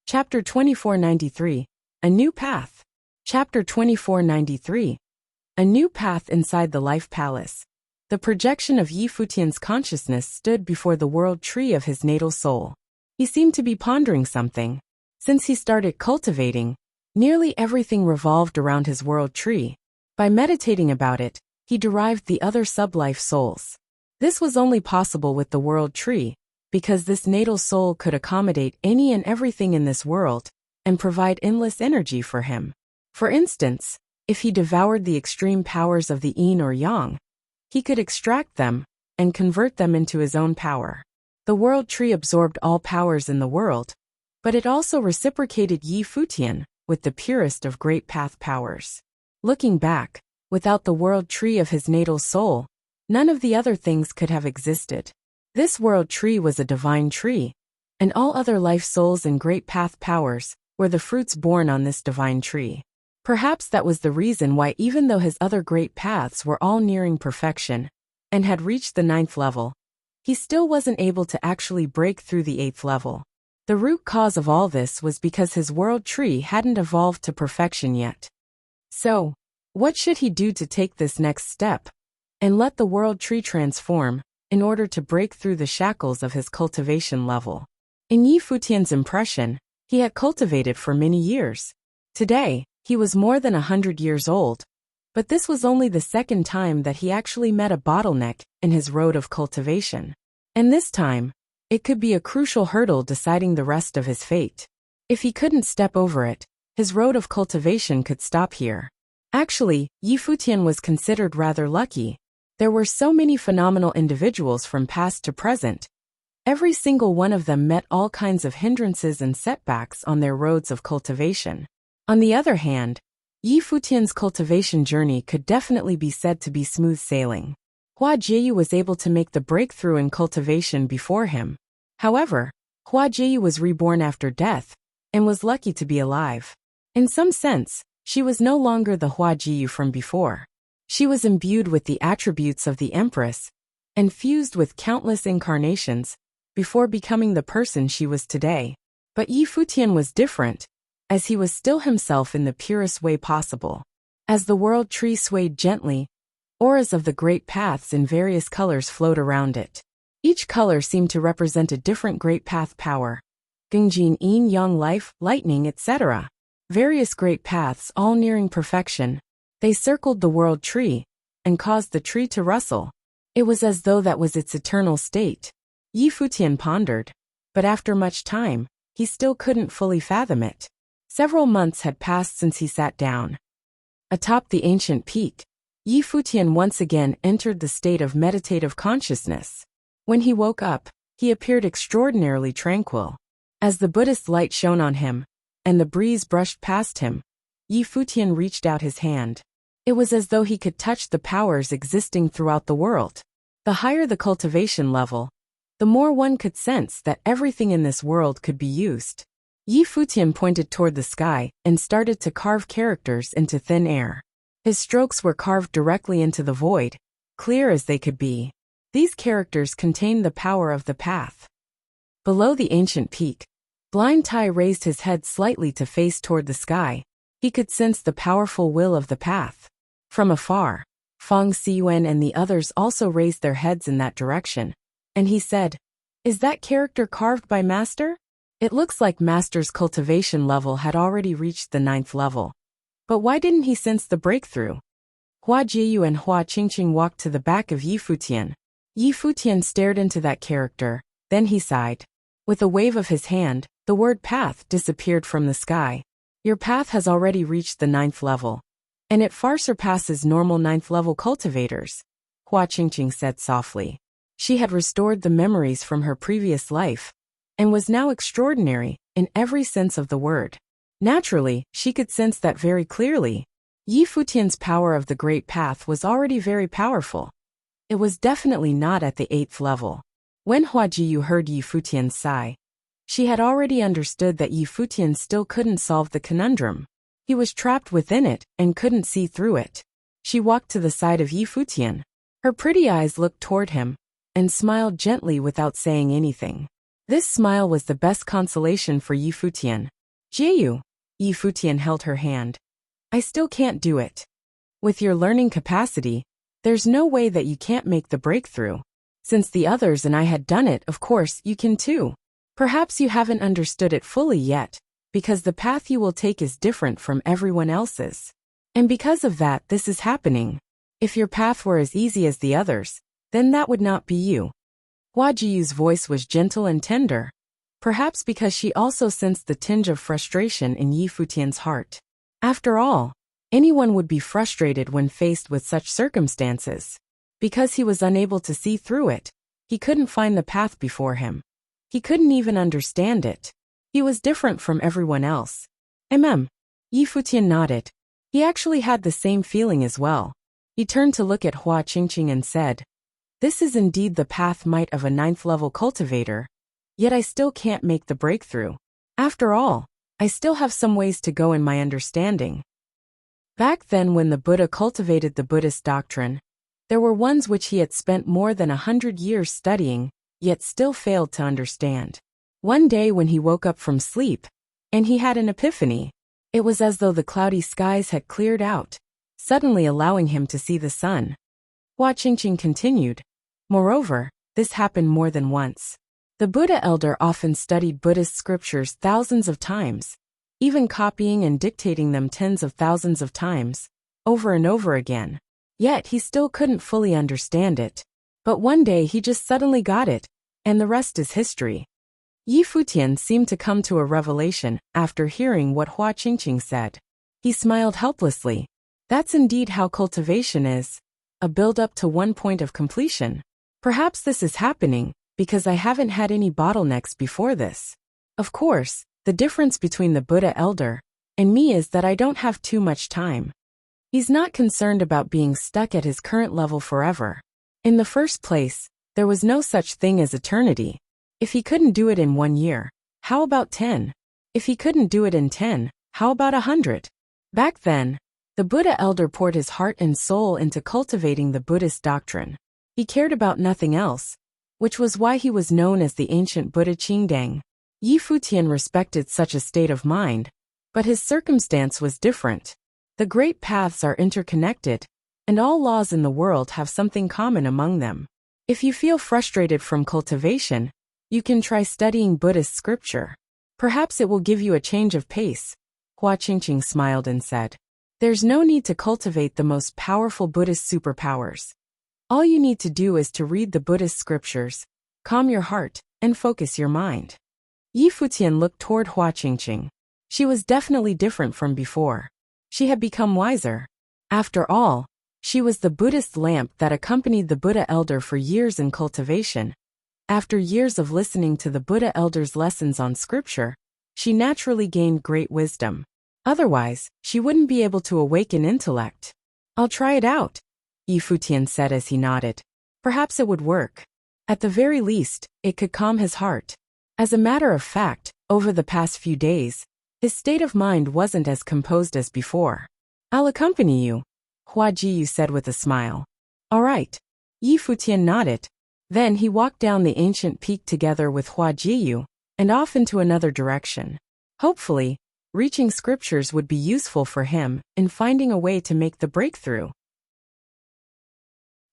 Chapter 2493, A New Path. Chapter 2493, A New Path Inside the Life Palace. The projection of Yi Futian's consciousness stood before the world tree of his natal soul. He seemed to be pondering something. Since he started cultivating, nearly everything revolved around his world tree. By meditating about it, he derived the other sub-life souls. This was only possible with the world tree, because this natal soul could accommodate any and everything in this world, and provide endless energy for him. For instance, if he devoured the extreme powers of the yin or yang, he could extract them, and convert them into his own power. The world tree absorbed all powers in the world, but it also reciprocated Yi Futian with the purest of great path powers. Looking back, without the world tree of his natal soul, none of the other things could have existed. This world tree was a divine tree, and all other life souls and great path powers were the fruits born on this divine tree. Perhaps that was the reason why, even though his other great paths were all nearing perfection and had reached the 9th level, he still wasn't able to actually break through the 8th level. The root cause of all this was because his world tree hadn't evolved to perfection yet. So, what should he do to take this next step and let the world tree transform in order to break through the shackles of his cultivation level? In Yi Futian's impression, he had cultivated for many years. Today, he was more than 100 years old, but this was only the second time that he actually met a bottleneck in his road of cultivation. And this time, it could be a crucial hurdle deciding the rest of his fate. If he couldn't step over it, his road of cultivation could stop here. Actually, Yi Futian was considered rather lucky. There were so many phenomenal individuals from past to present. Every single one of them met all kinds of hindrances and setbacks on their roads of cultivation. On the other hand, Yi Futian's cultivation journey could definitely be said to be smooth sailing. Hua Jieyu was able to make the breakthrough in cultivation before him. However, Hua Jieyu was reborn after death, and was lucky to be alive. In some sense, she was no longer the Hua Jieyu from before. She was imbued with the attributes of the Empress, and fused with countless incarnations, before becoming the person she was today. But Yi Futian was different, as he was still himself in the purest way possible. As the world tree swayed gently, auras of the great paths in various colors flowed around it. Each color seemed to represent a different great path power. Gingjin, Yin, Yang, Life, Lightning, etc. Various great paths all nearing perfection. They circled the world tree, and caused the tree to rustle. It was as though that was its eternal state. Yi Futian pondered, but after much time, he still couldn't fully fathom it. Several months had passed since he sat down. Atop the ancient peak, Yi Futian once again entered the state of meditative consciousness. When he woke up, he appeared extraordinarily tranquil. As the Buddhist light shone on him, and the breeze brushed past him, Yi Futian reached out his hand. It was as though he could touch the powers existing throughout the world. The higher the cultivation level, the more one could sense that everything in this world could be used. Yi Futian pointed toward the sky and started to carve characters into thin air. His strokes were carved directly into the void, clear as they could be. These characters contained the power of the path. Below the ancient peak, Blind Tai raised his head slightly to face toward the sky. He could sense the powerful will of the path. From afar, Feng Xiyuan and the others also raised their heads in that direction, and he said, "Is that character carved by Master? It looks like Master's cultivation level had already reached the 9th level. But why didn't he sense the breakthrough?" Hua Jieyu and Hua Qingqing walked to the back of Yi Futian. Yi Futian stared into that character, then he sighed. With a wave of his hand, the word path disappeared from the sky. "Your path has already reached the 9th level, and it far surpasses normal 9th level cultivators," Hua Qingqing said softly. She had restored the memories from her previous life, and was now extraordinary in every sense of the word. Naturally, she could sense that very clearly. Yi Futian's power of the great path was already very powerful. It was definitely not at the 8th level. When Hua Jieyu heard Yi Futian's sigh, she had already understood that Yi Futian still couldn't solve the conundrum. He was trapped within it and couldn't see through it. She walked to the side of Yi Futian. Her pretty eyes looked toward him, and smiled gently without saying anything. This smile was the best consolation for Yi Futian. Jiu, Yi Futian held her hand. I still can't do it. With your learning capacity, there's no way that you can't make the breakthrough. Since the others and I had done it, of course, you can too. Perhaps you haven't understood it fully yet, because the path you will take is different from everyone else's. And because of that, this is happening. If your path were as easy as the others, then that would not be you. Hua Jiu's voice was gentle and tender, perhaps because she also sensed the tinge of frustration in Yi Futian's heart. After all, anyone would be frustrated when faced with such circumstances. Because he was unable to see through it, he couldn't find the path before him. He couldn't even understand it. He was different from everyone else. Yi Futian nodded. He actually had the same feeling as well. He turned to look at Hua Qingqing and said, This is indeed the path might of a 9th-level cultivator, yet I still can't make the breakthrough. After all, I still have some ways to go in my understanding. Back then when the Buddha cultivated the Buddhist doctrine, there were ones which he had spent more than 100 years studying, yet still failed to understand. One day when he woke up from sleep, and he had an epiphany, it was as though the cloudy skies had cleared out, suddenly allowing him to see the sun. Hua Qingqing continued. Moreover, this happened more than once. The Buddha elder often studied Buddhist scriptures thousands of times, even copying and dictating them tens of thousands of times, over and over again. Yet he still couldn't fully understand it. But one day he just suddenly got it, and the rest is history. Yi Futian seemed to come to a revelation after hearing what Hua Qingqing said. He smiled helplessly. That's indeed how cultivation is, a build-up to one point of completion. Perhaps this is happening because I haven't had any bottlenecks before this. Of course, the difference between the Buddha elder and me is that I don't have too much time. He's not concerned about being stuck at his current level forever. In the first place, there was no such thing as eternity. If he couldn't do it in 1 year, how about 10? If he couldn't do it in 10, how about 100? Back then, the Buddha elder poured his heart and soul into cultivating the Buddhist doctrine. He cared about nothing else, which was why he was known as the ancient Buddha Qingdang. Yi Futian respected such a state of mind, but his circumstance was different. The great paths are interconnected, and all laws in the world have something common among them. If you feel frustrated from cultivation, you can try studying Buddhist scripture. Perhaps it will give you a change of pace. Hua Qingqing smiled and said, There's no need to cultivate the most powerful Buddhist superpowers. All you need to do is to read the Buddhist scriptures, calm your heart, and focus your mind. Yi Futian looked toward Hua Qingqing. She was definitely different from before. She had become wiser. After all, she was the Buddhist lamp that accompanied the Buddha elder for years in cultivation. After years of listening to the Buddha elder's lessons on scripture, she naturally gained great wisdom. Otherwise, she wouldn't be able to awaken intellect. I'll try it out, Yi Futian said as he nodded. Perhaps it would work. At the very least, it could calm his heart. As a matter of fact, over the past few days, his state of mind wasn't as composed as before. I'll accompany you, Hua Jiu said with a smile. All right. Yi Futian nodded. Then he walked down the ancient peak together with Hua Jiu, and off into another direction. Hopefully, reaching scriptures would be useful for him in finding a way to make the breakthrough.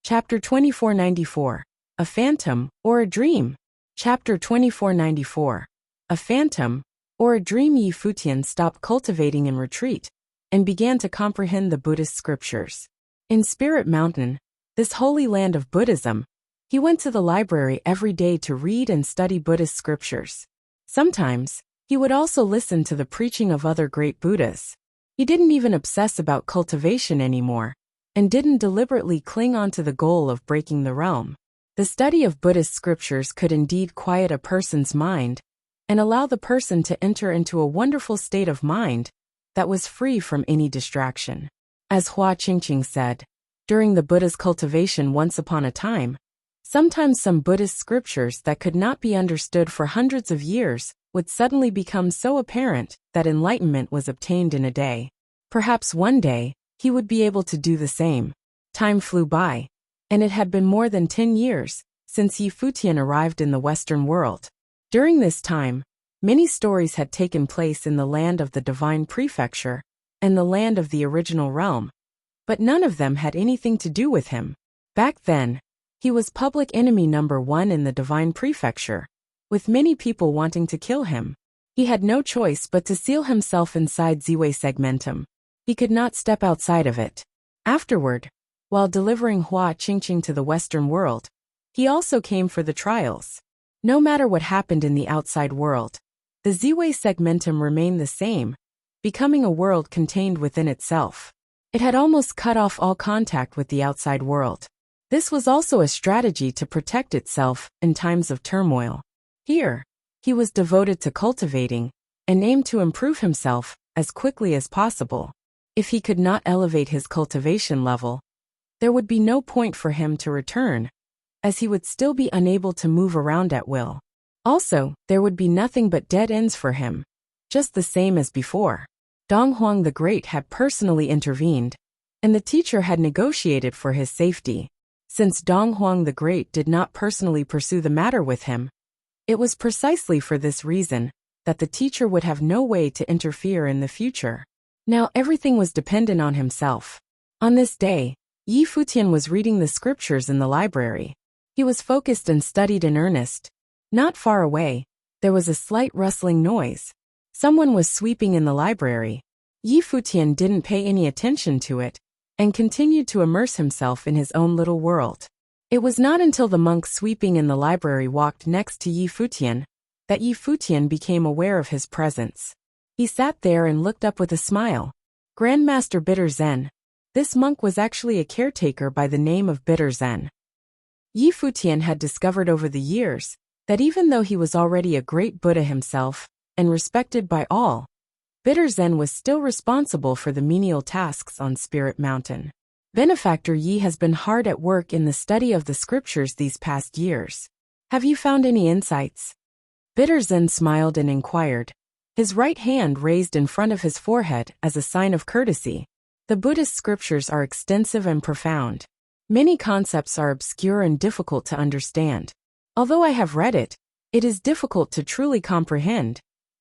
Chapter 2494. A Phantom or a Dream? Chapter 2494. A Phantom or a Dream. Yi Futian stopped cultivating in retreat and began to comprehend the Buddhist scriptures. In Spirit Mountain, this holy land of Buddhism, he went to the library every day to read and study Buddhist scriptures. Sometimes, he would also listen to the preaching of other great Buddhas. He didn't even obsess about cultivation anymore, and didn't deliberately cling on to the goal of breaking the realm. The study of Buddhist scriptures could indeed quiet a person's mind, and allow the person to enter into a wonderful state of mind that was free from any distraction. As Hua Qingqing said, during the Buddha's cultivation once upon a time, sometimes some Buddhist scriptures that could not be understood for hundreds of years would suddenly become so apparent that enlightenment was obtained in a day. Perhaps one day, he would be able to do the same. Time flew by, and it had been more than 10 years since Yi Futian arrived in the Western world. During this time, many stories had taken place in the land of the divine prefecture and the land of the original realm, but none of them had anything to do with him. Back then, he was public enemy number 1 in the divine prefecture, with many people wanting to kill him. He had no choice but to seal himself inside Ziwei segmentum. He could not step outside of it. Afterward, while delivering Hua Qingqing to the Western world, he also came for the trials. No matter what happened in the outside world, the Ziwei segmentum remained the same, becoming a world contained within itself. It had almost cut off all contact with the outside world. This was also a strategy to protect itself in times of turmoil. Here, he was devoted to cultivating and aimed to improve himself as quickly as possible. If he could not elevate his cultivation level, there would be no point for him to return, as he would still be unable to move around at will. Also, there would be nothing but dead ends for him, just the same as before. Dong Huang the Great had personally intervened, and the teacher had negotiated for his safety. Since Dong Huang the Great did not personally pursue the matter with him, it was precisely for this reason that the teacher would have no way to interfere in the future. Now everything was dependent on himself. On this day, Yi Futian was reading the scriptures in the library. He was focused and studied in earnest. Not far away, there was a slight rustling noise. Someone was sweeping in the library. Yi Futian didn't pay any attention to it, and continued to immerse himself in his own little world. It was not until the monk sweeping in the library walked next to Yi Futian that Yi Futian became aware of his presence. He sat there and looked up with a smile. Grandmaster Bitter Zen. This monk was actually a caretaker by the name of Bitter Zen. Yi Futian had discovered over the years that even though he was already a great Buddha himself, and respected by all, Bitter Zen was still responsible for the menial tasks on Spirit Mountain. Benefactor Yi has been hard at work in the study of the scriptures these past years. Have you found any insights? Bitter Zen smiled and inquired, his right hand raised in front of his forehead as a sign of courtesy. The Buddhist scriptures are extensive and profound. Many concepts are obscure and difficult to understand. Although I have read it, it is difficult to truly comprehend.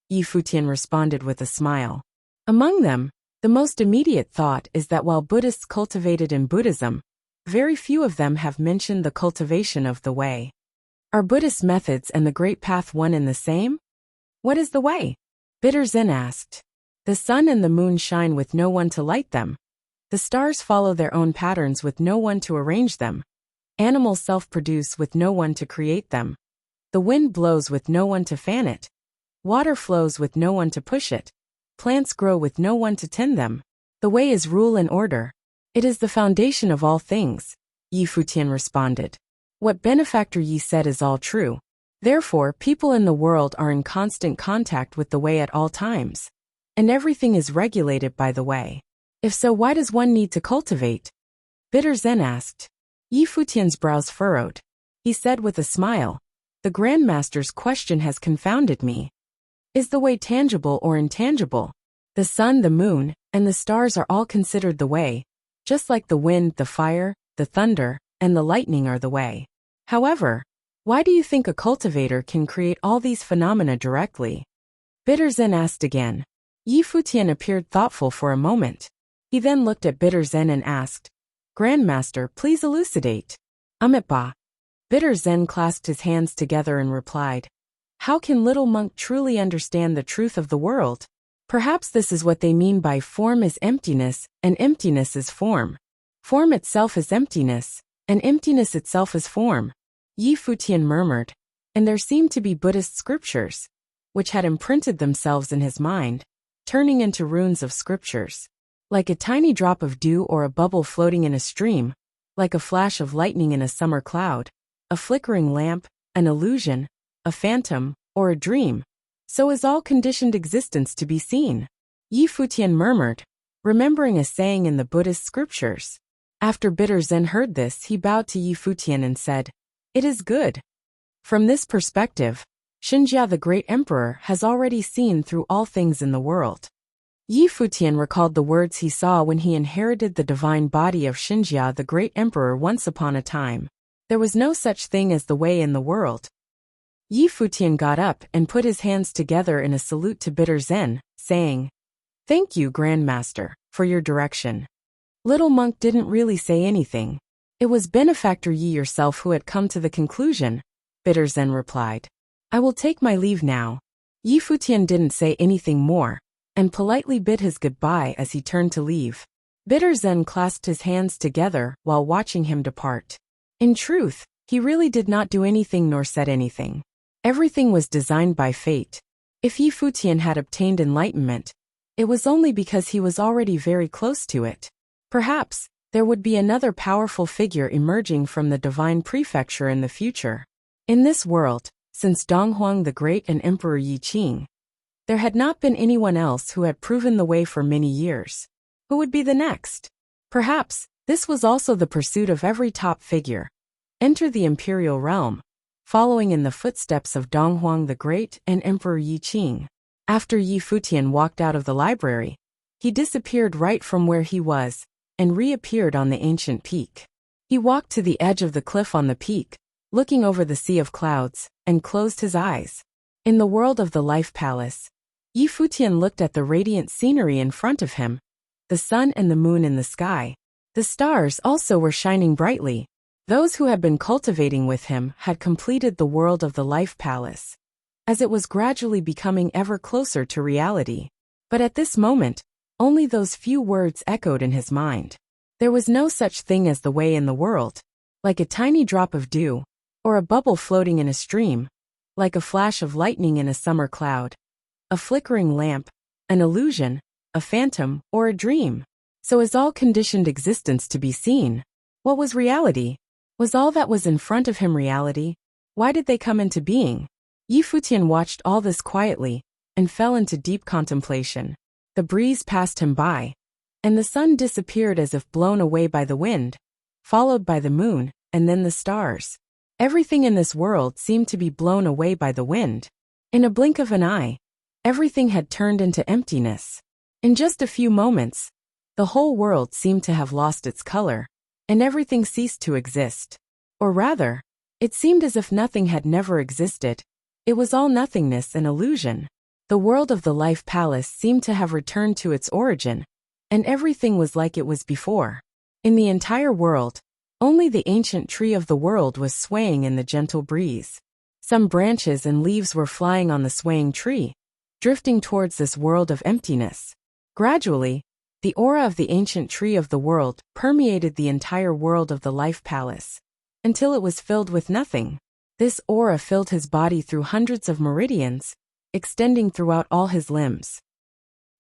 Yi Futian responded with a smile. Among them, the most immediate thought is that while Buddhists cultivated in Buddhism, very few of them have mentioned the cultivation of the way. Are Buddhist methods and the Great Path one and the same? What is the way? Bitter Zen asked. The sun and the moon shine with no one to light them. The stars follow their own patterns with no one to arrange them. Animals self-produce with no one to create them. The wind blows with no one to fan it. Water flows with no one to push it. Plants grow with no one to tend them. The way is rule and order. It is the foundation of all things, Yi Futian responded. What Benefactor Yi said is all true. Therefore, people in the world are in constant contact with the way at all times. And everything is regulated by the way. If so, why does one need to cultivate? Bitter Zen asked. Yi Futian's brows furrowed. He said with a smile, the Grandmaster's question has confounded me. Is the way tangible or intangible? The sun, the moon, and the stars are all considered the way, just like the wind, the fire, the thunder, and the lightning are the way. However, why do you think a cultivator can create all these phenomena directly? Bitter Zen asked again. Yi Futian appeared thoughtful for a moment. He then looked at Bitter Zen and asked, Grandmaster, please elucidate. Amitabha. Bitter Zen clasped his hands together and replied, how can little monk truly understand the truth of the world? Perhaps this is what they mean by form is emptiness, and emptiness is form. Form itself is emptiness, and emptiness itself is form. Yi Futian murmured, and there seemed to be Buddhist scriptures, which had imprinted themselves in his mind, turning into runes of scriptures. Like a tiny drop of dew or a bubble floating in a stream, like a flash of lightning in a summer cloud, a flickering lamp, an illusion, a phantom, or a dream, so is all conditioned existence to be seen. Yi Futian murmured, remembering a saying in the Buddhist scriptures. After Bitter Zen heard this, he bowed to Yi Futian and said, it is good. From this perspective, Xinjia the great emperor has already seen through all things in the world. Yi Futian recalled the words he saw when he inherited the divine body of Xinjia the great emperor once upon a time. There was no such thing as the way in the world. Yi Futian got up and put his hands together in a salute to bitter Zen, saying, "Thank you, Grandmaster, for your direction." Little monk didn't really say anything. "It was benefactor Yi yourself who had come to the conclusion," bitter Zen replied. "I will take my leave now." Yi Futian didn't say anything more, and politely bid his goodbye as he turned to leave. Bitter Zen clasped his hands together while watching him depart. In truth, he really did not do anything nor said anything. Everything was designed by fate. If Yi Futian had obtained enlightenment, it was only because he was already very close to it. Perhaps, there would be another powerful figure emerging from the divine prefecture in the future. In this world, since Donghuang the Great and Emperor Yi Qing, there had not been anyone else who had proven the way for many years. Who would be the next? Perhaps, this was also the pursuit of every top figure. Enter the imperial realm, following in the footsteps of Donghuang the Great and Emperor Yi Qing. After Yi Futian walked out of the library, he disappeared right from where he was, and reappeared on the ancient peak. He walked to the edge of the cliff on the peak, looking over the sea of clouds, and closed his eyes. In the world of the Life Palace, Yi Futian looked at the radiant scenery in front of him, the sun and the moon in the sky. The stars also were shining brightly. Those who had been cultivating with him had completed the world of the Life Palace, as it was gradually becoming ever closer to reality. But at this moment, only those few words echoed in his mind. There was no such thing as the way in the world, like a tiny drop of dew, or a bubble floating in a stream, like a flash of lightning in a summer cloud, a flickering lamp, an illusion, a phantom, or a dream. So is all conditioned existence to be seen? What was reality? Was all that was in front of him reality? Why did they come into being? Yi Futian watched all this quietly, and fell into deep contemplation. The breeze passed him by, and the sun disappeared as if blown away by the wind, followed by the moon, and then the stars. Everything in this world seemed to be blown away by the wind. In a blink of an eye, everything had turned into emptiness. In just a few moments, the whole world seemed to have lost its color, and everything ceased to exist. Or rather, it seemed as if nothing had never existed. It was all nothingness and illusion. The world of the Life Palace seemed to have returned to its origin, and everything was like it was before. In the entire world, only the ancient tree of the world was swaying in the gentle breeze. Some branches and leaves were flying on the swaying tree, drifting towards this world of emptiness. Gradually, the aura of the ancient tree of the world permeated the entire world of the Life Palace, until it was filled with nothing. This aura filled his body through hundreds of meridians, extending throughout all his limbs.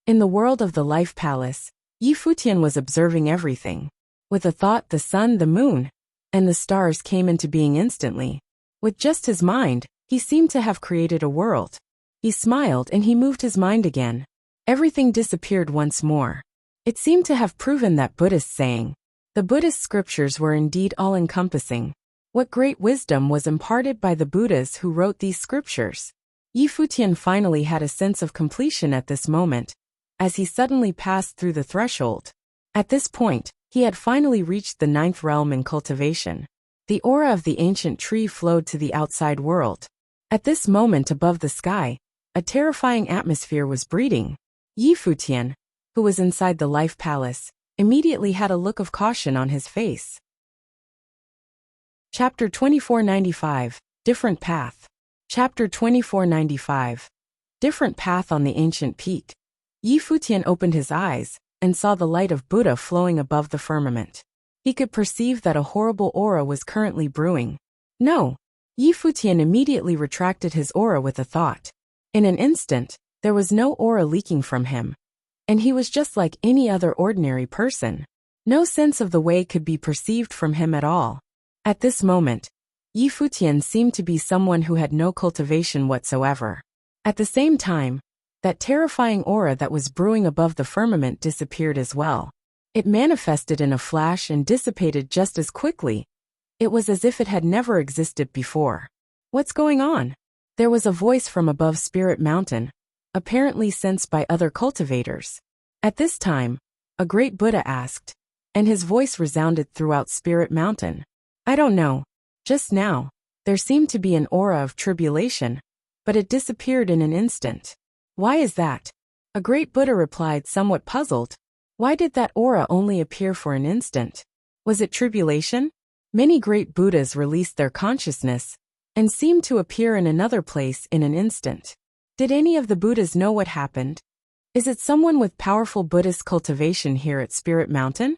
In the world of the Life Palace, Yi Futian was observing everything. With a thought, the sun, the moon, and the stars came into being instantly. With just his mind, he seemed to have created a world. He smiled and he moved his mind again. Everything disappeared once more. It seemed to have proven that Buddhist saying. The Buddhist scriptures were indeed all-encompassing. What great wisdom was imparted by the Buddhas who wrote these scriptures? Yi Futian finally had a sense of completion at this moment, as he suddenly passed through the threshold. At this point, he had finally reached the 9th realm in cultivation. The aura of the ancient tree flowed to the outside world. At this moment above the sky, a terrifying atmosphere was breeding. Yi Futian, who was inside the Life Palace, immediately had a look of caution on his face. Chapter 2495, Different Path. Chapter 2495, Different Path on the Ancient Peak. Yi Futian opened his eyes, and saw the light of Buddha flowing above the firmament. He could perceive that a horrible aura was currently brewing. No! Yi Futian immediately retracted his aura with a thought. In an instant, there was no aura leaking from him, and he was just like any other ordinary person. No sense of the way could be perceived from him at all. At this moment, Yi Futian seemed to be someone who had no cultivation whatsoever. At the same time, that terrifying aura that was brewing above the firmament disappeared as well. It manifested in a flash and dissipated just as quickly. It was as if it had never existed before. What's going on? There was a voice from above Spirit Mountain, apparently sensed by other cultivators. At this time, a great Buddha asked, and his voice resounded throughout Spirit Mountain. I don't know. Just now, There seemed to be an aura of tribulation, but it disappeared in an instant. Why is that? A great Buddha replied, somewhat puzzled. Why did that aura only appear for an instant? Was it tribulation? Many great Buddhas released their consciousness and seemed to appear in another place in an instant. Did any of the Buddhas know what happened? Is it someone with powerful Buddhist cultivation here at Spirit Mountain?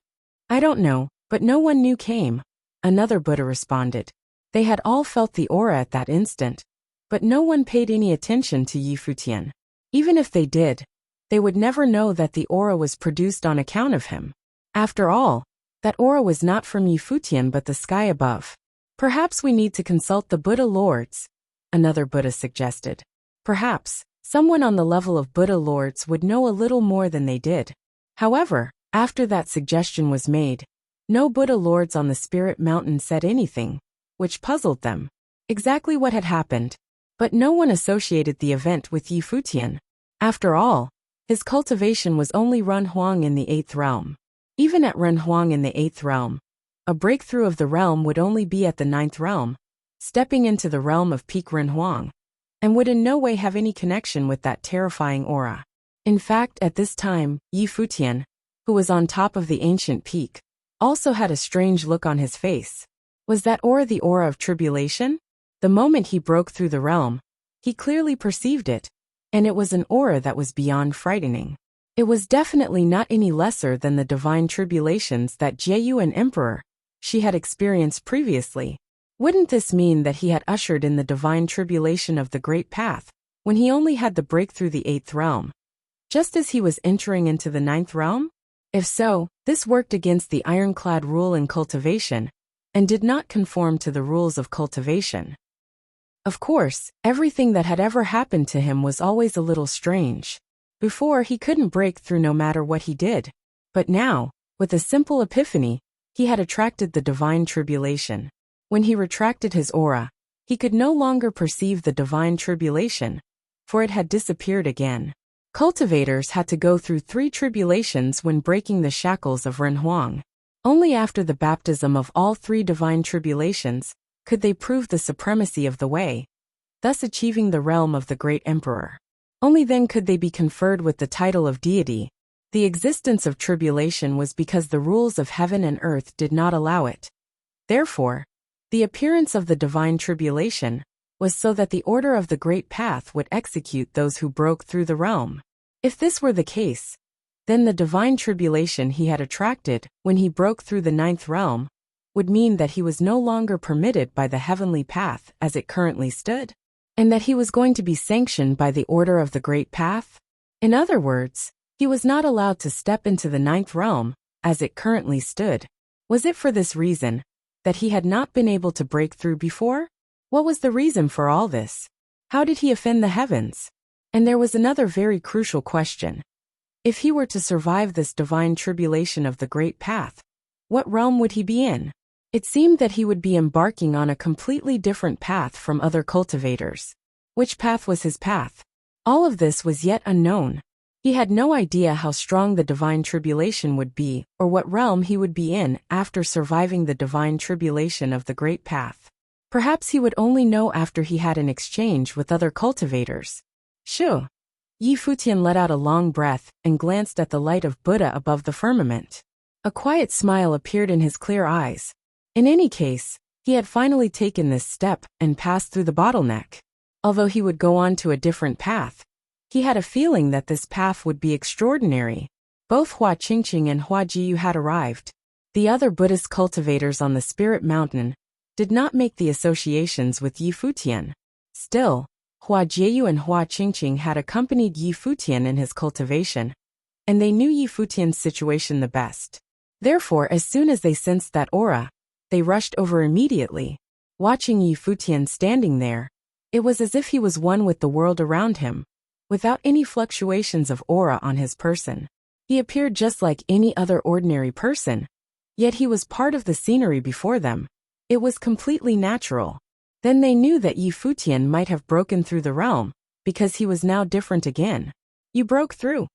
I don't know, but no one new came. Another Buddha responded. They had all felt the aura at that instant, but no one paid any attention to Yi Futian. Even if they did, they would never know that the aura was produced on account of him. After all, that aura was not from Yi Futian but the sky above. Perhaps we need to consult the Buddha lords, another Buddha suggested. Perhaps someone on the level of Buddha lords would know a little more than they did. However, after that suggestion was made, no Buddha lords on the Spirit Mountain said anything, which puzzled them. Exactly what had happened. But no one associated the event with Yi Futian. After all, his cultivation was only Ren Huang in the 8th realm. Even at Ren Huang in the 8th realm, a breakthrough of the realm would only be at the 9th realm, stepping into the realm of peak Ren Huang, and would in no way have any connection with that terrifying aura. In fact, at this time, Yi Futian, who was on top of the ancient peak, also had a strange look on his face. Was that aura the aura of tribulation? The moment he broke through the realm, he clearly perceived it, and it was an aura that was beyond frightening. It was definitely not any lesser than the divine tribulations that Jie and Emperor Shi had experienced previously. Wouldn't this mean that he had ushered in the divine tribulation of the Great Path, when he only had the breakthrough the 8th realm, just as he was entering into the 9th realm? If so, this worked against the ironclad rule in cultivation, and did not conform to the rules of cultivation. Of course, everything that had ever happened to him was always a little strange. Before, he couldn't break through no matter what he did. But now, with a simple epiphany, he had attracted the divine tribulation. When he retracted his aura, he could no longer perceive the divine tribulation, for it had disappeared again. Cultivators had to go through 3 tribulations when breaking the shackles of Ren Huang. Only after the baptism of all 3 divine tribulations could they prove the supremacy of the way, thus achieving the realm of the great emperor. Only then could they be conferred with the title of deity. The existence of tribulation was because the rules of heaven and earth did not allow it. Therefore, the appearance of the divine tribulation was so that the order of the great path would execute those who broke through the realm. If this were the case, then the divine tribulation he had attracted when he broke through the 9th realm would mean that he was no longer permitted by the heavenly path as it currently stood, and that he was going to be sanctioned by the order of the great path. In other words, he was not allowed to step into the 9th realm as it currently stood. Was it for this reason that he had not been able to break through before? What was the reason for all this? How did he offend the heavens? And there was another very crucial question. If he were to survive this divine tribulation of the great path, what realm would he be in? It seemed that he would be embarking on a completely different path from other cultivators. Which path was his path? All of this was yet unknown. He had no idea how strong the divine tribulation would be or what realm he would be in after surviving the divine tribulation of the great path. Perhaps he would only know after he had an exchange with other cultivators. Shoo! Yi Futian let out a long breath and glanced at the light of Buddha above the firmament. A quiet smile appeared in his clear eyes. In any case, he had finally taken this step and passed through the bottleneck. Although he would go on to a different path, he had a feeling that this path would be extraordinary. Both Hua Qingqing and Hua Jiyu had arrived. The other Buddhist cultivators on the Spirit Mountain did not make the associations with Yi Futian. Still, Hua Jiyu and Hua Qingqing had accompanied Yi Futian in his cultivation, and they knew Yi Futian's situation the best. Therefore, as soon as they sensed that aura, they rushed over immediately. Watching Yi Futian standing there, it was as if he was one with the world around him, without any fluctuations of aura on his person. He appeared just like any other ordinary person, yet he was part of the scenery before them. It was completely natural. Then they knew that Yi Futian might have broken through the realm, because he was now different again. You broke through?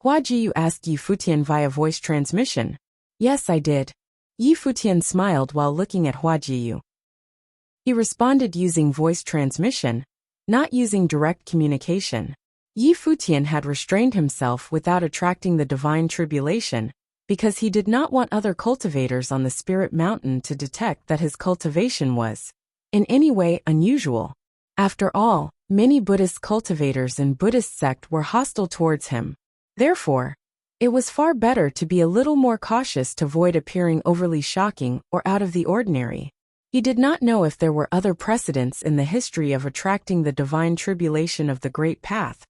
Hua Jiyu asked Yi Futian via voice transmission. Yes, I did. Yi Futian smiled while looking at Hua Jiyu. He responded using voice transmission, not using direct communication. Yi Futian had restrained himself without attracting the divine tribulation, because he did not want other cultivators on the spirit mountain to detect that his cultivation was, in any way, unusual. After all, many Buddhist cultivators and Buddhist sect were hostile towards him. Therefore, it was far better to be a little more cautious to avoid appearing overly shocking or out of the ordinary. He did not know if there were other precedents in the history of attracting the divine tribulation of the Great Path,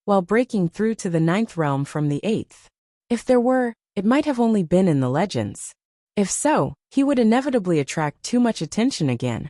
while breaking through to the 9th realm from the 8th. If there were, it might have only been in the legends. If so, he would inevitably attract too much attention again,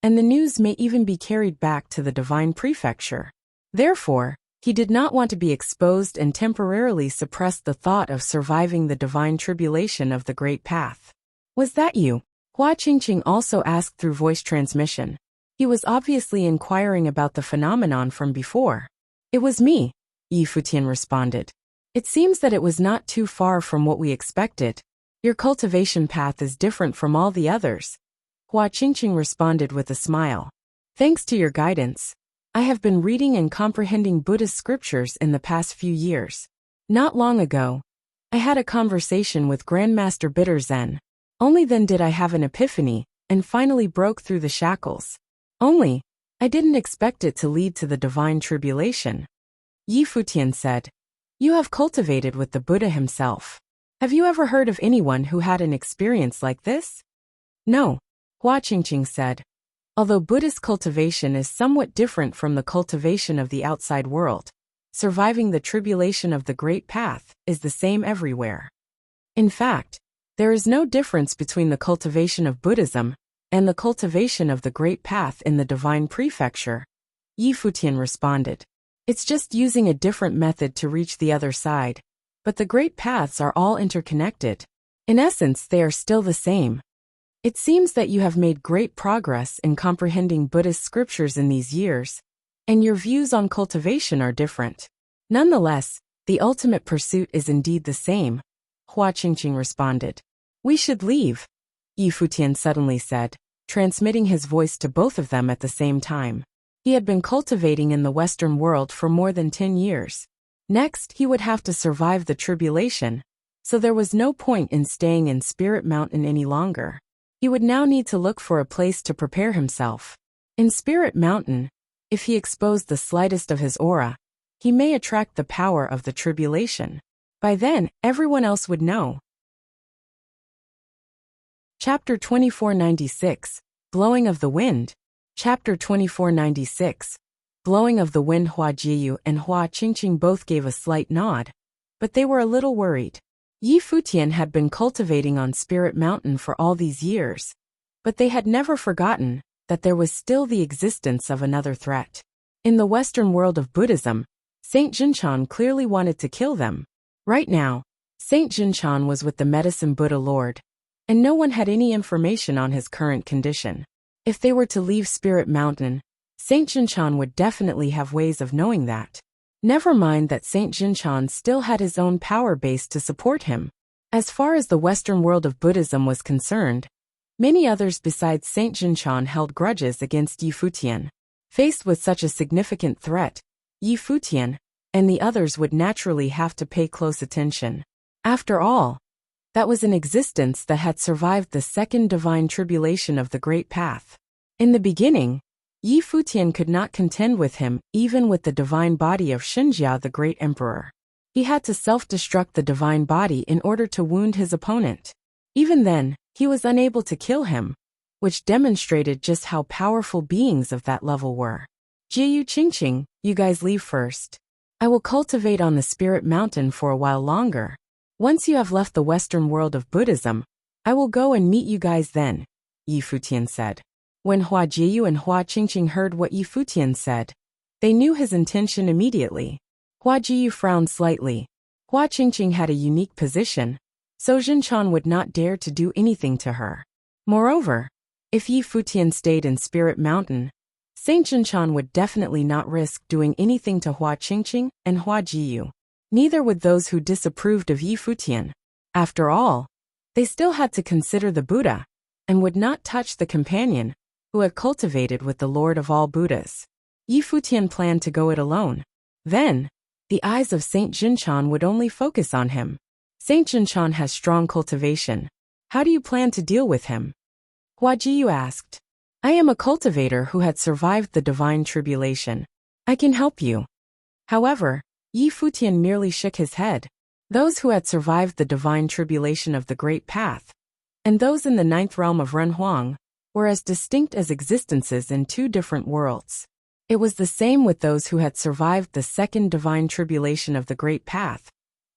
and the news may even be carried back to the divine prefecture. Therefore, he did not want to be exposed and temporarily suppressed the thought of surviving the divine tribulation of the Great Path. "Was that you?" Hua Qingqing also asked through voice transmission. He was obviously inquiring about the phenomenon from before. "It was me," Yi Futian responded. "It seems that it was not too far from what we expected. Your cultivation path is different from all the others." Hua Qingqing responded with a smile. "Thanks to your guidance, I have been reading and comprehending Buddhist scriptures in the past few years. Not long ago, I had a conversation with Grandmaster Bitter Zen. Only then did I have an epiphany, and finally broke through the shackles. Only, I didn't expect it to lead to the divine tribulation." Yi Futian said, "You have cultivated with the Buddha himself. Have you ever heard of anyone who had an experience like this?" "No," Hua Qingqing said. "Although Buddhist cultivation is somewhat different from the cultivation of the outside world, surviving the tribulation of the Great Path is the same everywhere. In fact, there is no difference between the cultivation of Buddhism and the cultivation of the Great Path in the divine prefecture," Yi Futian responded. "It's just using a different method to reach the other side, but the Great Paths are all interconnected. In essence, they are still the same. It seems that you have made great progress in comprehending Buddhist scriptures in these years, and your views on cultivation are different. Nonetheless, the ultimate pursuit is indeed the same," Hua Qingqing responded. "We should leave," Yi Futian suddenly said, transmitting his voice to both of them at the same time. He had been cultivating in the Western world for more than 10 years. Next, he would have to survive the tribulation, so there was no point in staying in Spirit Mountain any longer. He would now need to look for a place to prepare himself. In Spirit Mountain, if he exposed the slightest of his aura, he may attract the power of the tribulation. By then, everyone else would know. Chapter 2496, Blowing of the Wind. Chapter 2496, Blowing of the Wind. Hua Jiyu and Hua Qingqing both gave a slight nod, but they were a little worried. Yi Futian had been cultivating on Spirit Mountain for all these years, but they had never forgotten that there was still the existence of another threat. In the Western world of Buddhism, Saint Jinchan clearly wanted to kill them. Right now, Saint Jinchan was with the Medicine Buddha Lord, and no one had any information on his current condition. If they were to leave Spirit Mountain, Saint Jinchan would definitely have ways of knowing that. Never mind that Saint Jinchan still had his own power base to support him. As far as the Western world of Buddhism was concerned, many others besides Saint Jinchan held grudges against Yi Futian. Faced with such a significant threat, Yi Futian and the others would naturally have to pay close attention. After all, that was an existence that had survived the second divine tribulation of the Great Path. In the beginning, Yi Futian could not contend with him even with the divine body of Xinjia the Great Emperor. He had to self-destruct the divine body in order to wound his opponent. Even then, he was unable to kill him, which demonstrated just how powerful beings of that level were. Jiyu Qingqing, you guys leave first. I will cultivate on the Spirit Mountain for a while longer. Once you have left the Western world of Buddhism, I will go and meet you guys then, Yi Futian said. When Hua Jiyu and Hua Qingqing heard what Yi Futian said, they knew his intention immediately. Hua Jiyu frowned slightly. Hua Qingqing had a unique position, so Jinchan would not dare to do anything to her. Moreover, if Yi Futian stayed in Spirit Mountain, Saint Jinchan would definitely not risk doing anything to Hua Qingqing and Hua Jiyu. Neither would those who disapproved of Yi Futian. After all, they still had to consider the Buddha, and would not touch the companion who had cultivated with the Lord of all Buddhas. Yi Futian planned to go it alone. Then, the eyes of Saint Jinchan would only focus on him. Saint Jinchan has strong cultivation. How do you plan to deal with him? Hua Jiyu asked. I am a cultivator who had survived the divine tribulation. I can help you. However, Yi Futian merely shook his head. Those who had survived the divine tribulation of the Great Path, and those in the 9th realm of Renhuang, were as distinct as existences in two different worlds. It was the same with those who had survived the second divine tribulation of the Great Path,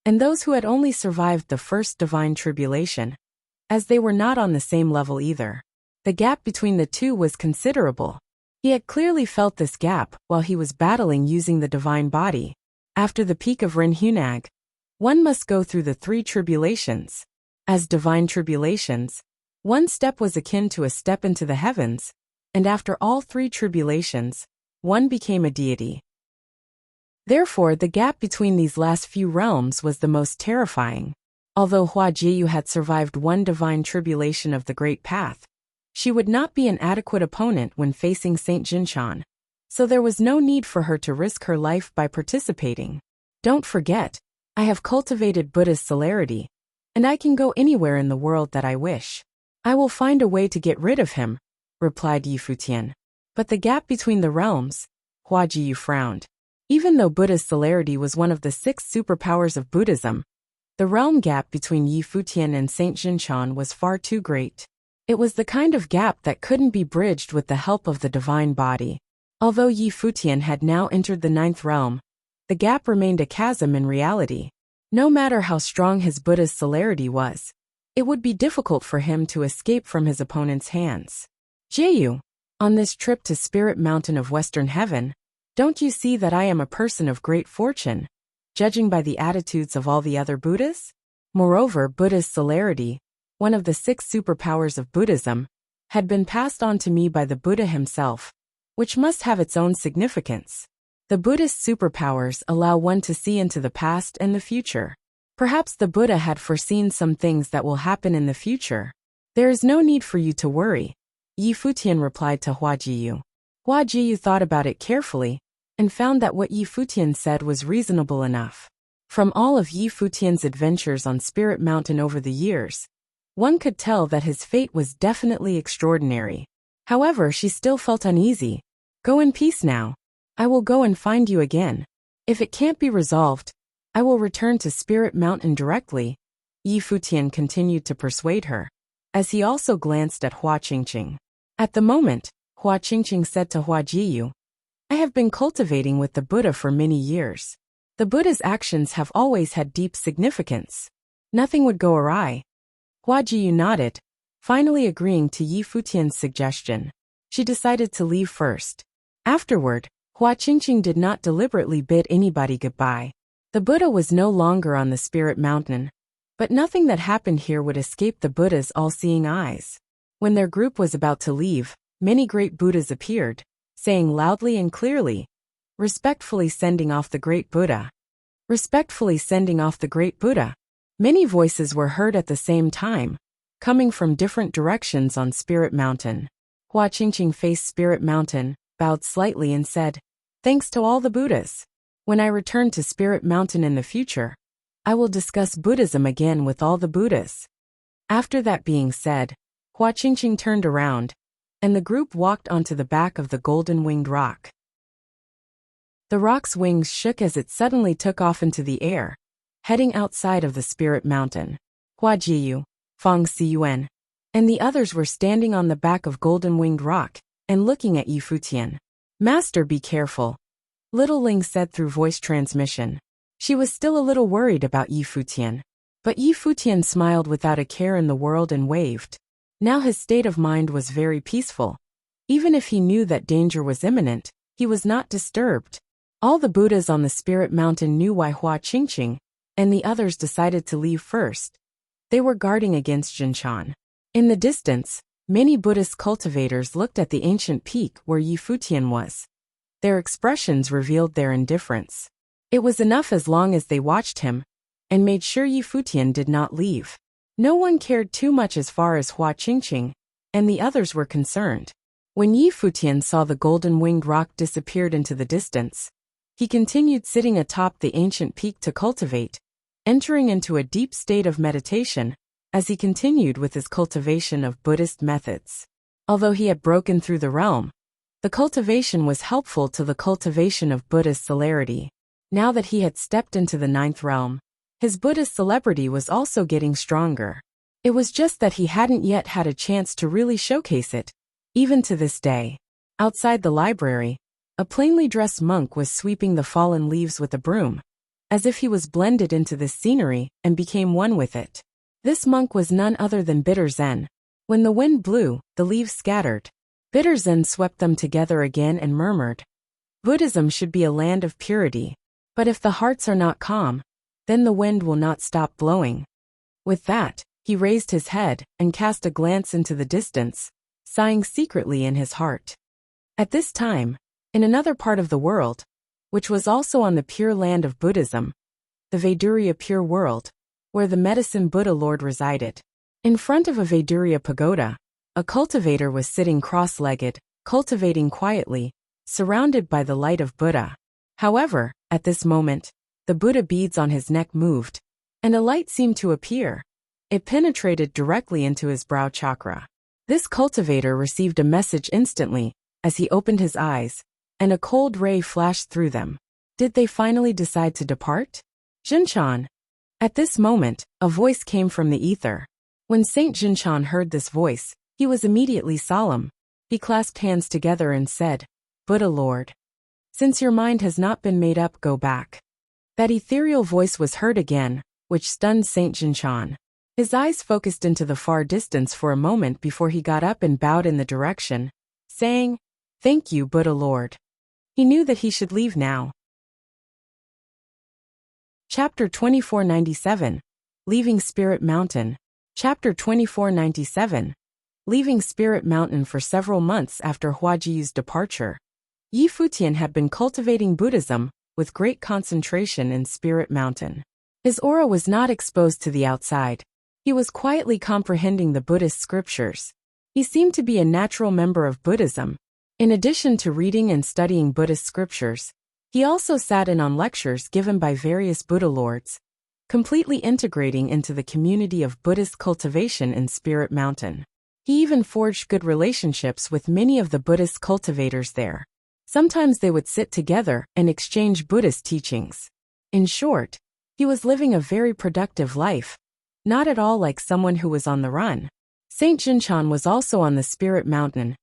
and those who had only survived the first divine tribulation, as they were not on the same level either. The gap between the two was considerable. He had clearly felt this gap while he was battling using the divine body. After the peak of Renhunag, one must go through the 3 tribulations. As divine tribulations, one step was akin to a step into the heavens, and after all 3 tribulations, one became a deity. Therefore, the gap between these last few realms was the most terrifying. Although Hua Jiyu had survived one divine tribulation of the Great Path, she would not be an adequate opponent when facing Saint Jinchan, so there was no need for her to risk her life by participating. Don't forget, I have cultivated Buddha's celerity, and I can go anywhere in the world that I wish. I will find a way to get rid of him, replied Yi Futian. But the gap between the realms, Hua Jiyu frowned. Even though Buddha's celerity was one of the 6 superpowers of Buddhism, the realm gap between Yi Futian and Saint Jinchan was far too great. It was the kind of gap that couldn't be bridged with the help of the divine body. Although Yi Futian had now entered the 9th realm, the gap remained a chasm in reality. No matter how strong his Buddha's celerity was, it would be difficult for him to escape from his opponent's hands. Jiyu, on this trip to Spirit Mountain of Western Heaven, don't you see that I am a person of great fortune, judging by the attitudes of all the other Buddhas? Moreover, Buddha's celerity, one of the 6 superpowers of Buddhism, had been passed on to me by the Buddha himself, which must have its own significance. The Buddhist superpowers allow one to see into the past and the future. Perhaps the Buddha had foreseen some things that will happen in the future. There is no need for you to worry, Yi Futian replied to Hua Jiyu. Hua Jiyu thought about it carefully, and found that what Yi Futian said was reasonable enough. From all of Yi Futian's adventures on Spirit Mountain over the years, one could tell that his fate was definitely extraordinary. However, she still felt uneasy. Go in peace now. I will go and find you again. If it can't be resolved, I will return to Spirit Mountain directly, Yi Futian continued to persuade her, as he also glanced at Hua Qingqing. At the moment, Hua Qingqing said to Hua Jiyu, I have been cultivating with the Buddha for many years. The Buddha's actions have always had deep significance. Nothing would go awry. Hua Jiyu nodded, finally agreeing to Yi Futian's suggestion. She decided to leave first. Afterward, Hua Qingqing did not deliberately bid anybody goodbye. The Buddha was no longer on the Spirit Mountain, but nothing that happened here would escape the Buddha's all-seeing eyes. When their group was about to leave, many great Buddhas appeared, saying loudly and clearly, respectfully sending off the great Buddha. Respectfully sending off the great Buddha. Many voices were heard at the same time, coming from different directions on Spirit Mountain. Hua Qingqing faced Spirit Mountain, bowed slightly and said, Thanks to all the Buddhas. When I return to Spirit Mountain in the future, I will discuss Buddhism again with all the Buddhas. After that being said, Hua Qingqing turned around, and the group walked onto the back of the golden-winged rock. The rock's wings shook as it suddenly took off into the air, heading outside of the Spirit Mountain. Hua Jiyu, Fang Xiyuan, and the others were standing on the back of golden-winged rock and looking at Yi Futian. Master, be careful, Little Ling said through voice transmission. She was still a little worried about Yi Futian, but Yi Futian smiled without a care in the world and waved. Now his state of mind was very peaceful. Even if he knew that danger was imminent, he was not disturbed. All the Buddhas on the Spirit Mountain knew why Hua Qingqing and the others decided to leave first. They were guarding against Jinchan. In the distance, many Buddhist cultivators looked at the ancient peak where Yi Futian was. Their expressions revealed their indifference. It was enough as long as they watched him and made sure Yi Futian did not leave. No one cared too much as far as Hua Qingqing and the others were concerned. When Yi Futian saw the golden-winged rock disappeared into the distance, he continued sitting atop the ancient peak to cultivate, entering into a deep state of meditation as he continued with his cultivation of Buddhist methods. Although he had broken through the realm, the cultivation was helpful to the cultivation of Buddhist celerity. Now that he had stepped into the 9th realm, his Buddhist celebrity was also getting stronger. It was just that he hadn't yet had a chance to really showcase it, even to this day. Outside the library, a plainly dressed monk was sweeping the fallen leaves with a broom, as if he was blended into this scenery and became one with it. This monk was none other than Bitter Zen. When the wind blew, the leaves scattered. Bitter Zen swept them together again and murmured, "Buddhism should be a land of purity, but if the hearts are not calm, then the wind will not stop blowing." With that, he raised his head and cast a glance into the distance, sighing secretly in his heart. At this time, in another part of the world, which was also on the pure land of Buddhism, the Vaidurya pure world, where the medicine Buddha Lord resided. In front of a Vaidurya pagoda, a cultivator was sitting cross-legged, cultivating quietly, surrounded by the light of Buddha. However, at this moment, the Buddha beads on his neck moved, and a light seemed to appear. It penetrated directly into his brow chakra. This cultivator received a message instantly, as he opened his eyes, and a cold ray flashed through them. Did they finally decide to depart? Jinchan. At this moment, a voice came from the ether. When Saint Jinchan heard this voice, he was immediately solemn. He clasped hands together and said, "Buddha Lord, since your mind has not been made up, go back." That ethereal voice was heard again, which stunned Saint Jinchan. His eyes focused into the far distance for a moment before he got up and bowed in the direction, saying, "Thank you, Buddha Lord." He knew that he should leave now. Chapter 2497. Leaving Spirit Mountain. Chapter 2497. Leaving Spirit Mountain. For several months after Huajiyu's departure, Yi Futian had been cultivating Buddhism with great concentration in Spirit Mountain. His aura was not exposed to the outside. He was quietly comprehending the Buddhist scriptures. He seemed to be a natural member of Buddhism. In addition to reading and studying Buddhist scriptures, he also sat in on lectures given by various Buddha lords, completely integrating into the community of Buddhist cultivation in Spirit Mountain. He even forged good relationships with many of the Buddhist cultivators there. Sometimes they would sit together and exchange Buddhist teachings. In short, he was living a very productive life, not at all like someone who was on the run. Saint Jinchan was also on the Spirit Mountain.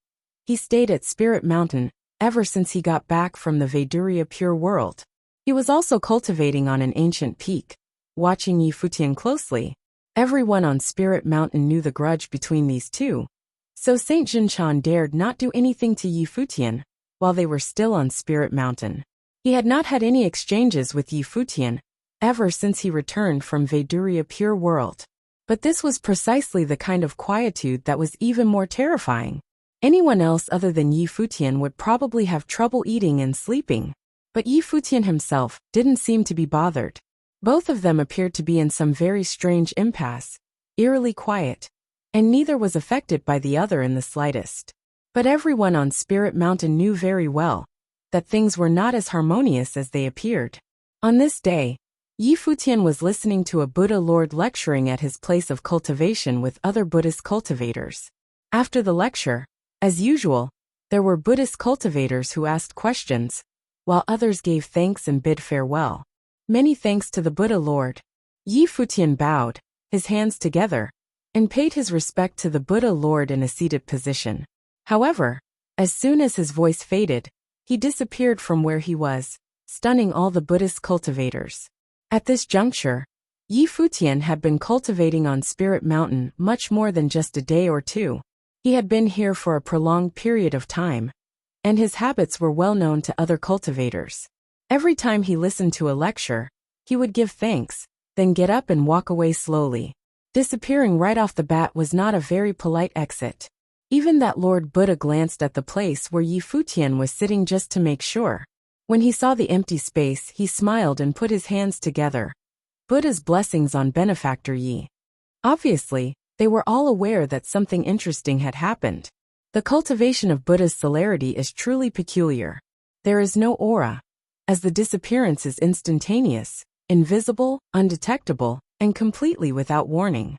He stayed at Spirit Mountain ever since he got back from the Vaidurya pure world. He was also cultivating on an ancient peak, watching Yi Futian closely. Everyone on Spirit Mountain knew the grudge between these two, so Saint Jinchan dared not do anything to Yi Futian while they were still on Spirit Mountain. He had not had any exchanges with Yi Futian ever since he returned from Vaidurya pure world. But this was precisely the kind of quietude that was even more terrifying. Anyone else other than Yi Futian would probably have trouble eating and sleeping. But Yi Futian himself didn't seem to be bothered. Both of them appeared to be in some very strange impasse, eerily quiet, and neither was affected by the other in the slightest. But everyone on Spirit Mountain knew very well that things were not as harmonious as they appeared. On this day, Yi Futian was listening to a Buddha Lord lecturing at his place of cultivation with other Buddhist cultivators. After the lecture, as usual, there were Buddhist cultivators who asked questions, while others gave thanks and bid farewell. Many thanks to the Buddha Lord. Yi Futian bowed, his hands together, and paid his respect to the Buddha Lord in a seated position. However, as soon as his voice faded, he disappeared from where he was, stunning all the Buddhist cultivators. At this juncture, Yi Futian had been cultivating on Spirit Mountain much more than just a day or two. He had been here for a prolonged period of time, and his habits were well known to other cultivators. Every time he listened to a lecture, he would give thanks, then get up and walk away slowly. Disappearing right off the bat was not a very polite exit. Even that Lord Buddha glanced at the place where Yi Futian was sitting just to make sure. When he saw the empty space, he smiled and put his hands together. Buddha's blessings on benefactor Yi. Obviously, they were all aware that something interesting had happened. The cultivation of Buddha's celerity is truly peculiar. There is no aura, as the disappearance is instantaneous, invisible, undetectable, and completely without warning.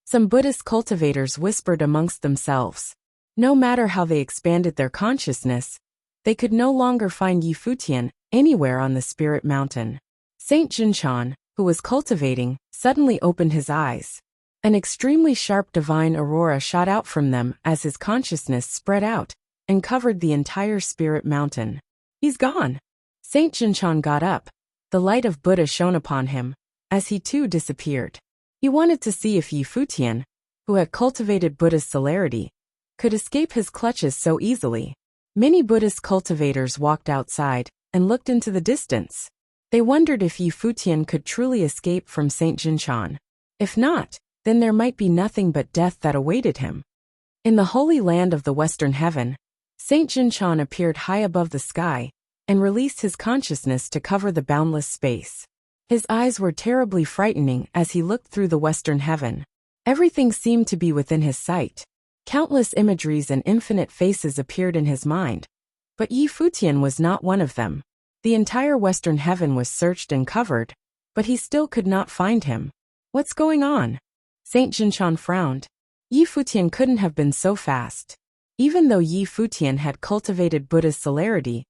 Some Buddhist cultivators whispered amongst themselves. No matter how they expanded their consciousness, they could no longer find Yi Futian anywhere on the spirit mountain. Saint Jinshan, who was cultivating, suddenly opened his eyes. An extremely sharp divine aurora shot out from them as his consciousness spread out and covered the entire spirit mountain. He's gone. Saint Jinshan got up. The light of Buddha shone upon him, as he too disappeared. He wanted to see if Yi Futian, who had cultivated Buddha's celerity, could escape his clutches so easily. Many Buddhist cultivators walked outside and looked into the distance. They wondered if Yi Futian could truly escape from Saint Jinshan. If not, then there might be nothing but death that awaited him. In the holy land of the Western Heaven, Saint Jinshan appeared high above the sky and released his consciousness to cover the boundless space. His eyes were terribly frightening as he looked through the Western Heaven. Everything seemed to be within his sight. Countless imageries and infinite faces appeared in his mind, but Yi Futian was not one of them. The entire Western Heaven was searched and covered, but he still could not find him. What's going on? Saint Jinshan frowned. Yi Futian couldn't have been so fast. Even though Yi Futian had cultivated Buddha's celerity,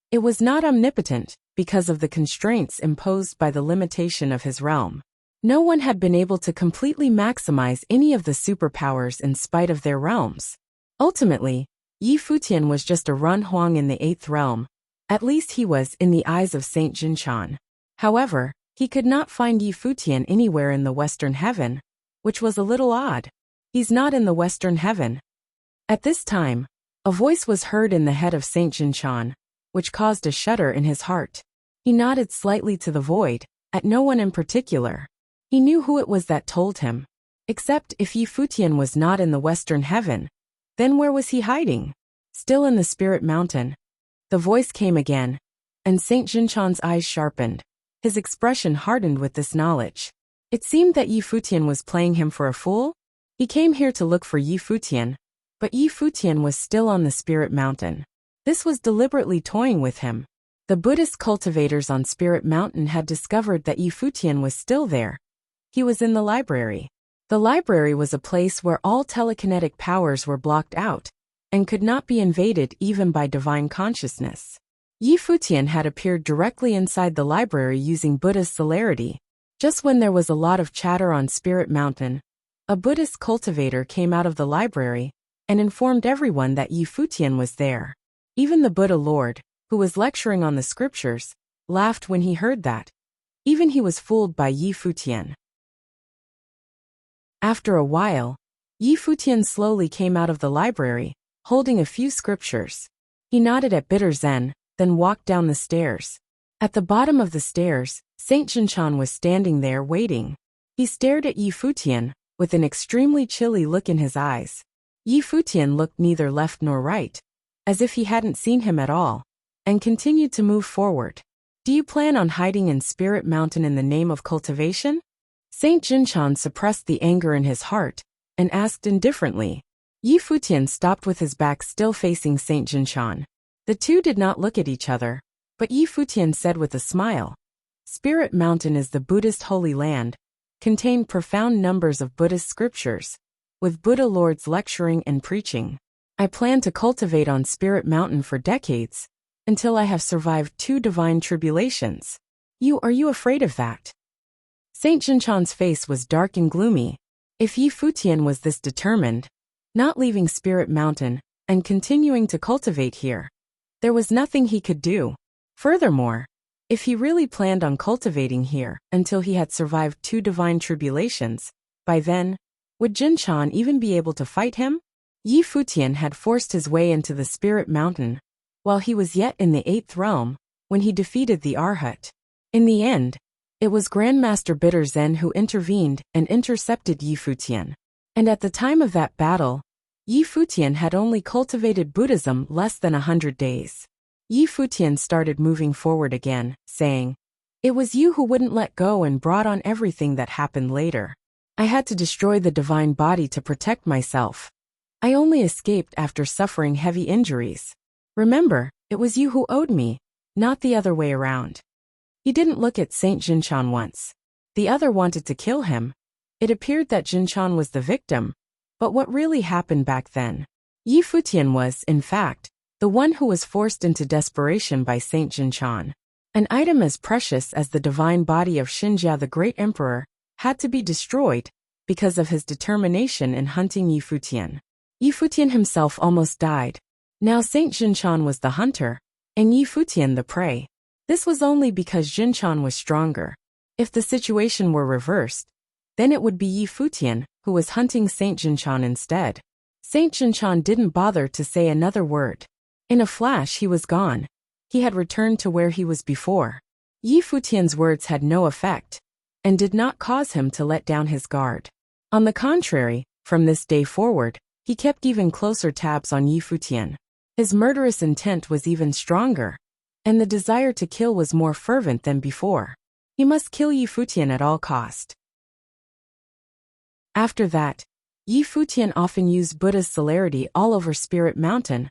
it was not omnipotent because of the constraints imposed by the limitation of his realm. No one had been able to completely maximize any of the superpowers in spite of their realms. Ultimately, Yi Futian was just a Run Huang in the 8th realm. At least he was in the eyes of Saint Jinshan. However, he could not find Yi Futian anywhere in the Western Heaven, which was a little odd. He's not in the Western Heaven. At this time, a voice was heard in the head of Saint Jinshan, which caused a shudder in his heart. He nodded slightly to the void, at no one in particular. He knew who it was that told him. Except if Yi Futian was not in the Western Heaven, then where was he hiding? Still in the Spirit Mountain. The voice came again, and Saint Jinshan's eyes sharpened. His expression hardened with this knowledge. It seemed that Yi Futian was playing him for a fool. He came here to look for Yi Futian, but Yi Futian was still on the Spirit Mountain. This was deliberately toying with him. The Buddhist cultivators on Spirit Mountain had discovered that Yi Futian was still there. He was in the library. The library was a place where all telekinetic powers were blocked out and could not be invaded even by divine consciousness. Yi Futian had appeared directly inside the library using Buddha's celerity. Just when there was a lot of chatter on Spirit Mountain, a Buddhist cultivator came out of the library and informed everyone that Yi Futian was there. Even the Buddha Lord, who was lecturing on the scriptures, laughed when he heard that. Even he was fooled by Yi Futian. After a while, Yi Futian slowly came out of the library, holding a few scriptures. He nodded at bitter Zen, then walked down the stairs. At the bottom of the stairs, Saint Jinshan was standing there waiting. He stared at Yi Futian, with an extremely chilly look in his eyes. Yi Futian looked neither left nor right, as if he hadn't seen him at all, and continued to move forward. Do you plan on hiding in Spirit Mountain in the name of cultivation? Saint Jinshan suppressed the anger in his heart, and asked indifferently. Yi Futian stopped with his back still facing Saint Jinshan. The two did not look at each other, but Yi Futian said with a smile, Spirit Mountain is the Buddhist holy land, contained profound numbers of Buddhist scriptures, with Buddha lords lecturing and preaching. I plan to cultivate on Spirit Mountain for decades, until I have survived 2 divine tribulations. Are you afraid of that? Saint Jinshan's face was dark and gloomy. If Yi Futian was this determined, not leaving Spirit Mountain, and continuing to cultivate here, there was nothing he could do. Furthermore, if he really planned on cultivating here until he had survived 2 divine tribulations, by then, would Jinshan even be able to fight him? Yi Futian had forced his way into the Spirit Mountain, while he was yet in the 8th realm, when he defeated the Arhat. In the end, it was Grandmaster Bitter Zen who intervened and intercepted Yi Futian. And at the time of that battle, Yi Futian had only cultivated Buddhism less than 100 days. Yi Futian started moving forward again, saying, It was you who wouldn't let go and brought on everything that happened later. I had to destroy the divine body to protect myself. I only escaped after suffering heavy injuries. Remember, it was you who owed me, not the other way around. He didn't look at Saint Jinshan once. The other wanted to kill him. It appeared that Jinshan was the victim. But what really happened back then? Yi Futian was, in fact, the one who was forced into desperation by Saint Jinshan. An item as precious as the divine body of Xinjia the Great Emperor had to be destroyed because of his determination in hunting Yi Futian. Yi Futian himself almost died. Now Saint Jinshan was the hunter, and Yi Futian the prey. This was only because Jinshan was stronger. If the situation were reversed, then it would be Yi Futian who was hunting Saint Jinshan instead. Saint Jinshan didn't bother to say another word. In a flash he was gone. He had returned to where he was before. Yi Futian's words had no effect, and did not cause him to let down his guard. On the contrary, from this day forward, he kept even closer tabs on Yi Futian. His murderous intent was even stronger, and the desire to kill was more fervent than before. He must kill Yi Futian at all cost. After that, Yi Futian often used Buddha's celerity all over Spirit Mountain,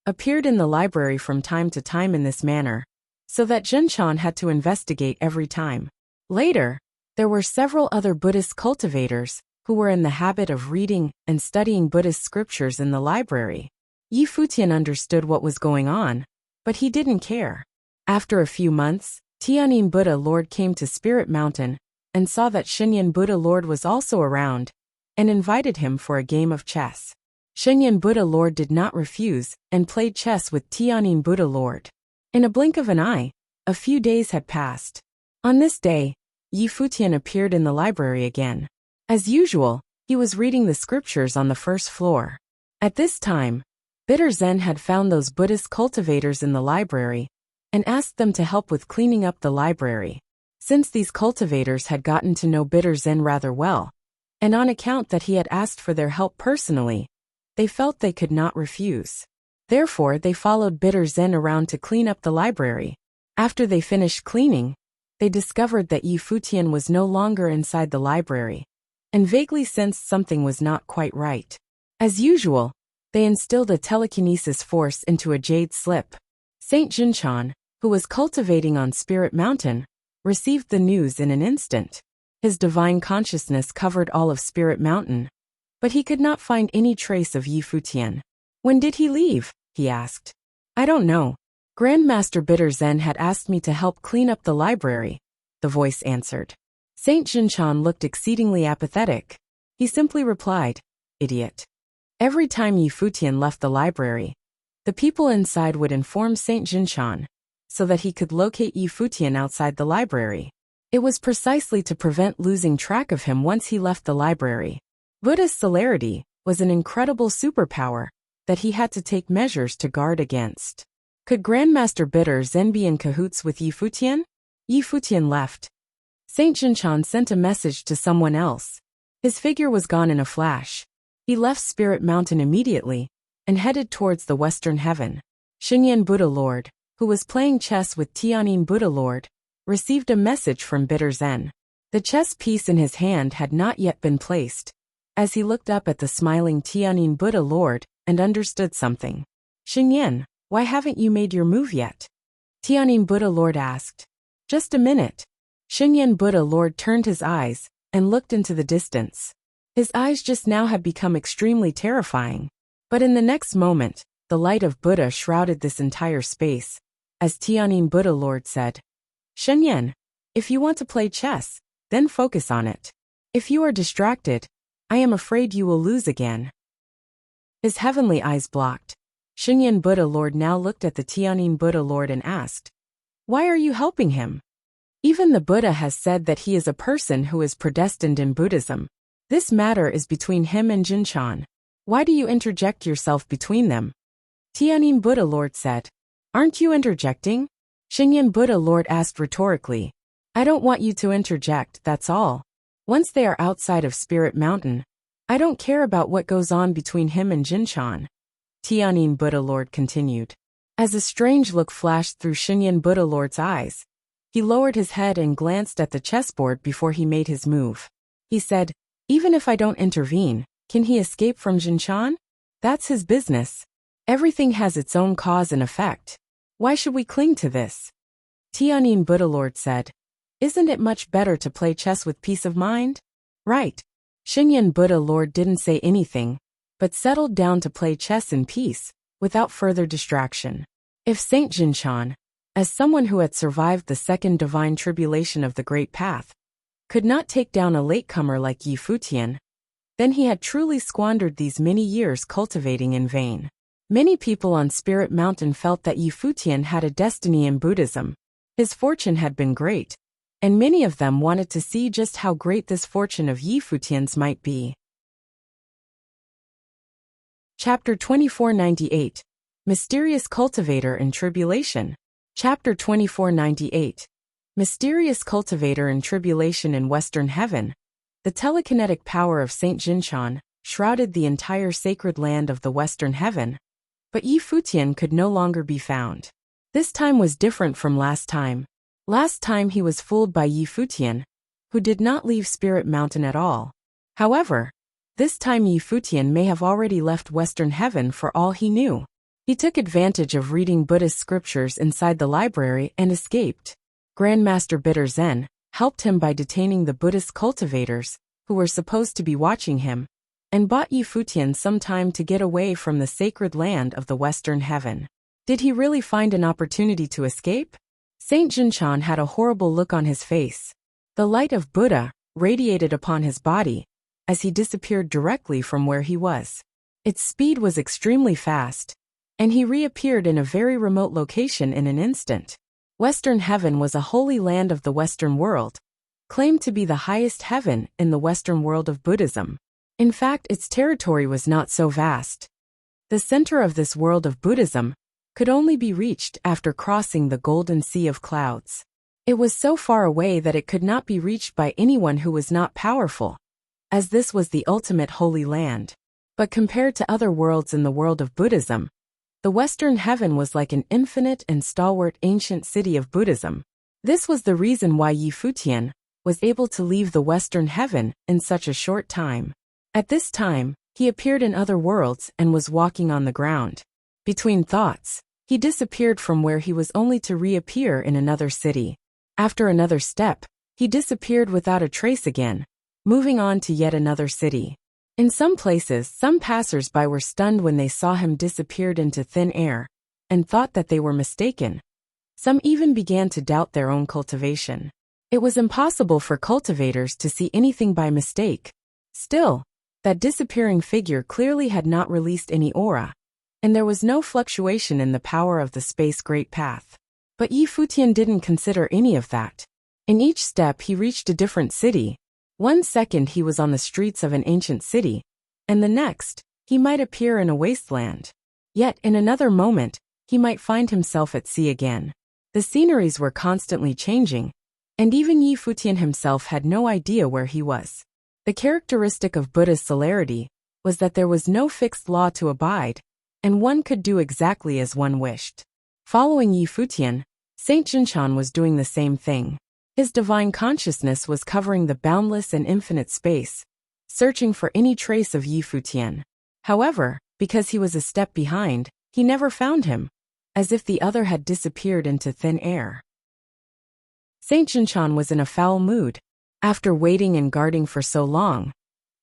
appeared in the library from time to time in this manner, so that Jinshan had to investigate every time. Later, there were several other Buddhist cultivators who were in the habit of reading and studying Buddhist scriptures in the library. Yi Futian understood what was going on, but he didn't care. After a few months, Tianyin Buddha Lord came to Spirit Mountain and saw that Shenyan Buddha Lord was also around, and invited him for a game of chess. Shenyan Buddha Lord did not refuse and played chess with Tianyin Buddha Lord. In a blink of an eye, a few days had passed. On this day, Yi Futian appeared in the library again. As usual, he was reading the scriptures on the first floor. At this time, Bitter Zen had found those Buddhist cultivators in the library and asked them to help with cleaning up the library. Since these cultivators had gotten to know Bitter Zen rather well, and on account that he had asked for their help personally, they felt they could not refuse. Therefore, they followed Bitter Zen around to clean up the library. After they finished cleaning, they discovered that Yi Futian was no longer inside the library, and vaguely sensed something was not quite right. As usual, they instilled a telekinesis force into a jade slip. Saint Jinshan, who was cultivating on Spirit Mountain, received the news in an instant. His divine consciousness covered all of Spirit Mountain, but he could not find any trace of Yi Futian. When did he leave? He asked. I don't know. Grandmaster Bitter Zen had asked me to help clean up the library, the voice answered. Saint Jinshan looked exceedingly apathetic. He simply replied, Idiot. Every time Yi Futian left the library, the people inside would inform Saint Jinshan, so that he could locate Yi Futian outside the library. It was precisely to prevent losing track of him once he left the library. Buddha's celerity was an incredible superpower that he had to take measures to guard against. Could Grandmaster Bitter Zen be in cahoots with Yi Futian? Yi Futian left. Saint Jinshan sent a message to someone else. His figure was gone in a flash. He left Spirit Mountain immediately and headed towards the western heaven. Shenyan Buddha Lord, who was playing chess with Tianyin Buddha Lord, received a message from Bitter Zen. The chess piece in his hand had not yet been placed, as he looked up at the smiling Tianyin Buddha Lord and understood something. Shenyan, why haven't you made your move yet? Tianyin Buddha Lord asked. Just a minute. Shenyan Buddha Lord turned his eyes and looked into the distance. His eyes just now had become extremely terrifying. But in the next moment, the light of Buddha shrouded this entire space, as Tianyin Buddha Lord said, Shenyan, if you want to play chess, then focus on it. If you are distracted, I am afraid you will lose again. His heavenly eyes blocked. Shenyan Buddha Lord now looked at the Tianyin Buddha Lord and asked, Why are you helping him? Even the Buddha has said that he is a person who is predestined in Buddhism. This matter is between him and Jinshan. Why do you interject yourself between them? Tianyin Buddha Lord said. Aren't you interjecting? Shenyan Buddha Lord asked rhetorically. I don't want you to interject, that's all. Once they are outside of Spirit Mountain, I don't care about what goes on between him and Jinshan. Tianyin Buddha Lord continued. As a strange look flashed through Shenyan Buddha Lord's eyes, he lowered his head and glanced at the chessboard before he made his move. He said, Even if I don't intervene, can he escape from Jinshan? That's his business. Everything has its own cause and effect. Why should we cling to this? Tianyin Buddha Lord said, "Isn't it much better to play chess with peace of mind?" Right. Xingyan Buddha Lord didn't say anything, but settled down to play chess in peace, without further distraction. If Saint Jinshan, as someone who had survived the second divine tribulation of the Great Path, could not take down a latecomer like Yi Futian, then he had truly squandered these many years cultivating in vain. Many people on Spirit Mountain felt that Yi Futian had a destiny in Buddhism. His fortune had been great, and many of them wanted to see just how great this fortune of Yi Futian's might be. Chapter 2498. Mysterious Cultivator in Tribulation. Chapter 2498. Mysterious Cultivator in Tribulation in Western Heaven. The telekinetic power of Saint Jinshan shrouded the entire sacred land of the Western Heaven, but Yi Futian could no longer be found. This time was different from last time. Last time he was fooled by Yi Futian, who did not leave Spirit Mountain at all. However, this time Yi Futian may have already left Western Heaven for all he knew. He took advantage of reading Buddhist scriptures inside the library and escaped. Grandmaster Bitter Zen helped him by detaining the Buddhist cultivators, who were supposed to be watching him, and bought Yi Futian some time to get away from the sacred land of the Western Heaven. Did he really find an opportunity to escape? Saint Jinshan had a horrible look on his face. The light of Buddha radiated upon his body as he disappeared directly from where he was. Its speed was extremely fast, and he reappeared in a very remote location in an instant. Western Heaven was a holy land of the Western world, claimed to be the highest heaven in the Western world of Buddhism. In fact, its territory was not so vast. The center of this world of Buddhism could only be reached after crossing the Golden Sea of Clouds. It was so far away that it could not be reached by anyone who was not powerful, as this was the ultimate holy land. But compared to other worlds in the world of Buddhism, the Western Heaven was like an infinite and stalwart ancient city of Buddhism. This was the reason why Yi Futian was able to leave the Western Heaven in such a short time. At this time, he appeared in other worlds and was walking on the ground. Between thoughts, he disappeared from where he was only to reappear in another city. After another step, he disappeared without a trace again, moving on to yet another city. In some places, some passers-by were stunned when they saw him disappeared into thin air, and thought that they were mistaken. Some even began to doubt their own cultivation. It was impossible for cultivators to see anything by mistake. Still, that disappearing figure clearly had not released any aura, and there was no fluctuation in the power of the space great path. But Yi Futian didn't consider any of that. In each step he reached a different city. One second he was on the streets of an ancient city, and the next, he might appear in a wasteland. Yet in another moment, he might find himself at sea again. The sceneries were constantly changing, and even Yi Futian himself had no idea where he was. The characteristic of Buddha's celerity was that there was no fixed law to abide, and one could do exactly as one wished. Following Yi Futian, Saint Jinshan was doing the same thing. His divine consciousness was covering the boundless and infinite space, searching for any trace of Yi Futian. However, because he was a step behind, he never found him, as if the other had disappeared into thin air. Saint Jinshan was in a foul mood. After waiting and guarding for so long,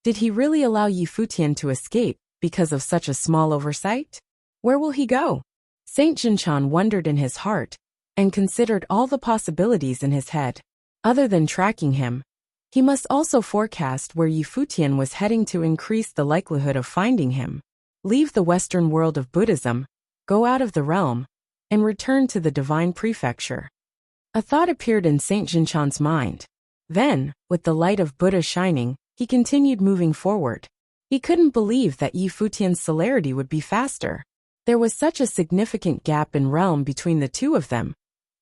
did he really allow Yi Futian to escape because of such a small oversight? Where will he go? Saint Jinshan wondered in his heart, and considered all the possibilities in his head. Other than tracking him, he must also forecast where Yi Futian was heading to increase the likelihood of finding him. Leave the Western world of Buddhism, go out of the realm, and return to the divine prefecture. A thought appeared in Saint Jinshan's mind. Then, with the light of Buddha shining, he continued moving forward. He couldn't believe that Yi Futian's celerity would be faster. There was such a significant gap in realm between the two of them.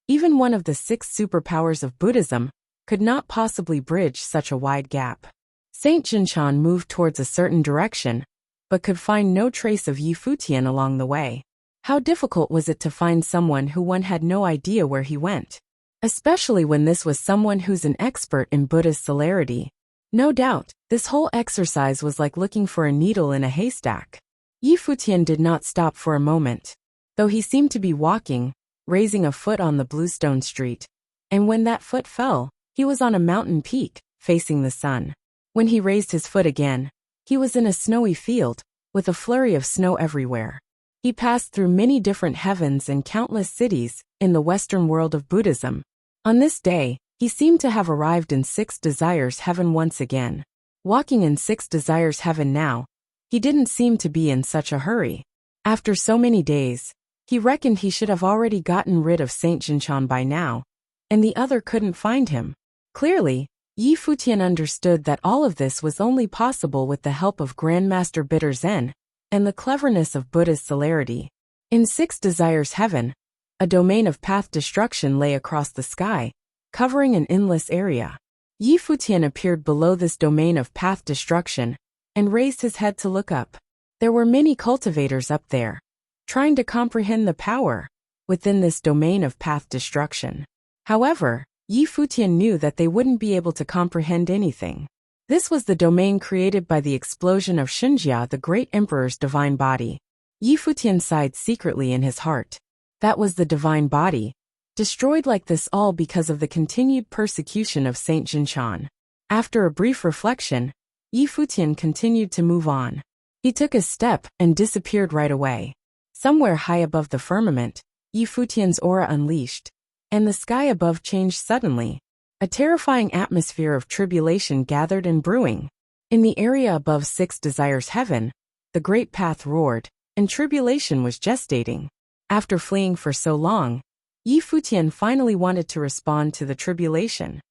Even one of the 6 superpowers of Buddhism could not possibly bridge such a wide gap. Saint Jinshan moved towards a certain direction, but could find no trace of Yi Futian along the way. How difficult was it to find someone who one had no idea where he went? Especially when this was someone who's an expert in Buddha's celerity. No doubt, this whole exercise was like looking for a needle in a haystack. Futian did not stop for a moment, though he seemed to be walking, raising a foot on the bluestone street. And when that foot fell, he was on a mountain peak, facing the sun. When he raised his foot again, he was in a snowy field, with a flurry of snow everywhere. He passed through many different heavens and countless cities in the Western world of Buddhism. On this day, he seemed to have arrived in Six Desires Heaven once again. Walking in Six Desires Heaven now, he didn't seem to be in such a hurry. After so many days, he reckoned he should have already gotten rid of Saint Jinshan by now, and the other couldn't find him. Clearly, Futian understood that all of this was only possible with the help of Grandmaster Bitter Zen and the cleverness of Buddha's celerity. In Six Desires Heaven, a domain of path destruction lay across the sky, covering an endless area. Futian appeared below this domain of path destruction and raised his head to look up. There were many cultivators up there, trying to comprehend the power within this domain of path destruction. However, Futian knew that they wouldn't be able to comprehend anything. This was the domain created by the explosion of Xinjia, the great emperor's divine body. Futian sighed secretly in his heart. That was the divine body, destroyed like this all because of the continued persecution of Saint Jinshan. After a brief reflection, Futian continued to move on. He took a step and disappeared right away. Somewhere high above the firmament, Futian's aura unleashed, and the sky above changed suddenly. A terrifying atmosphere of tribulation gathered and brewing. In the area above Six Desires Heaven, the great path roared, and tribulation was gestating. After fleeing for so long, Futian finally wanted to respond to the tribulation.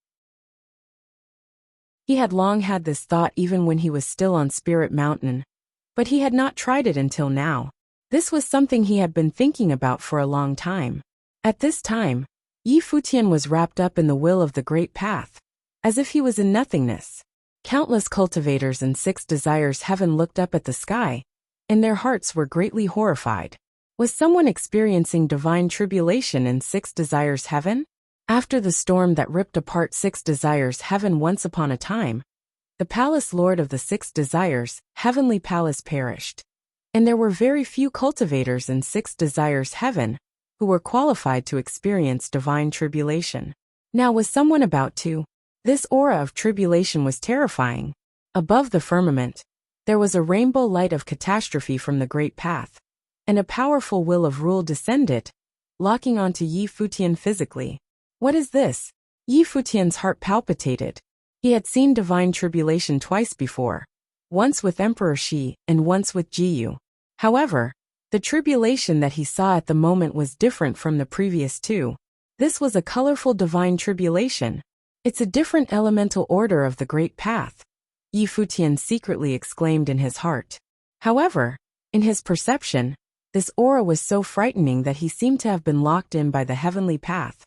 He had long had this thought even when he was still on Spirit Mountain, but he had not tried it until now. This was something he had been thinking about for a long time. At this time, Futian was wrapped up in the will of the great path, as if he was in nothingness. Countless cultivators in Six Desires Heaven looked up at the sky, and their hearts were greatly horrified. Was someone experiencing divine tribulation in Six Desires Heaven? After the storm that ripped apart Six Desires Heaven once upon a time, the palace lord of the Six Desires, Heavenly Palace, perished. And there were very few cultivators in Six Desires Heaven who were qualified to experience divine tribulation. Now was someone about to? This aura of tribulation was terrifying. Above the firmament, there was a rainbow light of catastrophe from the great path, and a powerful will of rule descended, locking onto Futian physically. What is this? Futian's heart palpitated. He had seen divine tribulation twice before, once with Emperor Shi and once with Jiyu. However, the tribulation that he saw at the moment was different from the previous two. This was a colorful divine tribulation. It's a different elemental order of the great path, Futian secretly exclaimed in his heart. However, in his perception, this aura was so frightening that he seemed to have been locked in by the heavenly path,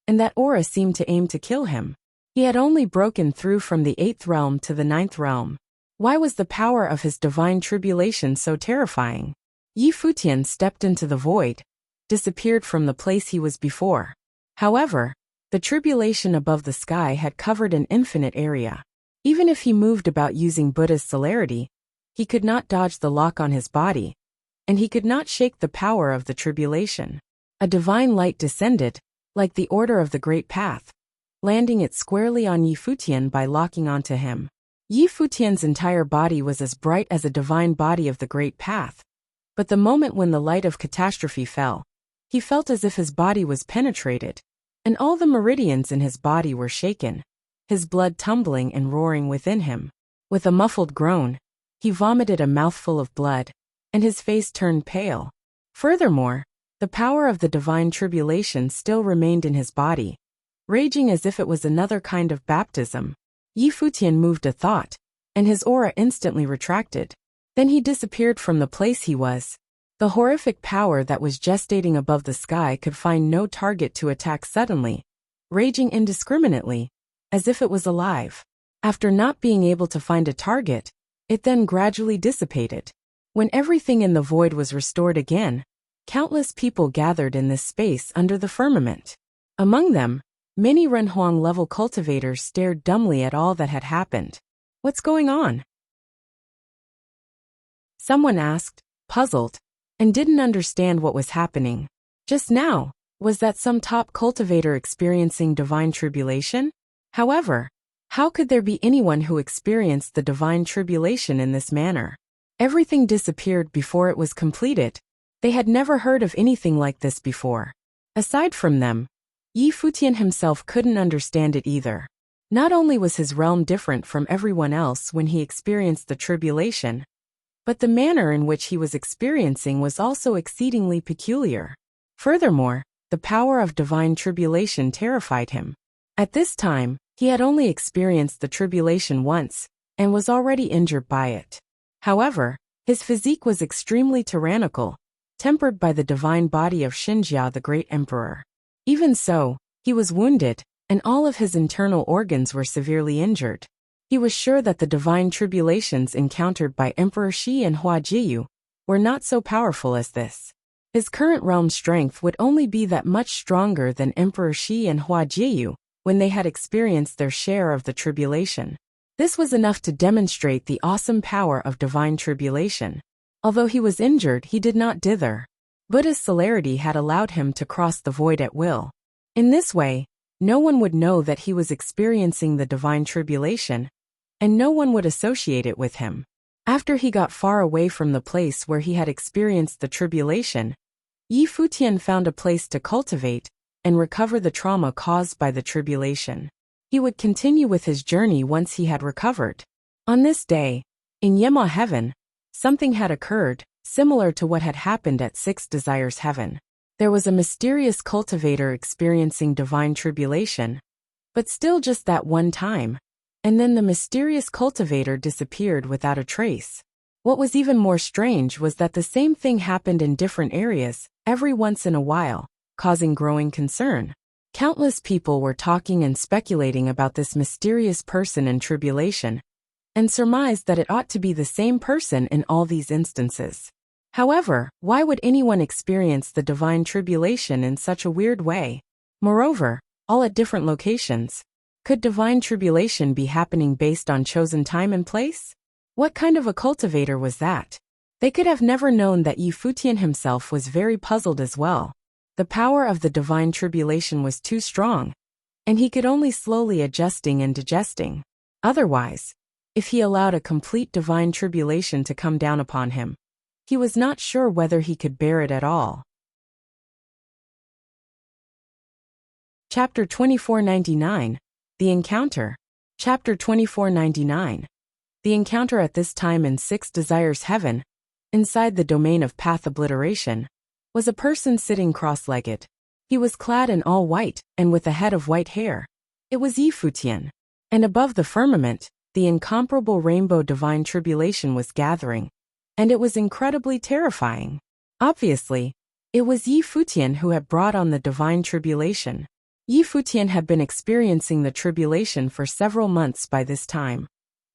and that aura seemed to aim to kill him. He had only broken through from the 8th realm to the 9th realm. Why was the power of his divine tribulation so terrifying? Futian stepped into the void, disappeared from the place he was before. However, the tribulation above the sky had covered an infinite area. Even if he moved about using Buddha's celerity, he could not dodge the lock on his body, and he could not shake the power of the tribulation. A divine light descended, like the order of the great path, landing it squarely on Futian by locking onto him. Futian's entire body was as bright as a divine body of the great path. But the moment when the light of catastrophe fell, he felt as if his body was penetrated, and all the meridians in his body were shaken, his blood tumbling and roaring within him. With a muffled groan, he vomited a mouthful of blood, and his face turned pale. Furthermore, the power of the divine tribulation still remained in his body, raging as if it was another kind of baptism. Futian moved a thought, and his aura instantly retracted. Then he disappeared from the place he was. The horrific power that was gestating above the sky could find no target to attack suddenly, raging indiscriminately, as if it was alive. After not being able to find a target, it then gradually dissipated. When everything in the void was restored again, countless people gathered in this space under the firmament. Among them, many Renhuang-level cultivators stared dumbly at all that had happened. What's going on? Someone asked, puzzled, and didn't understand what was happening. Just now, was that some top cultivator experiencing divine tribulation? However, how could there be anyone who experienced the divine tribulation in this manner? Everything disappeared before it was completed. They had never heard of anything like this before. Aside from them, Futian himself couldn't understand it either. Not only was his realm different from everyone else when he experienced the tribulation, but the manner in which he was experiencing was also exceedingly peculiar. Furthermore, the power of divine tribulation terrified him. At this time, he had only experienced the tribulation once, and was already injured by it. However, his physique was extremely tyrannical, tempered by the divine body of Xinjia the Great Emperor. Even so, he was wounded, and all of his internal organs were severely injured. He was sure that the divine tribulations encountered by Emperor Shi and Hua Jiyu were not so powerful as this. His current realm strength would only be that much stronger than Emperor Shi and Hua Jiyu when they had experienced their share of the tribulation. This was enough to demonstrate the awesome power of divine tribulation. Although he was injured, he did not dither. Buddha's celerity had allowed him to cross the void at will. In this way, no one would know that he was experiencing the divine tribulation, and no one would associate it with him. After he got far away from the place where he had experienced the tribulation, Futian found a place to cultivate and recover the trauma caused by the tribulation. He would continue with his journey once he had recovered. On this day, in Yema Heaven, something had occurred, similar to what had happened at Six Desires Heaven. There was a mysterious cultivator experiencing divine tribulation, but still just that one time, and then the mysterious cultivator disappeared without a trace. What was even more strange was that the same thing happened in different areas, every once in a while, causing growing concern. Countless people were talking and speculating about this mysterious person in tribulation, and surmised that it ought to be the same person in all these instances. However, why would anyone experience the divine tribulation in such a weird way? Moreover, all at different locations. Could divine tribulation be happening based on chosen time and place? What kind of a cultivator was that? They could have never known that Futian himself was very puzzled as well. The power of the divine tribulation was too strong, and he could only slowly adjusting and digesting. Otherwise, if he allowed a complete divine tribulation to come down upon him, he was not sure whether he could bear it at all. Chapter 2499. The Encounter. Chapter 2499. The encounter at this time in Six Desires Heaven, inside the domain of path obliteration, was a person sitting cross-legged. He was clad in all white, and with a head of white hair. It was Futian. And above the firmament, the incomparable rainbow divine tribulation was gathering, and it was incredibly terrifying. Obviously, it was Futian who had brought on the divine tribulation. Futian had been experiencing the tribulation for several months by this time,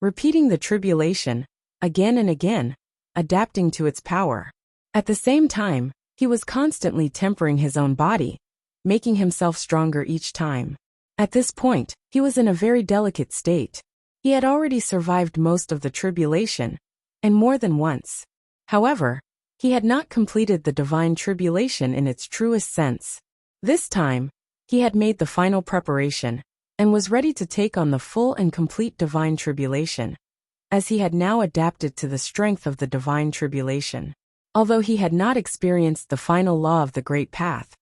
repeating the tribulation, again and again, adapting to its power. At the same time, he was constantly tempering his own body, making himself stronger each time. At this point, he was in a very delicate state. He had already survived most of the tribulation, and more than once. However, he had not completed the divine tribulation in its truest sense. This time, he had made the final preparation, and was ready to take on the full and complete divine tribulation, as he had now adapted to the strength of the divine tribulation. Although he had not experienced the final law of the Great Path,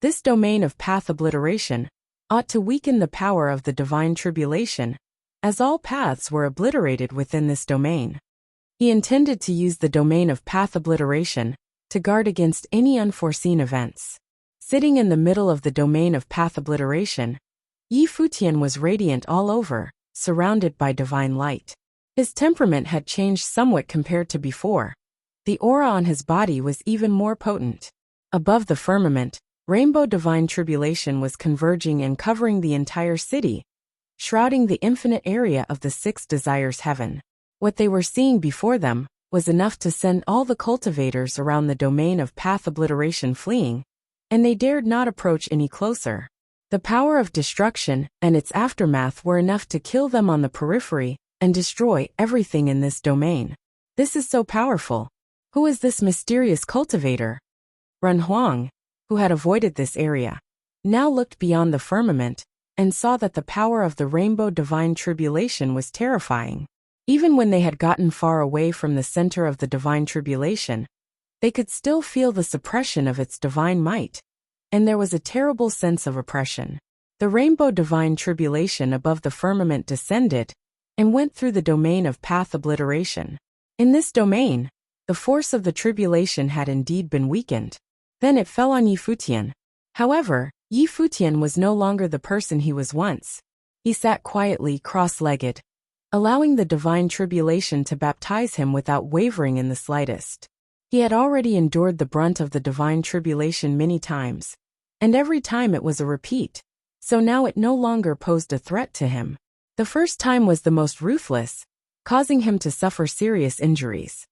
this domain of path obliteration ought to weaken the power of the divine tribulation, as all paths were obliterated within this domain. He intended to use the domain of path obliteration to guard against any unforeseen events. Sitting in the middle of the domain of path obliteration, Futian was radiant all over, surrounded by divine light. His temperament had changed somewhat compared to before. The aura on his body was even more potent. Above the firmament, rainbow divine tribulation was converging and covering the entire city, shrouding the infinite area of the Six Desires Heaven. What they were seeing before them was enough to send all the cultivators around the domain of path obliteration fleeing, and they dared not approach any closer. The power of destruction and its aftermath were enough to kill them on the periphery and destroy everything in this domain. This is so powerful. Who is this mysterious cultivator? Ren Huang, who had avoided this area, now looked beyond the firmament and saw that the power of the rainbow divine tribulation was terrifying. Even when they had gotten far away from the center of the divine tribulation, they could still feel the suppression of its divine might, and there was a terrible sense of oppression. The rainbow divine tribulation above the firmament descended and went through the domain of path obliteration. In this domain, the force of the tribulation had indeed been weakened. Then it fell on Yi Futian. However, Yi Futian was no longer the person he was once. He sat quietly, cross-legged, allowing the divine tribulation to baptize him without wavering in the slightest. He had already endured the brunt of the divine tribulation many times, and every time it was a repeat, so now it no longer posed a threat to him. The first time was the most ruthless, causing him to suffer serious injuries.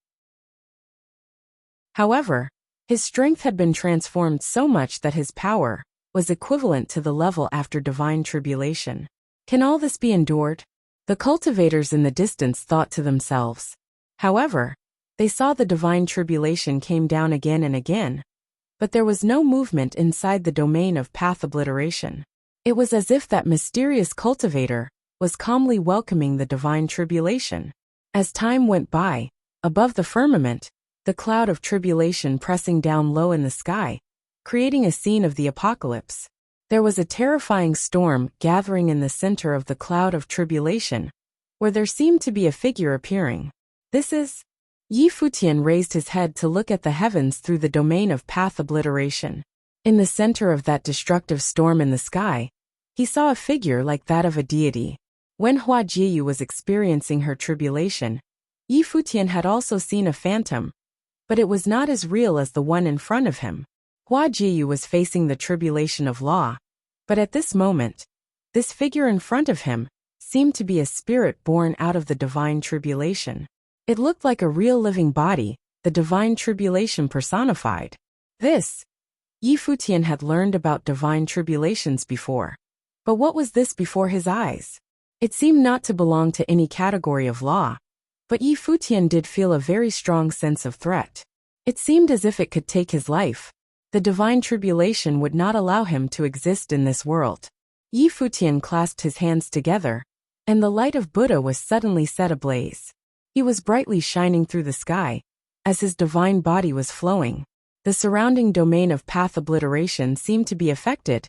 However, his strength had been transformed so much that his power was equivalent to the level after divine tribulation. Can all this be endured? The cultivators in the distance thought to themselves. However, they saw the divine tribulation came down again and again, but there was no movement inside the domain of path obliteration. It was as if that mysterious cultivator was calmly welcoming the divine tribulation. As time went by, above the firmament, the cloud of tribulation pressing down low in the sky, creating a scene of the apocalypse. There was a terrifying storm gathering in the center of the cloud of tribulation, where there seemed to be a figure appearing. This is... Yi Futian raised his head to look at the heavens through the domain of path obliteration. In the center of that destructive storm in the sky, he saw a figure like that of a deity. When Hua Jiyu was experiencing her tribulation, Yi Futian had also seen a phantom, but it was not as real as the one in front of him. Hua Jiyu was facing the tribulation of law, but at this moment, this figure in front of him seemed to be a spirit born out of the divine tribulation. It looked like a real living body, the divine tribulation personified. This, Yi Futian had learned about divine tribulations before. But what was this before his eyes? It seemed not to belong to any category of law, but Yi Futian did feel a very strong sense of threat. It seemed as if it could take his life. The divine tribulation would not allow him to exist in this world. Yi Futian clasped his hands together, and the light of Buddha was suddenly set ablaze. He was brightly shining through the sky, as his divine body was flowing. The surrounding domain of path obliteration seemed to be affected,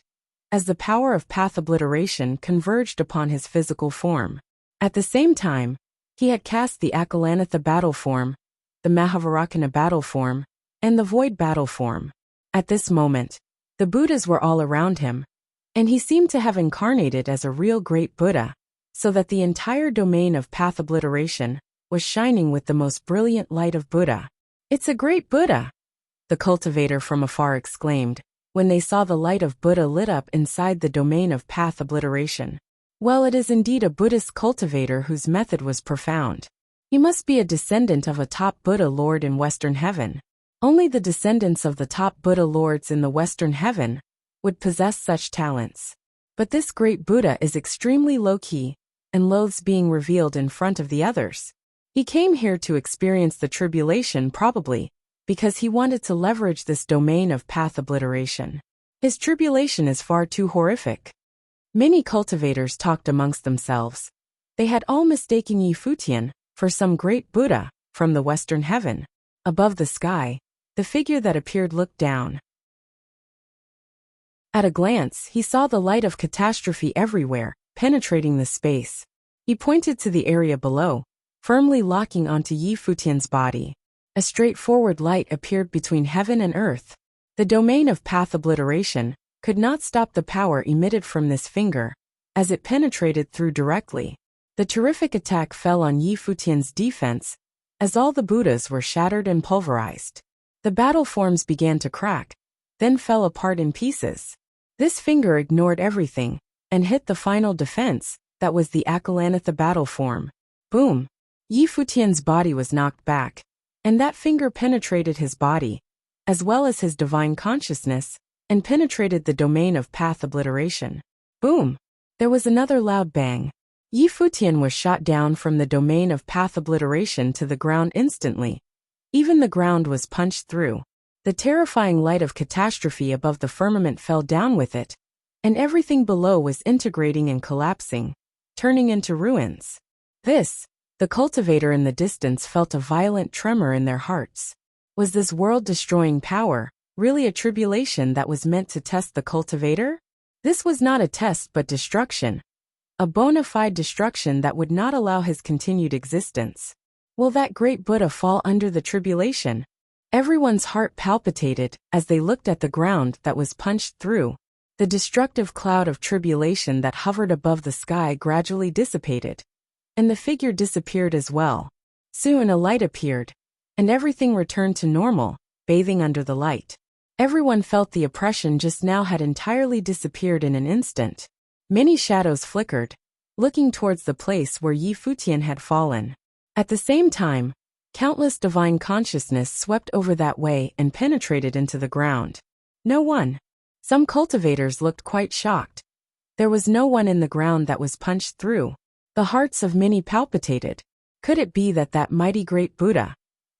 as the power of path obliteration converged upon his physical form. At the same time, he had cast the Akalanatha battle form, the Mahavarakana battle form, and the void battle form. At this moment, the Buddhas were all around him, and he seemed to have incarnated as a real great Buddha, so that the entire domain of path obliteration was shining with the most brilliant light of Buddha. "It's a great Buddha!" the cultivator from afar exclaimed, when they saw the light of Buddha lit up inside the domain of path obliteration. Well, it is indeed a Buddhist cultivator whose method was profound. He must be a descendant of a top Buddha lord in Western heaven. Only the descendants of the top Buddha lords in the Western heaven would possess such talents. But this great Buddha is extremely low-key and loathes being revealed in front of the others. He came here to experience the tribulation probably because he wanted to leverage this domain of path obliteration. His tribulation is far too horrific. Many cultivators talked amongst themselves. They had all mistaken Yi Futian for some great Buddha from the Western heaven. Above the sky, the figure that appeared looked down. At a glance, he saw the light of catastrophe everywhere, penetrating the space. He pointed to the area below, firmly locking onto Yi Futian's body. A straightforward light appeared between heaven and earth. The domain of path obliteration could not stop the power emitted from this finger, as it penetrated through directly. The terrific attack fell on Yi Futian's defense, as all the Buddhas were shattered and pulverized. The battle forms began to crack, then fell apart in pieces. This finger ignored everything, and hit the final defense, that was the Akalanatha battle form. Boom! Yi Futian's body was knocked back, and that finger penetrated his body, as well as his divine consciousness, and penetrated the domain of path obliteration. Boom! There was another loud bang. Yi Futian was shot down from the domain of path obliteration to the ground instantly, Even the ground was punched through. The terrifying light of catastrophe above the firmament fell down with it, and everything below was integrating and collapsing, turning into ruins. The cultivator in the distance felt a violent tremor in their hearts. Was this world-destroying power really a tribulation that was meant to test the cultivator? This was not a test but destruction. A bona fide destruction that would not allow his continued existence. Will that great Buddha fall under the tribulation? Everyone's heart palpitated as they looked at the ground that was punched through. The destructive cloud of tribulation that hovered above the sky gradually dissipated, and the figure disappeared as well. Soon a light appeared, and everything returned to normal, bathing under the light. Everyone felt the oppression just now had entirely disappeared in an instant. Many shadows flickered, looking towards the place where Yi Futian had fallen. At the same time, countless divine consciousness swept over that way and penetrated into the ground. No one. Some cultivators looked quite shocked. There was no one in the ground that was punched through. The hearts of many palpitated. Could it be that that mighty great Buddha,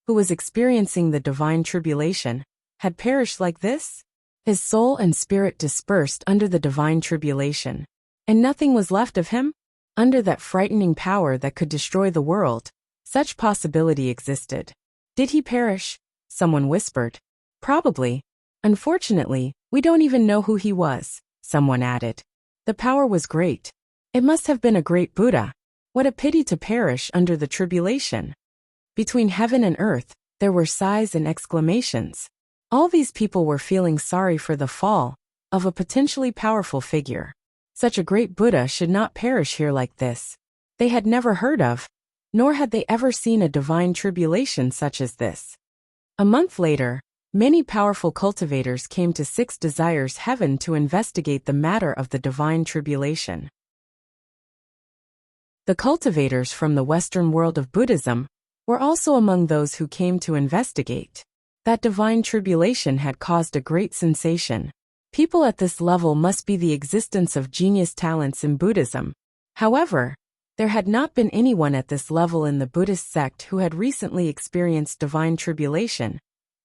who was experiencing the divine tribulation, had perished like this? His soul and spirit dispersed under the divine tribulation, and nothing was left of him? Under that frightening power that could destroy the world, such possibility existed. Did he perish? Someone whispered. Probably. Unfortunately, we don't even know who he was, someone added. The power was great. It must have been a great Buddha. What a pity to perish under the tribulation. Between heaven and earth, there were sighs and exclamations. All these people were feeling sorry for the fall of a potentially powerful figure. Such a great Buddha should not perish here like this. They had never heard of, nor had they ever seen a divine tribulation such as this. A month later, many powerful cultivators came to Six Desires Heaven to investigate the matter of the divine tribulation. The cultivators from the Western world of Buddhism were also among those who came to investigate. That divine tribulation had caused a great sensation. People at this level must be the existence of genius talents in Buddhism. However, there had not been anyone at this level in the Buddhist sect who had recently experienced divine tribulation,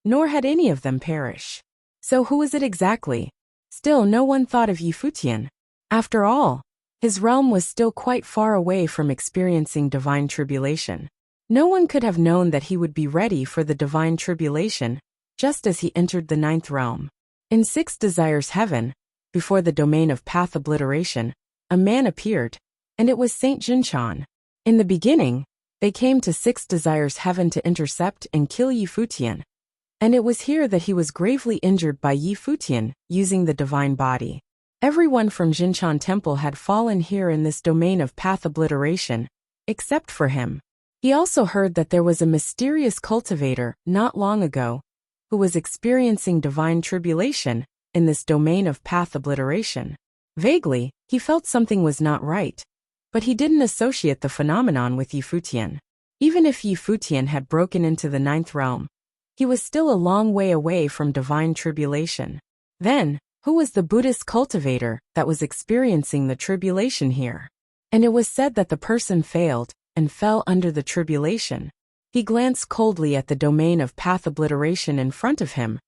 nor had any of them perish. So who was it exactly? Still no one thought of Yi Futian. After all, his realm was still quite far away from experiencing divine tribulation. No one could have known that he would be ready for the divine tribulation, just as he entered the ninth realm. In Six Desires Heaven, before the domain of path obliteration, a man appeared, and it was Saint Jinshan. In the beginning, they came to Six Desires Heaven to intercept and kill Yi Futian, and it was here that he was gravely injured by Yi Futian using the divine body. Everyone from Jinshan Temple had fallen here in this domain of path obliteration, except for him. He also heard that there was a mysterious cultivator not long ago who was experiencing divine tribulation in this domain of path obliteration. Vaguely, he felt something was not right, but he didn't associate the phenomenon with Yi Futian. Even if Yi Futian had broken into the ninth realm, he was still a long way away from divine tribulation. Then, who was the Buddhist cultivator that was experiencing the tribulation here? And it was said that the person failed and fell under the tribulation. He glanced coldly at the domain of path obliteration in front of him,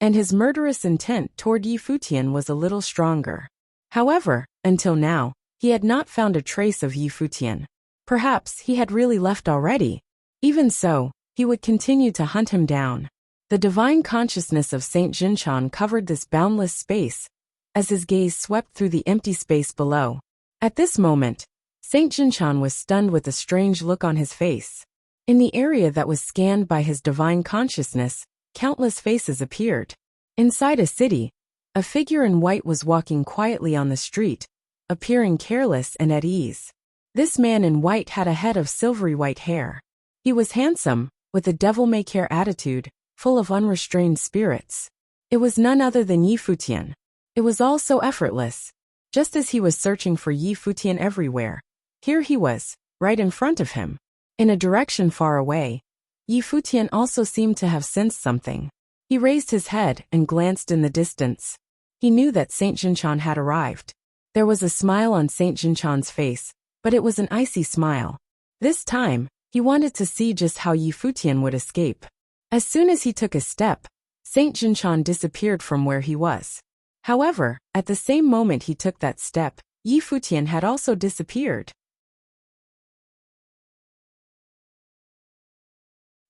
and his murderous intent toward Yi Futian was a little stronger. However, until now, he had not found a trace of Yi Futian. Perhaps he had really left already. Even so, he would continue to hunt him down. The divine consciousness of Saint Jinshan covered this boundless space, as his gaze swept through the empty space below. At this moment, Saint Jinshan was stunned with a strange look on his face. In the area that was scanned by his divine consciousness, countless faces appeared. Inside a city, a figure in white was walking quietly on the street, appearing careless and at ease. This man in white had a head of silvery white hair. He was handsome, with a devil-may-care attitude, full of unrestrained spirits. It was none other than Yi Futian. It was all so effortless. Just as he was searching for Yi Futian everywhere, here he was, right in front of him. In a direction far away, Yi Futian also seemed to have sensed something. He raised his head and glanced in the distance. He knew that Saint Jinshan had arrived. There was a smile on Saint Jinshan's face, but it was an icy smile. This time, he wanted to see just how Yi Futian would escape. As soon as he took a step, Saint Jinshan disappeared from where he was. However, at the same moment he took that step, Yi Futian had also disappeared.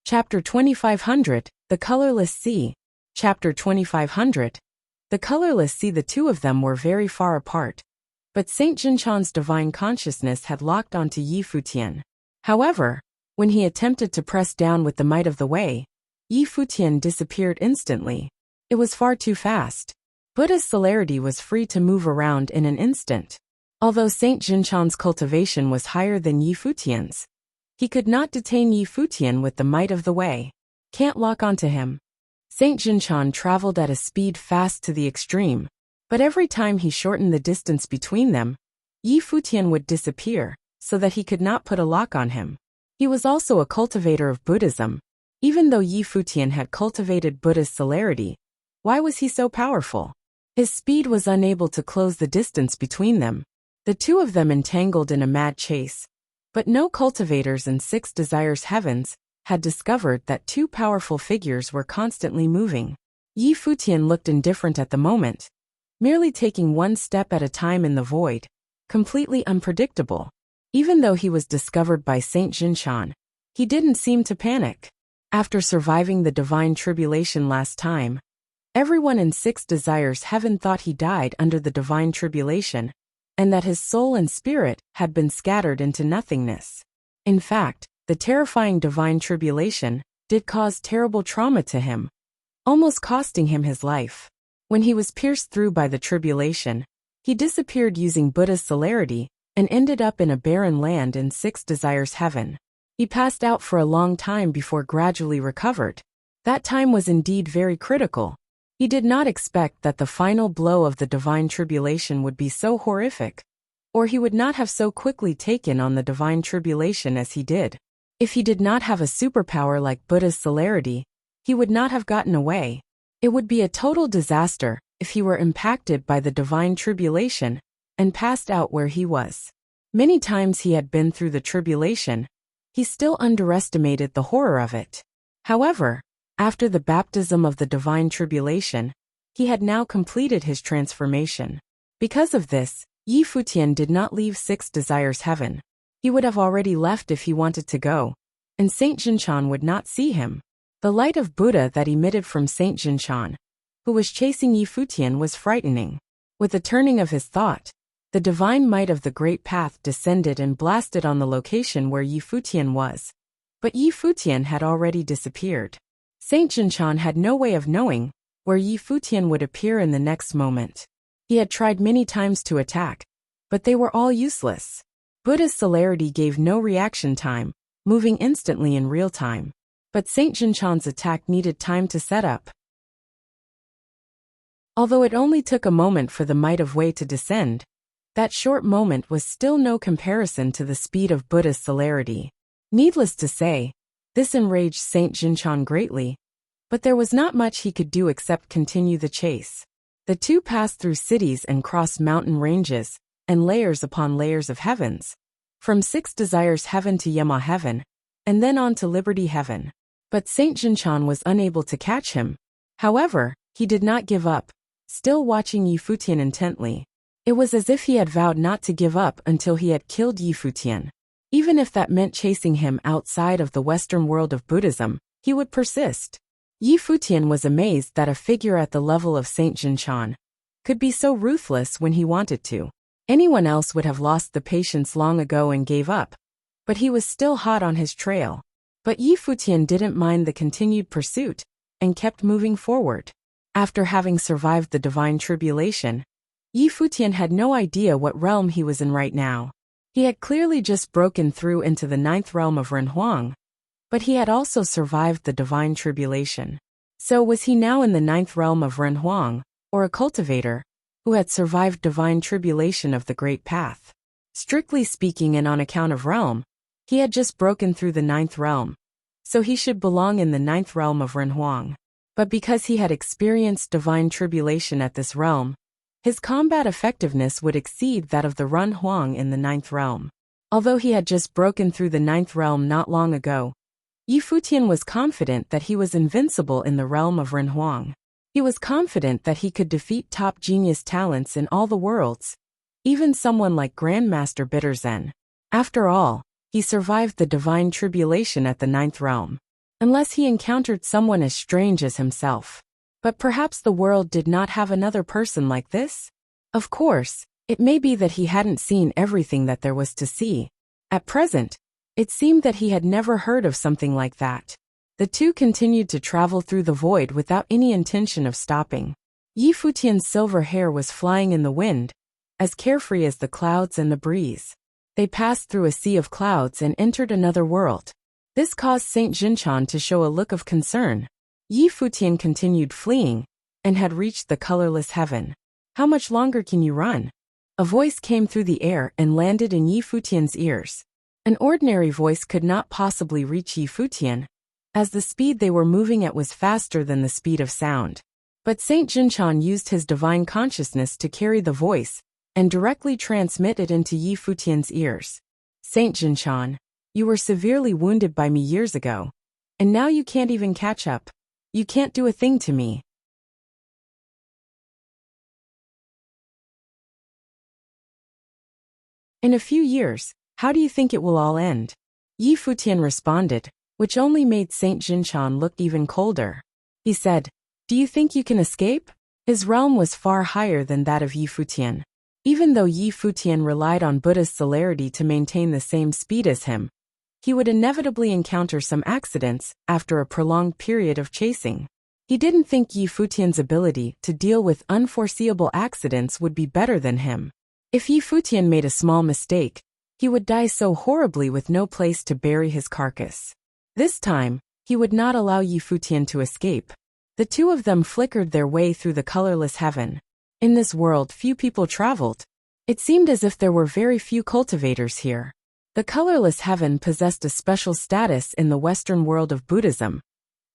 Chapter 2500, The Colorless Sea. Chapter 2500. The Colorless Sea. The two of them were very far apart, but Saint Jinshan's divine consciousness had locked onto Yi Futian. However, when he attempted to press down with the might of the way, Yi Futian disappeared instantly. It was far too fast. Buddha's celerity was free to move around in an instant. Although Saint Jinshan's cultivation was higher than Yi Futian's, he could not detain Yi Futian with the might of the way. Can't lock onto him. Saint Jinshan traveled at a speed fast to the extreme, but every time he shortened the distance between them, Yi Futian would disappear, so that he could not put a lock on him. He was also a cultivator of Buddhism. Even though Yi Futian had cultivated Buddha's celerity, why was he so powerful? His speed was unable to close the distance between them. The two of them entangled in a mad chase. But no cultivators in Six Desires Heavens had discovered that two powerful figures were constantly moving. Yi Futian looked indifferent at the moment, merely taking one step at a time in the void, completely unpredictable. Even though he was discovered by Saint Jinshan, he didn't seem to panic. After surviving the divine tribulation last time, everyone in Six Desires Heaven thought he died under the divine tribulation, and that his soul and spirit had been scattered into nothingness. In fact, the terrifying divine tribulation did cause terrible trauma to him, almost costing him his life. When he was pierced through by the tribulation, he disappeared using Buddha's celerity and ended up in a barren land in Six Desires Heaven. He passed out for a long time before gradually recovered. That time was indeed very critical. He did not expect that the final blow of the divine tribulation would be so horrific, or he would not have so quickly taken on the divine tribulation as he did. If he did not have a superpower like Buddha's celerity, he would not have gotten away. It would be a total disaster if he were impacted by the divine tribulation and passed out where he was. Many times he had been through the tribulation, he still underestimated the horror of it. However, after the baptism of the divine tribulation, he had now completed his transformation. Because of this, Yi Futian did not leave Six Desires Heaven. He would have already left if he wanted to go, and Saint Jinshan would not see him. The light of Buddha that emitted from Saint Jinshan, who was chasing Yi Futian, was frightening. With the turning of his thought, the divine might of the Great Path descended and blasted on the location where Yi Futian was. But Yi Futian had already disappeared. Saint Jinshan had no way of knowing where Yi Futian would appear in the next moment. He had tried many times to attack, but they were all useless. Buddha's celerity gave no reaction time, moving instantly in real time. But Saint Jinshan's attack needed time to set up. Although it only took a moment for the might of Wei to descend, that short moment was still no comparison to the speed of Buddha's celerity. Needless to say, this enraged Saint Jinshan greatly, but there was not much he could do except continue the chase. The two passed through cities and crossed mountain ranges, and layers upon layers of heavens, from Six Desires Heaven to Yama Heaven, and then on to Liberty Heaven. But Saint Jinshan was unable to catch him. However, he did not give up, still watching Yi Futian intently. It was as if he had vowed not to give up until he had killed Yi Futian. Even if that meant chasing him outside of the Western world of Buddhism, he would persist. Yi Futian was amazed that a figure at the level of Saint Jinshan could be so ruthless when he wanted to. Anyone else would have lost the patience long ago and gave up, but he was still hot on his trail. But Yi Futian didn't mind the continued pursuit and kept moving forward. After having survived the divine tribulation, Yi Futian had no idea what realm he was in right now. He had clearly just broken through into the 9th realm of Renhuang, but he had also survived the divine tribulation. So was he now in the 9th realm of Renhuang, or a cultivator who had survived divine tribulation of the Great Path? Strictly speaking, and on account of realm, he had just broken through the 9th realm, so he should belong in the 9th realm of Renhuang. But because he had experienced divine tribulation at this realm, his combat effectiveness would exceed that of the Renhuang in the 9th realm. Although he had just broken through the 9th realm not long ago, Yi Futian was confident that he was invincible in the realm of Renhuang. He was confident that he could defeat top genius talents in all the worlds, even someone like Grandmaster Bitterzen. After all, he survived the divine tribulation at the ninth realm. Unless he encountered someone as strange as himself. But perhaps the world did not have another person like this? Of course, it may be that he hadn't seen everything that there was to see. At present, it seemed that he had never heard of something like that. The two continued to travel through the void without any intention of stopping. Yi Futian's silver hair was flying in the wind, as carefree as the clouds and the breeze. They passed through a sea of clouds and entered another world. This caused Saint Jinshan to show a look of concern. Yi Futian continued fleeing, and had reached the colorless heaven. How much longer can you run? A voice came through the air and landed in Yi Futian's ears. An ordinary voice could not possibly reach Yi Futian, as the speed they were moving at was faster than the speed of sound. But Saint Jinshan used his divine consciousness to carry the voice, and directly transmit it into Yi Futian's ears. Saint Jinshan, you were severely wounded by me years ago, and now you can't even catch up. You can't do a thing to me. In a few years, how do you think it will all end? Yi Futian responded, which only made Saint Jinshan look even colder. He said, do you think you can escape? His realm was far higher than that of Yi Futian. Even though Yi Futian relied on Buddha's celerity to maintain the same speed as him, he would inevitably encounter some accidents after a prolonged period of chasing. He didn't think Yi Futian's ability to deal with unforeseeable accidents would be better than him. If Yi Futian made a small mistake, he would die so horribly with no place to bury his carcass. This time, he would not allow Yi Futian to escape. The two of them flickered their way through the colorless heaven. In this world few people traveled. It seemed as if there were very few cultivators here. The colorless heaven possessed a special status in the Western world of Buddhism.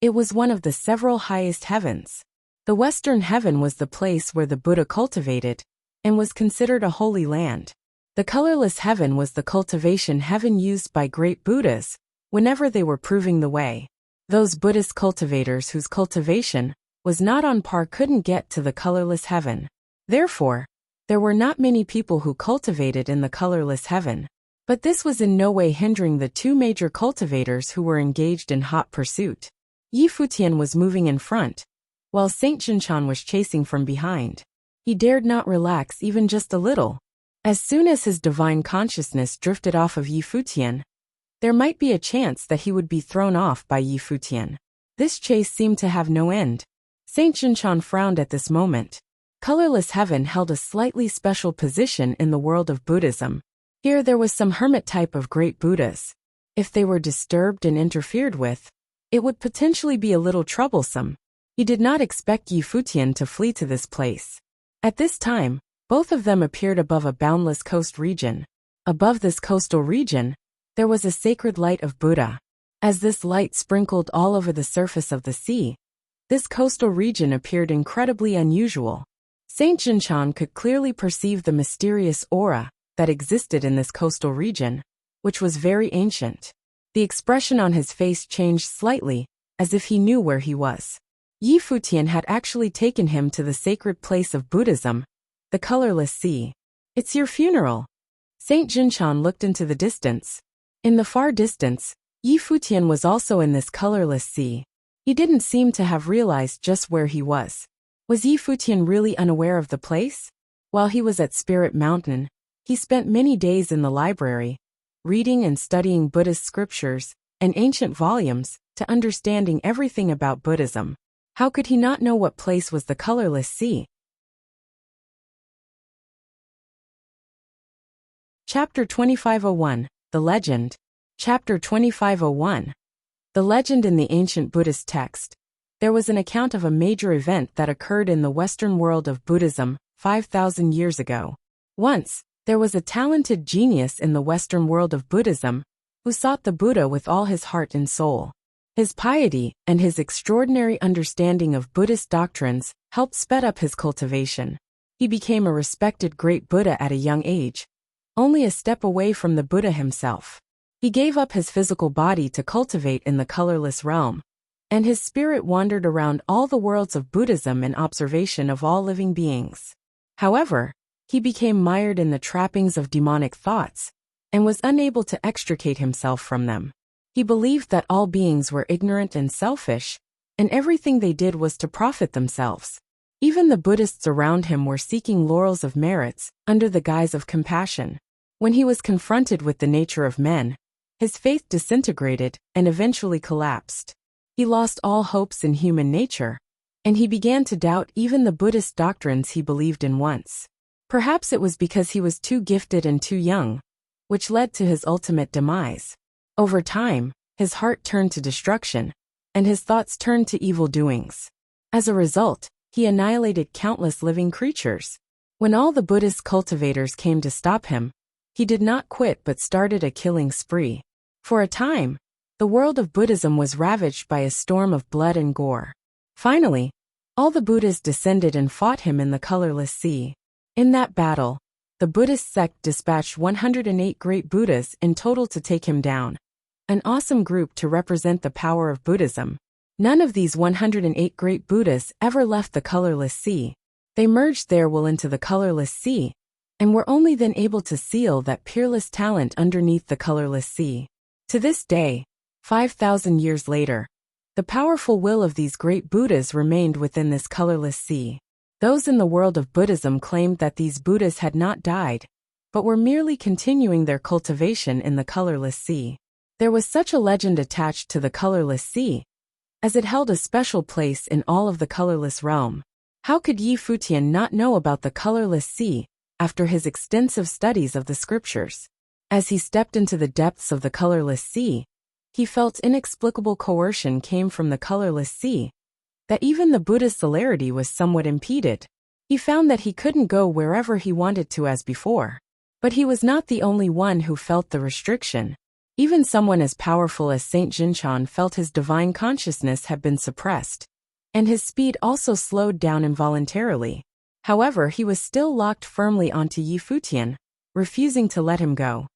It was one of the several highest heavens. The Western heaven was the place where the Buddha cultivated, and was considered a holy land. The colorless heaven was the cultivation heaven used by great Buddhas, whenever they were proving the way. Those Buddhist cultivators whose cultivation was not on par couldn't get to the colorless heaven. Therefore, there were not many people who cultivated in the colorless heaven. But this was in no way hindering the two major cultivators who were engaged in hot pursuit. Yi Futian was moving in front, while Saint Jinshan was chasing from behind. He dared not relax even just a little. As soon as his divine consciousness drifted off of Yi Futian, there might be a chance that he would be thrown off by Yi Futian. This chase seemed to have no end. Saint Jinshan frowned at this moment. Colorless heaven held a slightly special position in the world of Buddhism. Here there was some hermit type of great Buddhas. If they were disturbed and interfered with, it would potentially be a little troublesome. He did not expect Yi Futian to flee to this place. At this time, both of them appeared above a boundless coast region. Above this coastal region, there was a sacred light of Buddha. As this light sprinkled all over the surface of the sea, this coastal region appeared incredibly unusual. Saint Jinshan could clearly perceive the mysterious aura that existed in this coastal region, which was very ancient. The expression on his face changed slightly, as if he knew where he was. Yi Futian had actually taken him to the sacred place of Buddhism, the colorless sea. It's your funeral. Saint Jinshan looked into the distance. In the far distance, Yi Futian was also in this colorless sea. He didn't seem to have realized just where he was. Was Yi Futian really unaware of the place? While he was at Spirit Mountain, he spent many days in the library, reading and studying Buddhist scriptures and ancient volumes to understanding everything about Buddhism. How could he not know what place was the colorless sea? Chapter 2501, The Legend. Chapter 2501. The legend in the ancient Buddhist text. There was an account of a major event that occurred in the Western world of Buddhism 5,000 years ago. Once, there was a talented genius in the Western world of Buddhism who sought the Buddha with all his heart and soul. His piety and his extraordinary understanding of Buddhist doctrines helped sped up his cultivation. He became a respected great Buddha at a young age, only a step away from the Buddha himself. He gave up his physical body to cultivate in the colorless realm, and his spirit wandered around all the worlds of Buddhism in observation of all living beings. However, he became mired in the trappings of demonic thoughts, and was unable to extricate himself from them. He believed that all beings were ignorant and selfish, and everything they did was to profit themselves. Even the Buddhists around him were seeking laurels of merits under the guise of compassion. When he was confronted with the nature of men, his faith disintegrated and eventually collapsed. He lost all hopes in human nature, and he began to doubt even the Buddhist doctrines he believed in once. Perhaps it was because he was too gifted and too young, which led to his ultimate demise. Over time, his heart turned to destruction, and his thoughts turned to evil doings. As a result, he annihilated countless living creatures. When all the Buddhist cultivators came to stop him, he did not quit but started a killing spree. For a time, the world of Buddhism was ravaged by a storm of blood and gore. Finally, all the Buddhas descended and fought him in the colorless sea. In that battle, the Buddhist sect dispatched 108 great Buddhas in total to take him down. An awesome group to represent the power of Buddhism. None of these 108 great Buddhas ever left the colorless sea. They merged their will into the colorless sea, and were only then able to seal that peerless talent underneath the colorless sea. To this day, 5,000 years later, the powerful will of these great Buddhas remained within this colorless sea. Those in the world of Buddhism claimed that these Buddhas had not died, but were merely continuing their cultivation in the colorless sea. There was such a legend attached to the colorless sea, as it held a special place in all of the colorless realm. How could Yi Futian not know about the colorless sea after his extensive studies of the scriptures? As he stepped into the depths of the colorless sea, he felt inexplicable coercion came from the colorless sea, that even the Buddha's celerity was somewhat impeded. He found that he couldn't go wherever he wanted to as before. But he was not the only one who felt the restriction. Even someone as powerful as Saint Jinshan felt his divine consciousness had been suppressed, and his speed also slowed down involuntarily. However, he was still locked firmly onto Yi Futian, refusing to let him go.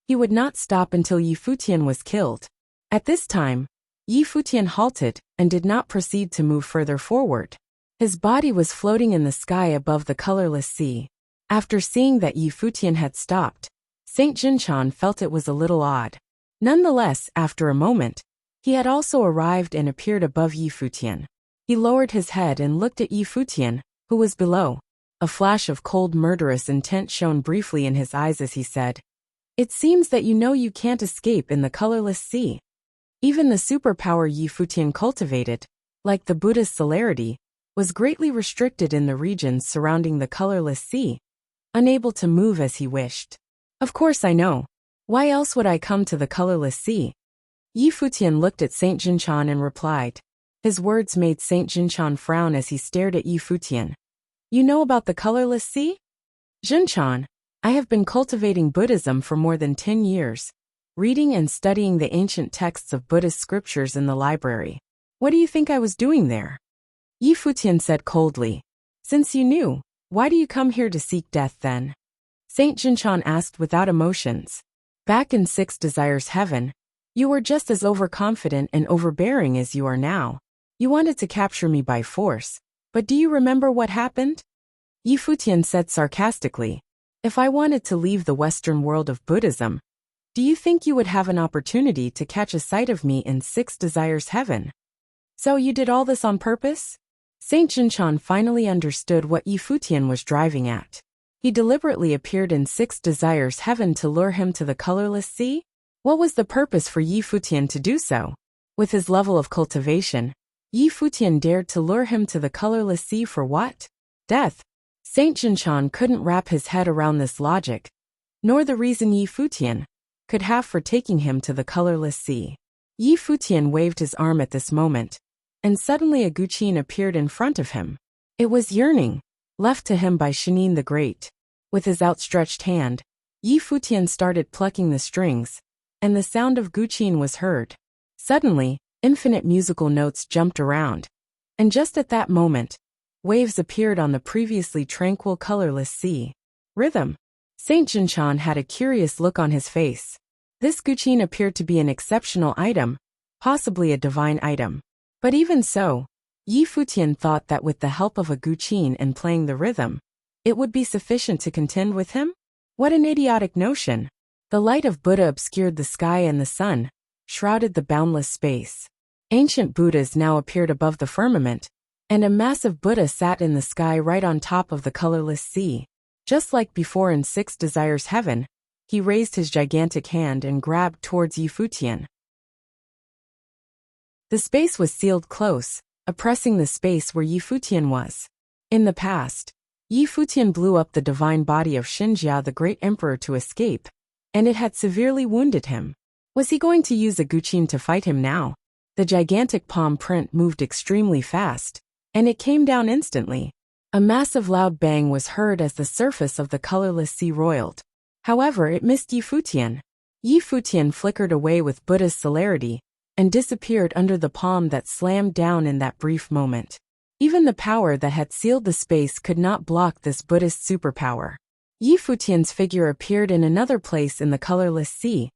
He would not stop until Yi Futian was killed. At this time, Yi Futian halted and did not proceed to move further forward. His body was floating in the sky above the colorless sea. After seeing that Yi Futian had stopped, Saint Jinshan felt it was a little odd. Nonetheless, after a moment, he had also arrived and appeared above Yi Futian. He lowered his head and looked at Yi Futian, who was below. A flash of cold murderous intent shone briefly in his eyes as he said, "It seems that you know you can't escape in the colorless sea." Even the superpower Yi Futian cultivated, like the Buddha's celerity, was greatly restricted in the regions surrounding the colorless sea, unable to move as he wished. "Of course I know. Why else would I come to the colorless sea?" Yi Futian looked at Saint Jinshan and replied. His words made Saint Jinshan frown as he stared at Yi Futian. "You know about the colorless sea?" "Jinshan, I have been cultivating Buddhism for more than 10 years, reading and studying the ancient texts of Buddhist scriptures in the library. What do you think I was doing there?" Yi Futian said coldly. "Since you knew, why do you come here to seek death then?" Saint Jinshan asked without emotions. "Back in Six Desires Heaven, you were just as overconfident and overbearing as you are now. You wanted to capture me by force, but do you remember what happened?" Yi Futian said sarcastically, "If I wanted to leave the Western world of Buddhism, do you think you would have an opportunity to catch a sight of me in Six Desires Heaven? So you did all this on purpose?" Saint Jinshan finally understood what Yi Futian was driving at. He deliberately appeared in Six Desires Heaven to lure him to the colorless sea? What was the purpose for Yi Futian to do so? With his level of cultivation, Yi Futian dared to lure him to the colorless sea for what? Death. Saint Jinshan couldn't wrap his head around this logic, nor the reason Yi Futian could have for taking him to the colorless sea. Yi Futian waved his arm at this moment, and suddenly a Guqin appeared in front of him. It was yearning, left to him by Shinin the Great. With his outstretched hand, Yi Futian started plucking the strings, and the sound of Guqin was heard. Suddenly, infinite musical notes jumped around, and just at that moment, waves appeared on the previously tranquil colorless sea. Rhythm. Saint Jinshan had a curious look on his face. This guqin appeared to be an exceptional item, possibly a divine item. But even so, Yi Futian thought that with the help of a guqin and playing the rhythm, it would be sufficient to contend with him? What an idiotic notion! The light of Buddha obscured the sky and the sun, shrouded the boundless space. Ancient Buddhas now appeared above the firmament, and a massive Buddha sat in the sky right on top of the colorless sea. Just like before in Six Desires Heaven, he raised his gigantic hand and grabbed towards Yi Futian. The space was sealed close, oppressing the space where Yi Futian was. In the past, Yi Futian blew up the divine body of Xinjia the Great Emperor to escape, and it had severely wounded him. Was he going to use a guqin to fight him now? The gigantic palm print moved extremely fast, and it came down instantly. A massive loud bang was heard as the surface of the colorless sea roiled. However, it missed Yi Futian. Yi Futian flickered away with Buddha's celerity and disappeared under the palm that slammed down in that brief moment. Even the power that had sealed the space could not block this Buddhist superpower. Yi Futian's figure appeared in another place in the colorless sea,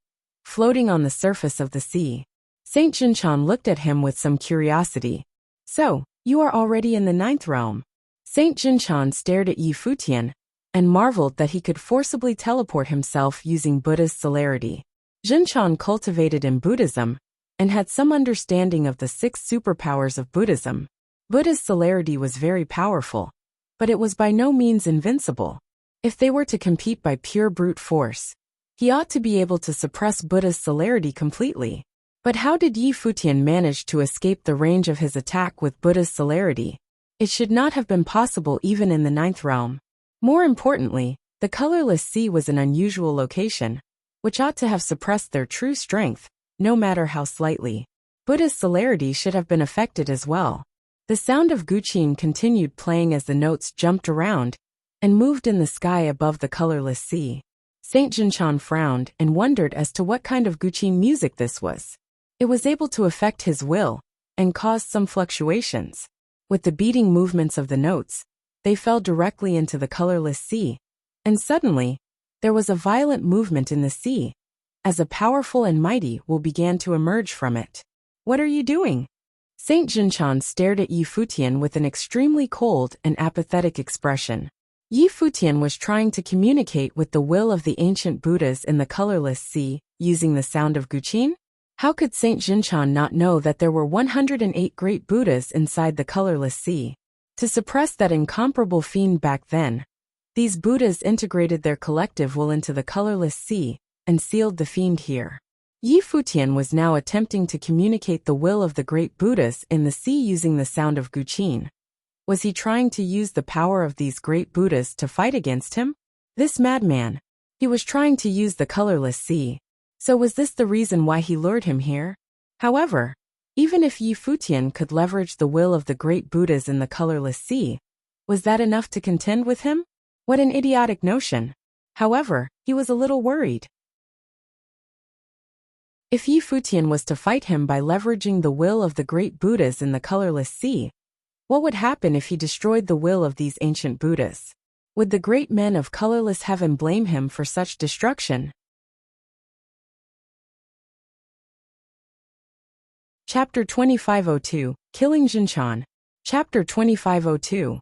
floating on the surface of the sea. Saint Jinshan looked at him with some curiosity. So, you are already in the 9th realm. Saint Jinshan stared at Yi Futian and marveled that he could forcibly teleport himself using Buddha's celerity. Jinshan cultivated in Buddhism and had some understanding of the 6 superpowers of Buddhism. Buddha's celerity was very powerful, but it was by no means invincible. If they were to compete by pure brute force, he ought to be able to suppress Buddha's celerity completely. But how did Yi Futian manage to escape the range of his attack with Buddha's celerity? It should not have been possible even in the 9th realm. More importantly, the colorless sea was an unusual location, which ought to have suppressed their true strength, no matter how slightly. Buddha's celerity should have been affected as well. The sound of guqin continued playing as the notes jumped around and moved in the sky above the colorless sea. Saint Jinshan frowned and wondered as to what kind of guqin music this was. It was able to affect his will and caused some fluctuations. With the beating movements of the notes, they fell directly into the colorless sea, and suddenly, there was a violent movement in the sea, as a powerful and mighty will began to emerge from it. What are you doing? Saint Jinshan stared at Yi Futian with an extremely cold and apathetic expression. Yi Futian was trying to communicate with the will of the ancient Buddhas in the colorless sea, using the sound of guqin? How could Saint Jinshan not know that there were 108 great Buddhas inside the colorless sea? To suppress that incomparable fiend back then, these Buddhas integrated their collective will into the colorless sea and sealed the fiend here. Yi Futian was now attempting to communicate the will of the great Buddhas in the sea using the sound of guqin. Was he trying to use the power of these great Buddhas to fight against him? This madman. He was trying to use the colorless sea. So was this the reason why he lured him here? However, even if Yi Futian could leverage the will of the great Buddhas in the colorless sea, was that enough to contend with him? What an idiotic notion. However, he was a little worried. If Yi Futian was to fight him by leveraging the will of the great Buddhas in the colorless sea, what would happen if he destroyed the will of these ancient Buddhas? Would the great men of colorless heaven blame him for such destruction? Chapter 2502, Killing Jinshan. Chapter 2502.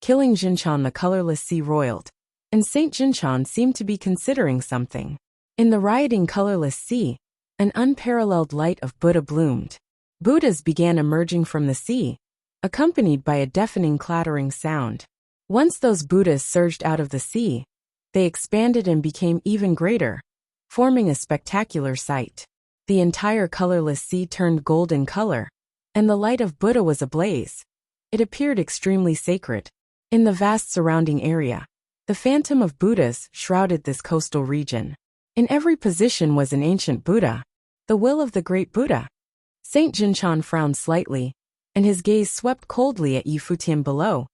Killing Jinshan. The colorless sea roiled, and Saint Jinshan seemed to be considering something. In the rioting colorless sea, an unparalleled light of Buddha bloomed. Buddhas began emerging from the sea, accompanied by a deafening clattering sound. Once those Buddhas surged out of the sea, they expanded and became even greater, forming a spectacular sight. The entire colorless sea turned golden color, and the light of Buddha was ablaze. It appeared extremely sacred. In the vast surrounding area, the phantom of Buddhas shrouded this coastal region. In every position was an ancient Buddha, the will of the great Buddha. Saint Jinshan frowned slightly, and his gaze swept coldly at Yi Futian below,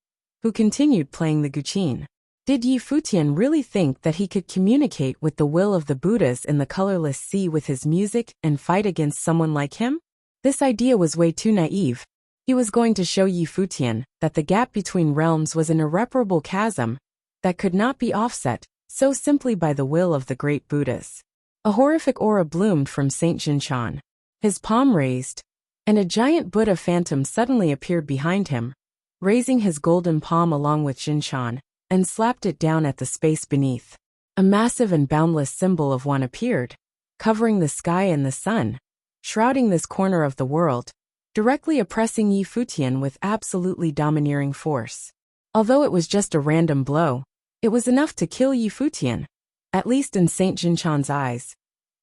who continued playing the guqin. Did Yi Futian really think that he could communicate with the will of the Buddhas in the colorless sea with his music and fight against someone like him? This idea was way too naive. He was going to show Yi Futian that the gap between realms was an irreparable chasm that could not be offset so simply by the will of the great Buddhas. A horrific aura bloomed from Saint Jinshan. His palm raised, and a giant Buddha phantom suddenly appeared behind him, raising his golden palm along with Jinshan, and slapped it down at the space beneath. A massive and boundless symbol of one appeared, covering the sky and the sun, shrouding this corner of the world, directly oppressing Yi Futian with absolutely domineering force. Although it was just a random blow, it was enough to kill Yi Futian, at least in Saint Jinshan's eyes.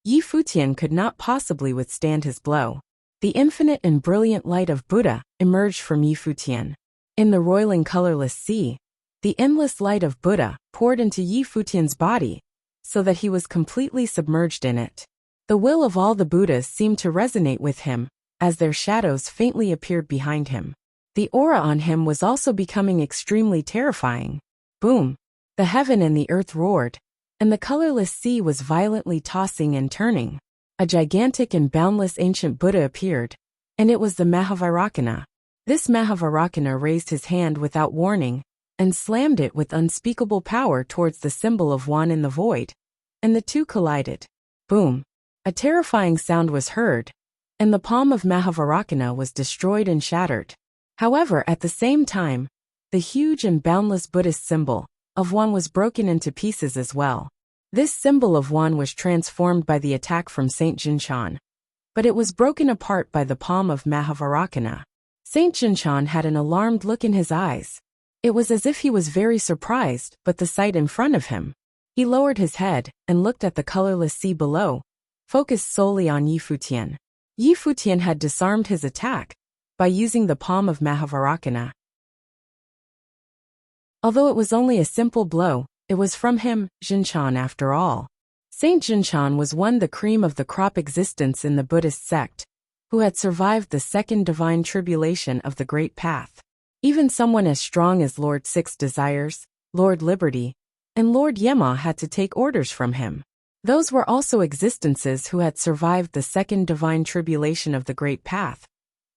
Yi Futian could not possibly withstand his blow. The infinite and brilliant light of Buddha emerged from Yi Futian. In the roiling colorless sea, the endless light of Buddha poured into Yi Futian's body, so that he was completely submerged in it. The will of all the Buddhas seemed to resonate with him, as their shadows faintly appeared behind him. The aura on him was also becoming extremely terrifying. Boom! The heaven and the earth roared, and the colorless sea was violently tossing and turning. A gigantic and boundless ancient Buddha appeared, and it was the Mahavairakana. This Mahavairakana raised his hand without warning, and slammed it with unspeakable power towards the symbol of one in the void, and the two collided. Boom! A terrifying sound was heard, and the palm of Mahavairakana was destroyed and shattered. However, at the same time, the huge and boundless Buddhist symbol of one was broken into pieces as well. This symbol of one was transformed by the attack from Saint Jinshan, but it was broken apart by the palm of Mahavairakana. Saint Jinshan had an alarmed look in his eyes. It was as if he was very surprised by the sight in front of him. He lowered his head and looked at the colorless sea below, focused solely on Yi Futian. Yi Futian had disarmed his attack by using the palm of Mahavairakana. Although it was only a simple blow, it was from him, Jinshan after all. Saint Jinshan was the cream of the crop existence in the Buddhist sect, who had survived the second divine tribulation of the Great Path. Even someone as strong as Lord Six Desires, Lord Liberty, and Lord Yema had to take orders from him. Those were also existences who had survived the second divine tribulation of the Great Path.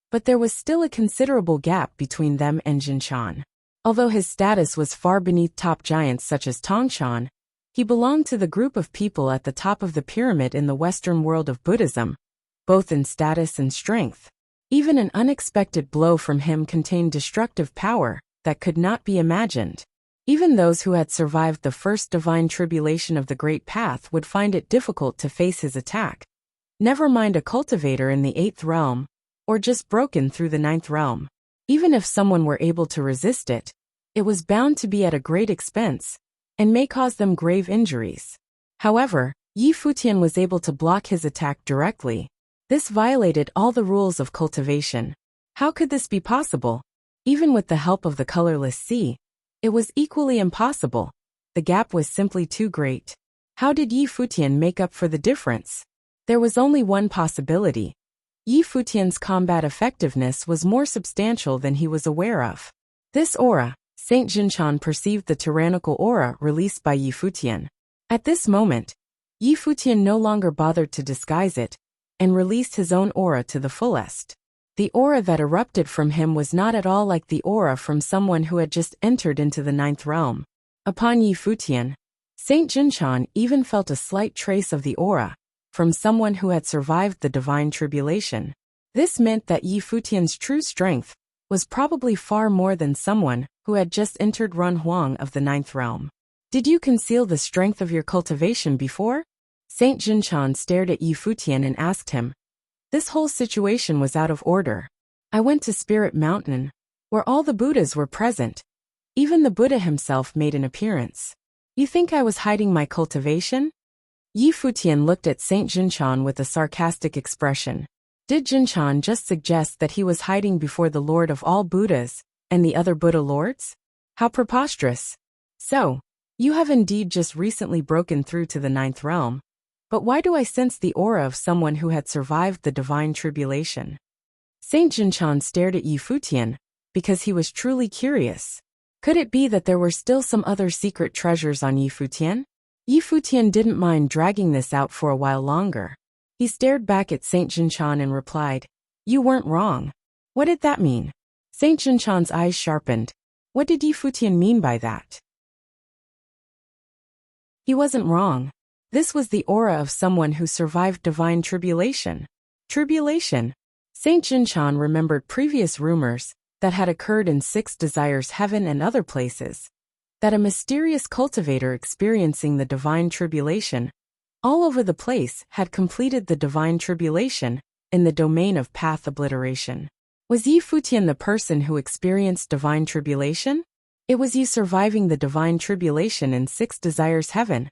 But there was still a considerable gap between them and Jinshan. Although his status was far beneath top giants such as Tongshan, he belonged to the group of people at the top of the pyramid in the Western world of Buddhism, both in status and strength. Even an unexpected blow from him contained destructive power that could not be imagined. Even those who had survived the first divine tribulation of the Great Path would find it difficult to face his attack. Never mind a cultivator in the 8th realm, or just broken through the 9th realm. Even if someone were able to resist it, it was bound to be at a great expense, and may cause them grave injuries. However, Yi Futian was able to block his attack directly. This violated all the rules of cultivation. How could this be possible? Even with the help of the colorless sea, it was equally impossible. The gap was simply too great. How did Yi Futian make up for the difference? There was only one possibility. Yi Futian's combat effectiveness was more substantial than he was aware of. This aura, Saint Jinshan perceived the tyrannical aura released by Yi Futian. At this moment, Yi Futian no longer bothered to disguise it, and released his own aura to the fullest. The aura that erupted from him was not at all like the aura from someone who had just entered into the 9th realm. Upon Yi Futian, Saint Jinshan even felt a slight trace of the aura from someone who had survived the divine tribulation. This meant that Yi Futian's true strength was probably far more than someone who had just entered Run Huang of the 9th realm. Did you conceal the strength of your cultivation before? Saint Jinshan stared at Yi Futian and asked him. This whole situation was out of order. I went to Spirit Mountain, where all the Buddhas were present. Even the Buddha himself made an appearance. You think I was hiding my cultivation? Yi Futian looked at Saint Jinshan with a sarcastic expression. Did Jinshan just suggest that he was hiding before the Lord of all Buddhas and the other Buddha lords? How preposterous. So, you have indeed just recently broken through to the 9th realm. But why do I sense the aura of someone who had survived the divine tribulation? Saint Jinshan stared at Yi Futian, because he was truly curious. Could it be that there were still some other secret treasures on Yi Futian? Yi Futian didn't mind dragging this out for a while longer. He stared back at Saint Jinshan and replied, You weren't wrong. What did that mean? Saint Jinshan's eyes sharpened. What did Yi Futian mean by that? He wasn't wrong. This was the aura of someone who survived divine tribulation. Tribulation. Saint Jinshan remembered previous rumors that had occurred in Six Desires Heaven and other places, that a mysterious cultivator experiencing the divine tribulation all over the place had completed the divine tribulation in the domain of path obliteration. Was Yi Futian the person who experienced divine tribulation? It was Yi surviving the divine tribulation in Six Desires Heaven.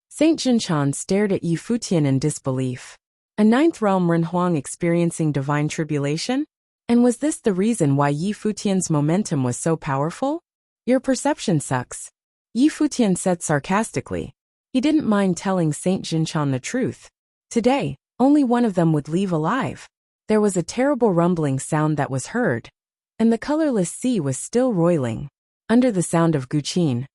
Saint Jinshan stared at Yi Futian in disbelief. A ninth realm Renhuang experiencing divine tribulation? And was this the reason why Yi Futian's momentum was so powerful? Your perception sucks, Yi Futian said sarcastically. He didn't mind telling Saint Jinshan the truth. Today, only one of them would leave alive. There was a terrible rumbling sound that was heard, and the colorless sea was still roiling. Under the sound of Guqin,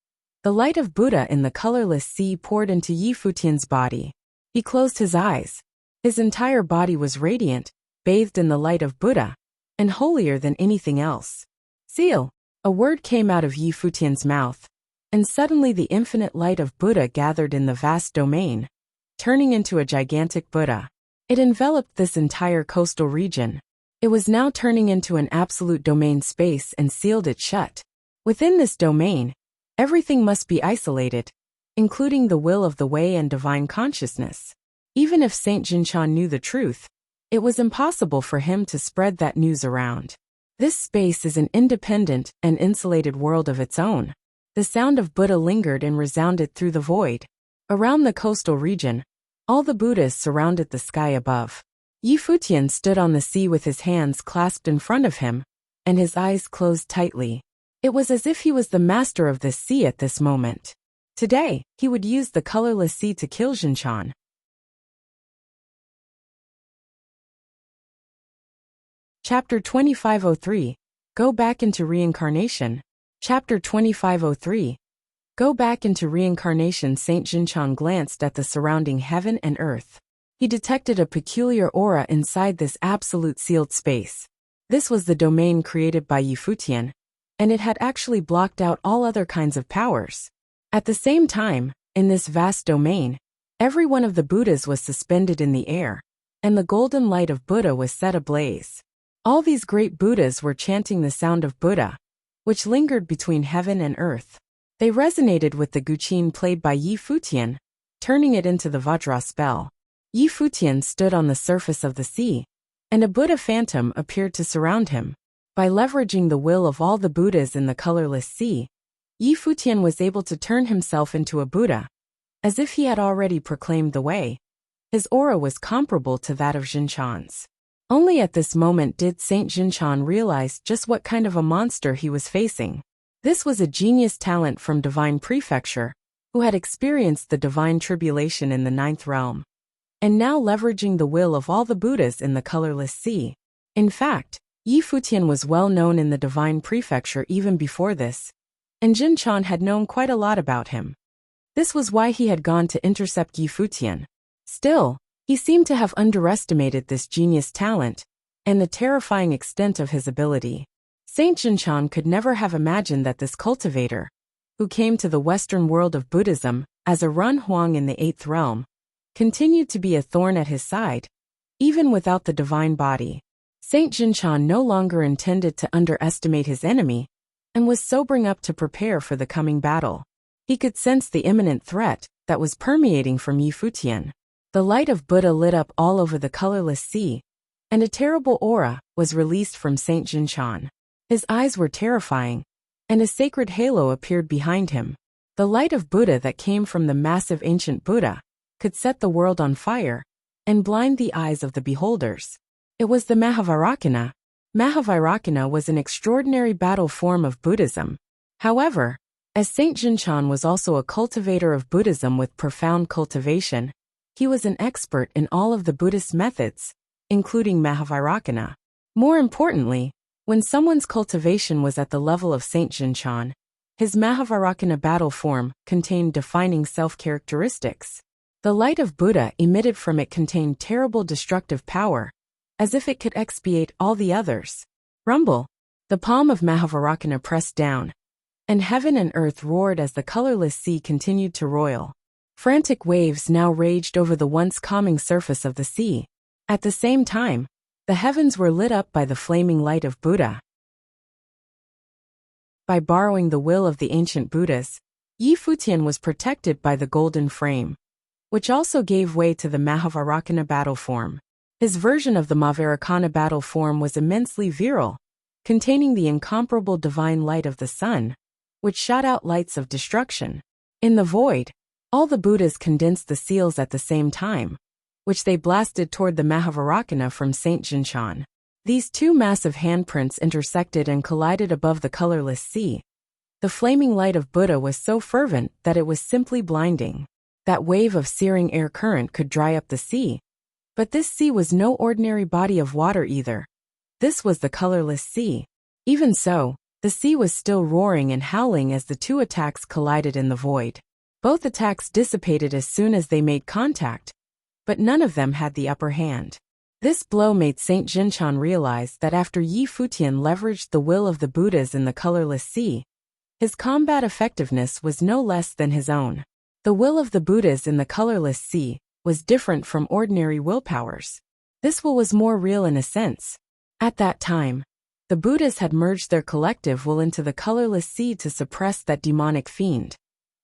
the light of Buddha in the colorless sea poured into Yi Futian's body. He closed his eyes. His entire body was radiant, bathed in the light of Buddha, and holier than anything else. Seal! A word came out of Yi Futian's mouth, and suddenly the infinite light of Buddha gathered in the vast domain, turning into a gigantic Buddha. It enveloped this entire coastal region. It was now turning into an absolute domain space and sealed it shut. Within this domain, everything must be isolated, including the will of the way and divine consciousness. Even if Saint Jinshan knew the truth, it was impossible for him to spread that news around. This space is an independent and insulated world of its own. The sound of Buddha lingered and resounded through the void. Around the coastal region, all the Buddhas surrounded the sky above. Yi Futian stood on the sea with his hands clasped in front of him, and his eyes closed tightly. It was as if he was the master of this sea at this moment. Today, he would use the colorless sea to kill Jinshan. Chapter 2503. Go back into reincarnation. Chapter 2503. Go back into reincarnation. Saint Jinshan glanced at the surrounding heaven and earth. He detected a peculiar aura inside this absolute sealed space. This was the domain created by Yi Futian, and it had actually blocked out all other kinds of powers. At the same time, in this vast domain, every one of the Buddhas was suspended in the air, and the golden light of Buddha was set ablaze. All these great Buddhas were chanting the sound of Buddha, which lingered between heaven and earth. They resonated with the Guqin played by Yi Futian, turning it into the Vajra spell. Yi Futian stood on the surface of the sea, and a Buddha phantom appeared to surround him. By leveraging the will of all the Buddhas in the colorless sea, Yi Futian was able to turn himself into a Buddha, as if he had already proclaimed the way. His aura was comparable to that of Jinshan's. Only at this moment did Saint Jinshan realize just what kind of a monster he was facing. This was a genius talent from Divine Prefecture, who had experienced the divine tribulation in the ninth realm, and now leveraging the will of all the Buddhas in the colorless sea. In fact, Yi Futian was well known in the Divine Prefecture even before this, and Jinshan had known quite a lot about him. This was why he had gone to intercept Yi Futian. Still, he seemed to have underestimated this genius talent and the terrifying extent of his ability. Saint Jinshan could never have imagined that this cultivator, who came to the Western world of Buddhism as a Renhuang in the eighth realm, continued to be a thorn at his side, even without the divine body. Saint Jinshan no longer intended to underestimate his enemy, and was sobering up to prepare for the coming battle. He could sense the imminent threat that was permeating from Yi Futian. The light of Buddha lit up all over the colorless sea, and a terrible aura was released from Saint Jinshan. His eyes were terrifying, and a sacred halo appeared behind him. The light of Buddha that came from the massive ancient Buddha could set the world on fire and blind the eyes of the beholders. It was the Mahavairākana. Mahavairākana was an extraordinary battle form of Buddhism. However, as Saint Jinshan was also a cultivator of Buddhism with profound cultivation, he was an expert in all of the Buddhist methods, including Mahavairākana. More importantly, when someone's cultivation was at the level of Saint Jinshan, his Mahavairākana battle form contained defining self-characteristics. The light of Buddha emitted from it contained terrible destructive power, as if it could expiate all the others. Rumble! The palm of Mahavairākana pressed down, and heaven and earth roared as the colorless sea continued to roil. Frantic waves now raged over the once calming surface of the sea. At the same time, the heavens were lit up by the flaming light of Buddha. By borrowing the will of the ancient Buddhas, Yi Futian was protected by the golden frame, which also gave way to the Mahavarakana battle form. His version of the Mahavarakana battle form was immensely virile, containing the incomparable divine light of the sun, which shot out lights of destruction. In the void, all the Buddhas condensed the seals at the same time, which they blasted toward the Mahavarakana from Saint Jinshan. These two massive handprints intersected and collided above the colorless sea. The flaming light of Buddha was so fervent that it was simply blinding. That wave of searing air current could dry up the sea. But this sea was no ordinary body of water either. This was the colorless sea. Even so, the sea was still roaring and howling as the two attacks collided in the void. Both attacks dissipated as soon as they made contact, but none of them had the upper hand. This blow made Saint Jinshan realize that after Yi Futian leveraged the will of the Buddhas in the colorless sea, his combat effectiveness was no less than his own. The will of the Buddhas in the colorless sea was different from ordinary willpowers. This will was more real in a sense. At that time, the Buddhas had merged their collective will into the colorless sea to suppress that demonic fiend.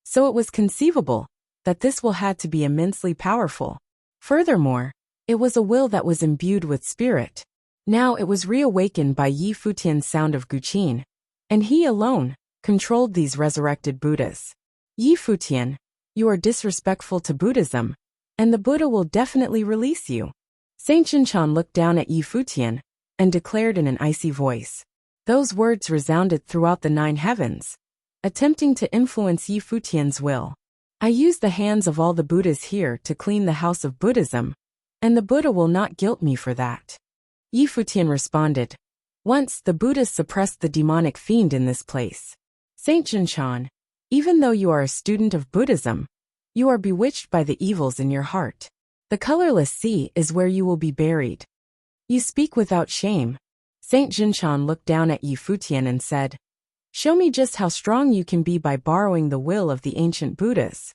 So it was conceivable that this will had to be immensely powerful. Furthermore, it was a will that was imbued with spirit. Now it was reawakened by Yi Futian's sound of Guqin, and he alone controlled these resurrected Buddhas. Yi Futian, you are disrespectful to Buddhism, and the Buddha will definitely release you. Saint Jinshan looked down at Yi Futian and declared in an icy voice. Those words resounded throughout the 9 heavens, attempting to influence Yi Futian's will. I use the hands of all the Buddhas here to clean the house of Buddhism, and the Buddha will not guilt me for that. Yi Futian responded. Once the Buddhas suppressed the demonic fiend in this place. Saint Jinshan, even though you are a student of Buddhism, you are bewitched by the evils in your heart. The colorless sea is where you will be buried. You speak without shame. Saint Jinshan looked down at Yi Futian and said, show me just how strong you can be by borrowing the will of the ancient Buddhas.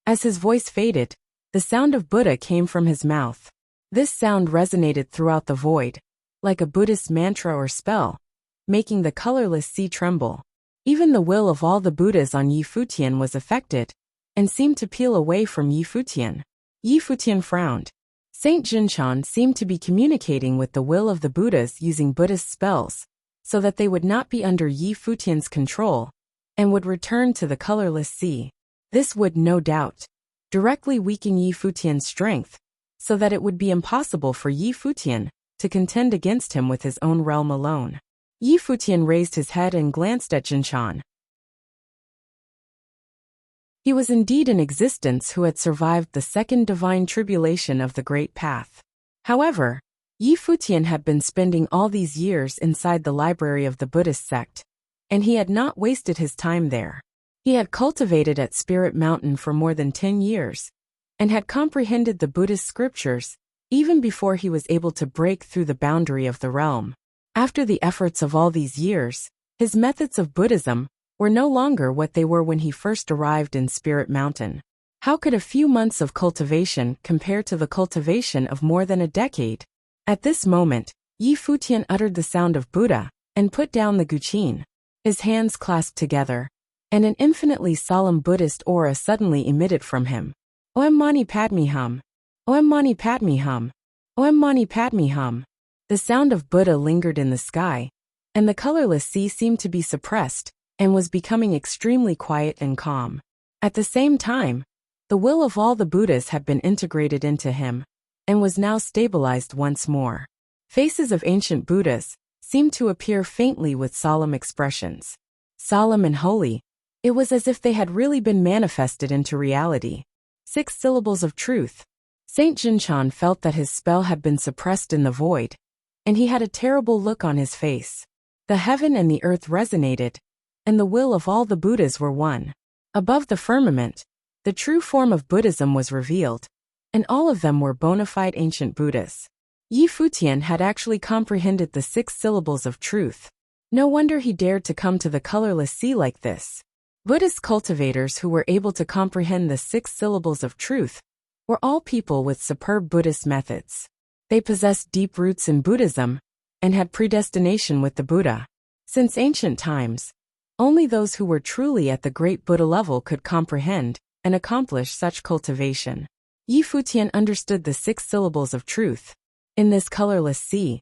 As his voice faded, the sound of Buddha came from his mouth. This sound resonated throughout the void, like a Buddhist mantra or spell, making the colorless sea tremble. Even the will of all the Buddhas on Yi Futian was affected, and seemed to peel away from Yi Futian. Yi Futian frowned. Saint Jinshan seemed to be communicating with the will of the Buddhas using Buddhist spells, so that they would not be under Yi Futian's control, and would return to the colorless sea. This would, no doubt, directly weaken Yi Futian's strength, so that it would be impossible for Yi Futian to contend against him with his own realm alone. Yi Futian raised his head and glanced at Jinshan. He was indeed in existence who had survived the second divine tribulation of the Great Path. However, Yi Futian had been spending all these years inside the library of the Buddhist sect, and he had not wasted his time there. He had cultivated at Spirit Mountain for more than 10 years, and had comprehended the Buddhist scriptures, even before he was able to break through the boundary of the realm. After the efforts of all these years, his methods of Buddhism were no longer what they were when he first arrived in Spirit Mountain. How could a few months of cultivation compare to the cultivation of more than a decade? At this moment, Yi Futian uttered the sound of Buddha, and put down the Guqin. His hands clasped together, and an infinitely solemn Buddhist aura suddenly emitted from him. Om Mani Padme Hum. Om Mani Padme Hum. Om Mani Padme Hum. The sound of Buddha lingered in the sky, and the colorless sea seemed to be suppressed, and was becoming extremely quiet and calm. At the same time, the will of all the Buddhas had been integrated into him, and was now stabilized once more. Faces of ancient Buddhas seemed to appear faintly with solemn expressions. Solemn and holy, it was as if they had really been manifested into reality. 6 syllables of truth. Saint Jinshan felt that his spell had been suppressed in the void, and he had a terrible look on his face. The heaven and the earth resonated, and the will of all the Buddhas were one. Above the firmament, the true form of Buddhism was revealed, and all of them were bona fide ancient Buddhas. Yi Futian had actually comprehended the 6 syllables of truth. No wonder he dared to come to the colorless sea like this. Buddhist cultivators who were able to comprehend the 6 syllables of truth were all people with superb Buddhist methods. They possessed deep roots in Buddhism and had predestination with the Buddha. Since ancient times, only those who were truly at the great Buddha level could comprehend and accomplish such cultivation. Yi Futian understood the 6 syllables of truth. In this colorless sea,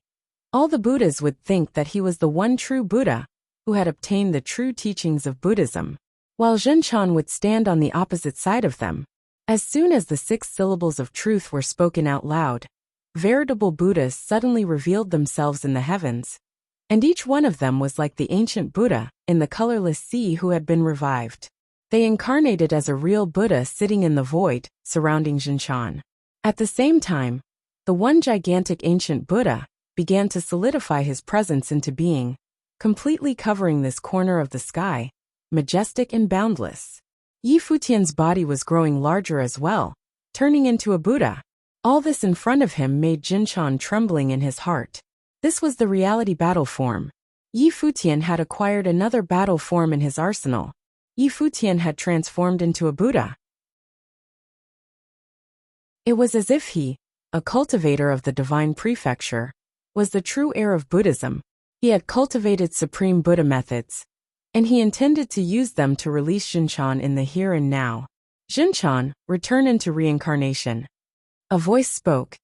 all the Buddhas would think that he was the one true Buddha who had obtained the true teachings of Buddhism, while Zhenchan would stand on the opposite side of them. As soon as the 6 syllables of truth were spoken out loud, veritable Buddhas suddenly revealed themselves in the heavens, and each one of them was like the ancient Buddha in the colorless sea who had been revived. They incarnated as a real Buddha sitting in the void, surrounding Zhenchan. At the same time, the one gigantic ancient Buddha began to solidify his presence into being, completely covering this corner of the sky, majestic and boundless. Yi Futian's body was growing larger as well, turning into a Buddha. All this in front of him made Zhenchan trembling in his heart. This was the reality battle form. Yi Futian had acquired another battle form in his arsenal. Yi Futian had transformed into a Buddha. It was as if he, a cultivator of the divine prefecture, was the true heir of Buddhism. He had cultivated supreme Buddha methods, and he intended to use them to release Zhenchan in the here and now. Zhenchan, return into reincarnation. A voice spoke.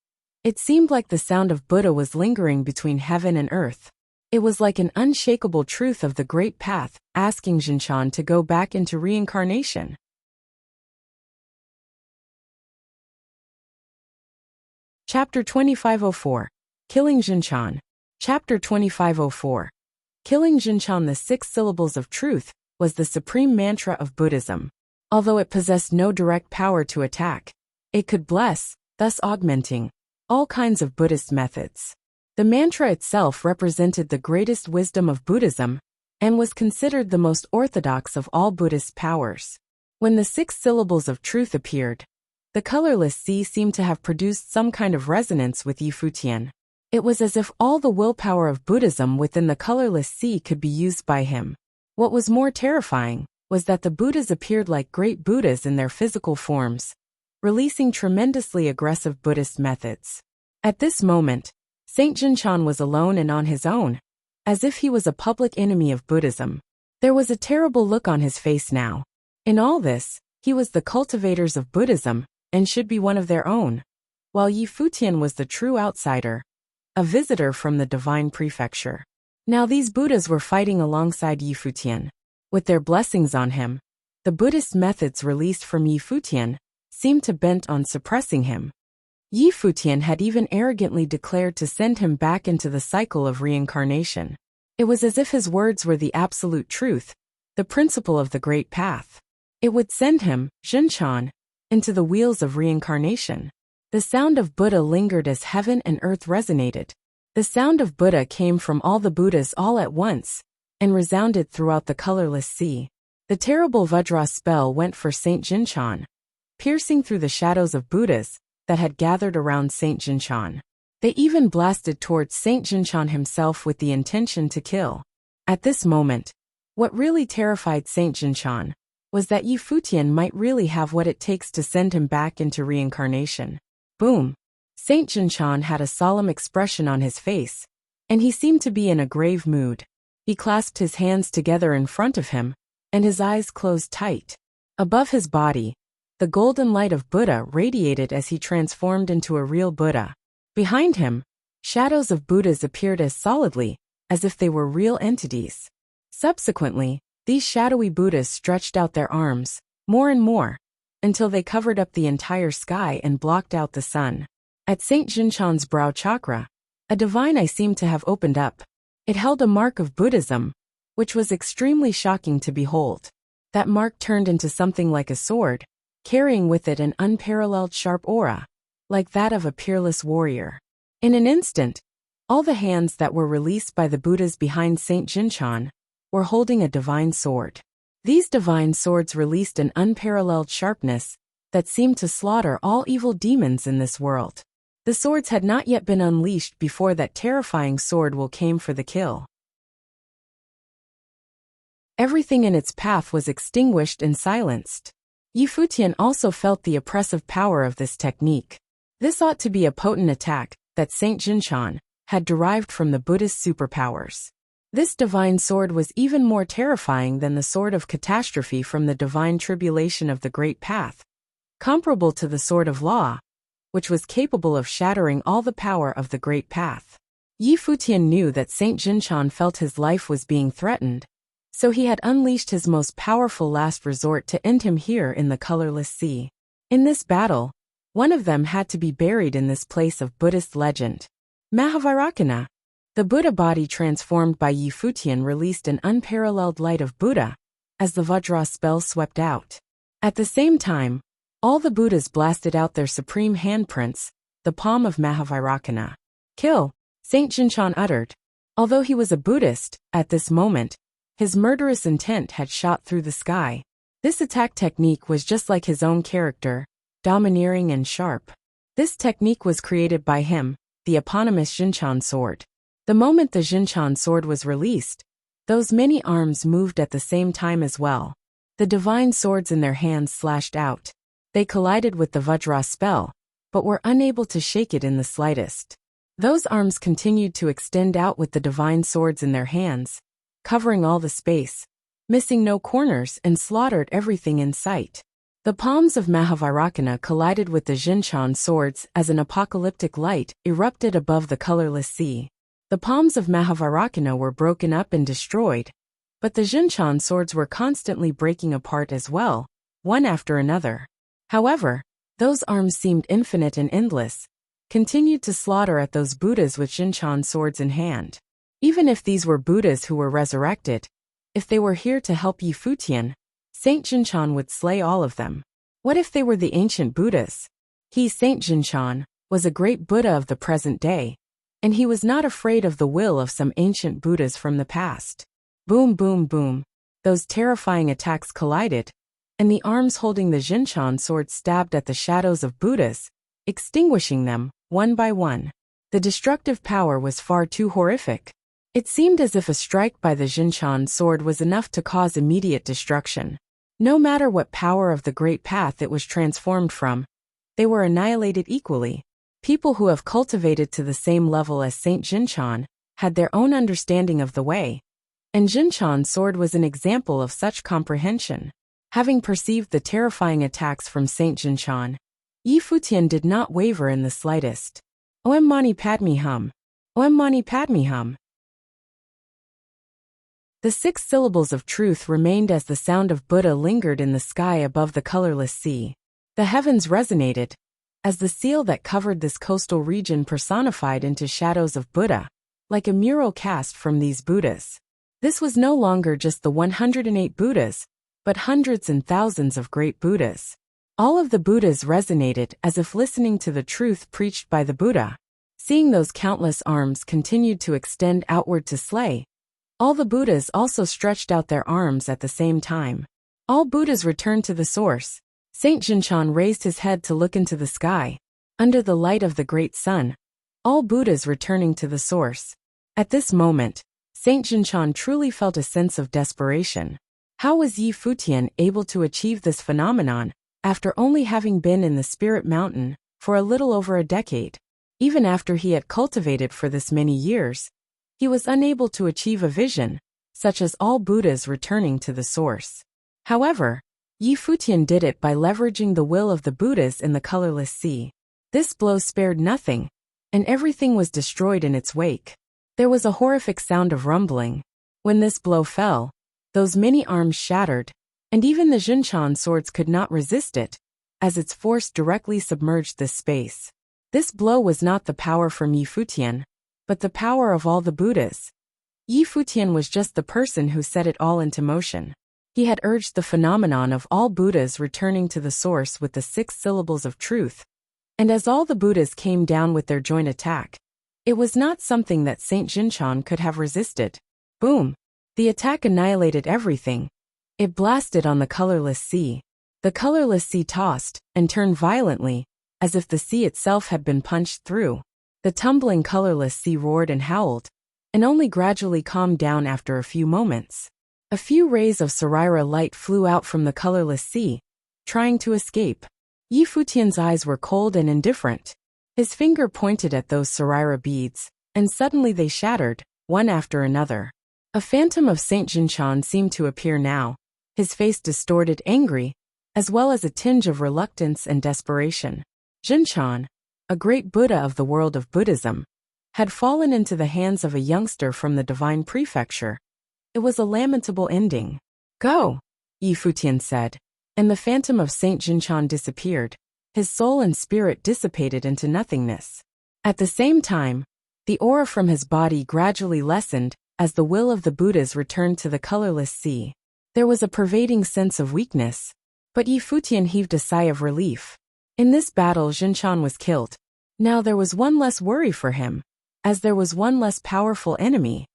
It seemed like the sound of Buddha was lingering between heaven and earth. It was like an unshakable truth of the great path, asking Zhenchan to go back into reincarnation. Chapter 2504. Killing Zhenchan. Chapter 2504. Killing Zhenchan. The 6 syllables of truth was the supreme mantra of Buddhism. Although it possessed no direct power to attack, it could bless, thus augmenting, all kinds of Buddhist methods. The mantra itself represented the greatest wisdom of Buddhism and was considered the most orthodox of all Buddhist powers. When the 6 syllables of truth appeared, the colorless sea seemed to have produced some kind of resonance with Yi Futian. It was as if all the willpower of Buddhism within the colorless sea could be used by him. What was more terrifying was that the Buddhas appeared like great Buddhas in their physical forms, releasing tremendously aggressive Buddhist methods. At this moment, Saint Zhenchan was alone and on his own, as if he was a public enemy of Buddhism. There was a terrible look on his face now. In all this, he was the cultivators of Buddhism, and should be one of their own, while Yi Futian was the true outsider, a visitor from the divine prefecture. Now these Buddhas were fighting alongside Yi Futian. With their blessings on him, the Buddhist methods released from Yi Futian seemed to bent on suppressing him. Yi Futian had even arrogantly declared to send him back into the cycle of reincarnation. It was as if his words were the absolute truth, the principle of the great path. It would send him, Zhenchan, into the wheels of reincarnation. The sound of Buddha lingered as heaven and earth resonated. The sound of Buddha came from all the Buddhas all at once, and resounded throughout the colorless sea. The terrible Vajra spell went for Saint Zhenchan, piercing through the shadows of Buddhas that had gathered around Saint Zhenchan. They even blasted towards Saint Zhenchan himself with the intention to kill. At this moment, what really terrified Saint Zhenchan was that Yi Futian might really have what it takes to send him back into reincarnation. Boom! Saint Zhenchan had a solemn expression on his face, and he seemed to be in a grave mood. He clasped his hands together in front of him, and his eyes closed tight. Above his body, the golden light of Buddha radiated as he transformed into a real Buddha. Behind him, shadows of Buddhas appeared as solidly as if they were real entities. Subsequently, these shadowy Buddhas stretched out their arms, more and more, until they covered up the entire sky and blocked out the sun. At Saint Zhenchan's brow chakra, a divine eye seemed to have opened up. It held a mark of Buddhism, which was extremely shocking to behold. That mark turned into something like a sword, carrying with it an unparalleled sharp aura, like that of a peerless warrior. In an instant, all the hands that were released by the Buddhas behind Saint Zhenchan were holding a divine sword. These divine swords released an unparalleled sharpness that seemed to slaughter all evil demons in this world. The swords had not yet been unleashed before that terrifying sword will came for the kill. Everything in its path was extinguished and silenced. Yi Futian also felt the oppressive power of this technique. This ought to be a potent attack that Saint Jinshan had derived from the Buddhist superpowers. This divine sword was even more terrifying than the sword of catastrophe from the divine tribulation of the Great Path, comparable to the sword of law, which was capable of shattering all the power of the Great Path. Yi Futian knew that Saint Jinshan felt his life was being threatened, so he had unleashed his most powerful last resort to end him here in the colorless sea. In this battle, one of them had to be buried in this place of Buddhist legend. Mahavairakana. The Buddha body transformed by Yi Futian released an unparalleled light of Buddha as the Vajra spell swept out. At the same time, all the Buddhas blasted out their supreme handprints, the palm of Mahavairakana. Kill, Saint Jinshan uttered. Although he was a Buddhist, at this moment, his murderous intent had shot through the sky. This attack technique was just like his own character, domineering and sharp. This technique was created by him, the eponymous Jinshan sword. The moment the Jinshan sword was released, those many arms moved at the same time as well. The divine swords in their hands slashed out. They collided with the Vajra spell, but were unable to shake it in the slightest. Those arms continued to extend out with the divine swords in their hands, covering all the space, missing no corners and slaughtered everything in sight. The palms of Mahavairakana collided with the Jinshan swords as an apocalyptic light erupted above the colorless sea. The palms of Mahavairakana were broken up and destroyed, but the Jinshan swords were constantly breaking apart as well, one after another. However, those arms seemed infinite and endless, continued to slaughter at those Buddhas with Jinshan swords in hand. Even if these were Buddhas who were resurrected, if they were here to help Yi Futian, Saint Jinshan would slay all of them. What if they were the ancient Buddhas? He, Saint Jinshan, was a great Buddha of the present day, and he was not afraid of the will of some ancient Buddhas from the past. Boom, boom, boom. Those terrifying attacks collided, and the arms holding the Jinshan sword stabbed at the shadows of Buddhas, extinguishing them, one by one. The destructive power was far too horrific. It seemed as if a strike by the Jinshan sword was enough to cause immediate destruction. No matter what power of the Great Path it was transformed from, they were annihilated equally. People who have cultivated to the same level as Saint Jinshan had their own understanding of the way, and Jinshan's sword was an example of such comprehension. Having perceived the terrifying attacks from Saint Jinshan, Yi Futian did not waver in the slightest. Om Mani Padme Hum. Om Mani Padme Hum. The 6 syllables of truth remained as the sound of Buddha lingered in the sky above the colorless sea. The heavens resonated, as the seal that covered this coastal region personified into shadows of Buddha, like a mural cast from these Buddhas. This was no longer just the 108 Buddhas, but hundreds and thousands of great Buddhas. All of the Buddhas resonated as if listening to the truth preached by the Buddha. Seeing those countless arms continued to extend outward to slay, all the Buddhas also stretched out their arms at the same time. All Buddhas returned to the source. Saint Jinshan raised his head to look into the sky. Under the light of the great sun, all Buddhas returning to the source. At this moment, Saint Jinshan truly felt a sense of desperation. How was Yi Futian able to achieve this phenomenon after only having been in the Spirit Mountain for a little over a decade? Even after he had cultivated for this many years, he was unable to achieve a vision, such as all Buddhas returning to the source. However, Yi Futian did it by leveraging the will of the Buddhas in the colorless sea. This blow spared nothing, and everything was destroyed in its wake. There was a horrific sound of rumbling. When this blow fell, those many arms shattered, and even the Jinshan swords could not resist it, as its force directly submerged this space. This blow was not the power from Yi Futian, but the power of all the Buddhas. Yi Futian was just the person who set it all into motion. He had urged the phenomenon of all Buddhas returning to the source with the 6 syllables of truth, and as all the Buddhas came down with their joint attack, it was not something that Saint Jinshan could have resisted. Boom! The attack annihilated everything. It blasted on the colorless sea. The colorless sea tossed and turned violently, as if the sea itself had been punched through. The tumbling colorless sea roared and howled, and only gradually calmed down after a few moments. A few rays of Sarira light flew out from the colorless sea, trying to escape. Yi Futian's eyes were cold and indifferent. His finger pointed at those Sarira beads, and suddenly they shattered, one after another. A phantom of Saint Jinshan seemed to appear now, his face distorted, angry, as well as a tinge of reluctance and desperation. Jinshan, a great Buddha of the world of Buddhism, had fallen into the hands of a youngster from the divine prefecture. It was a lamentable ending. "Go," Yi Futian said, and the phantom of Saint Jinshan disappeared. His soul and spirit dissipated into nothingness. At the same time, the aura from his body gradually lessened as the will of the Buddhas returned to the colorless sea. There was a pervading sense of weakness, but Yi Futian heaved a sigh of relief. In this battle Jinshan was killed. Now there was one less worry for him, as there was one less powerful enemy.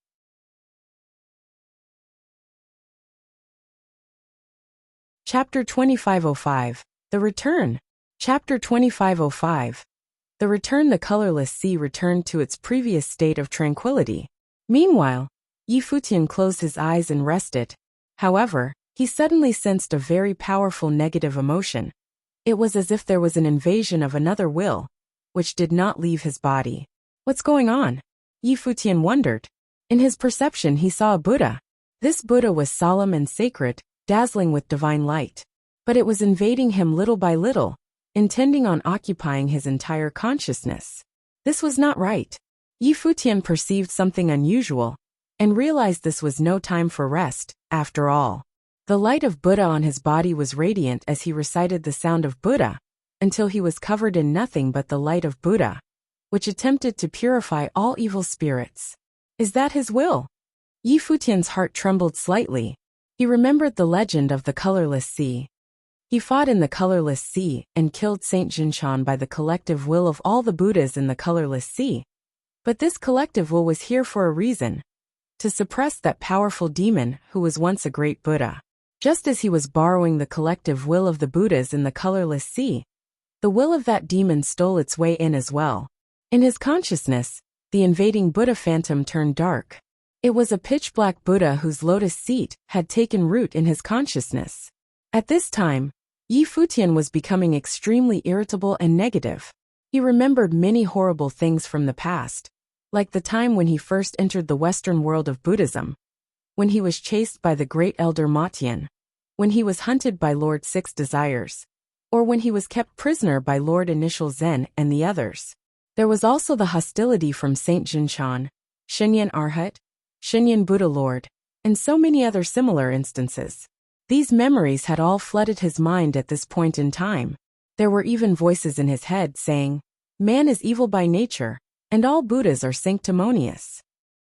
Chapter 2505. The Return. Chapter 2505. The Return. The colorless sea returned to its previous state of tranquility. Meanwhile, Yi Futian closed his eyes and rested. However, he suddenly sensed a very powerful negative emotion. It was as if there was an invasion of another will, which did not leave his body. What's going on? Yi Futian wondered. In his perception he saw a Buddha. This Buddha was solemn and sacred, dazzling with divine light. But it was invading him little by little, intending on occupying his entire consciousness. This was not right. Yi Futian perceived something unusual, and realized this was no time for rest, after all. The light of Buddha on his body was radiant as he recited the sound of Buddha, until he was covered in nothing but the light of Buddha, which attempted to purify all evil spirits. Is that his will? Yi Futian's heart trembled slightly. He remembered the legend of the colorless sea. He fought in the colorless sea and killed Saint Jinshan by the collective will of all the Buddhas in the colorless sea. But this collective will was here for a reason: to suppress that powerful demon who was once a great Buddha. Just as he was borrowing the collective will of the Buddhas in the colorless sea, the will of that demon stole its way in as well. In his consciousness, the invading Buddha phantom turned dark. It was a pitch-black Buddha whose lotus seat had taken root in his consciousness. At this time, Yi Futian was becoming extremely irritable and negative. He remembered many horrible things from the past, like the time when he first entered the Western world of Buddhism, when he was chased by the great elder Matian, when he was hunted by Lord Six Desires, or when he was kept prisoner by Lord Initial Zen and the others. There was also the hostility from Saint Jinshan, Shinyan Arhat, Shinyan Buddha Lord, and so many other similar instances. These memories had all flooded his mind at this point in time. There were even voices in his head saying, "Man is evil by nature, and all Buddhas are sanctimonious."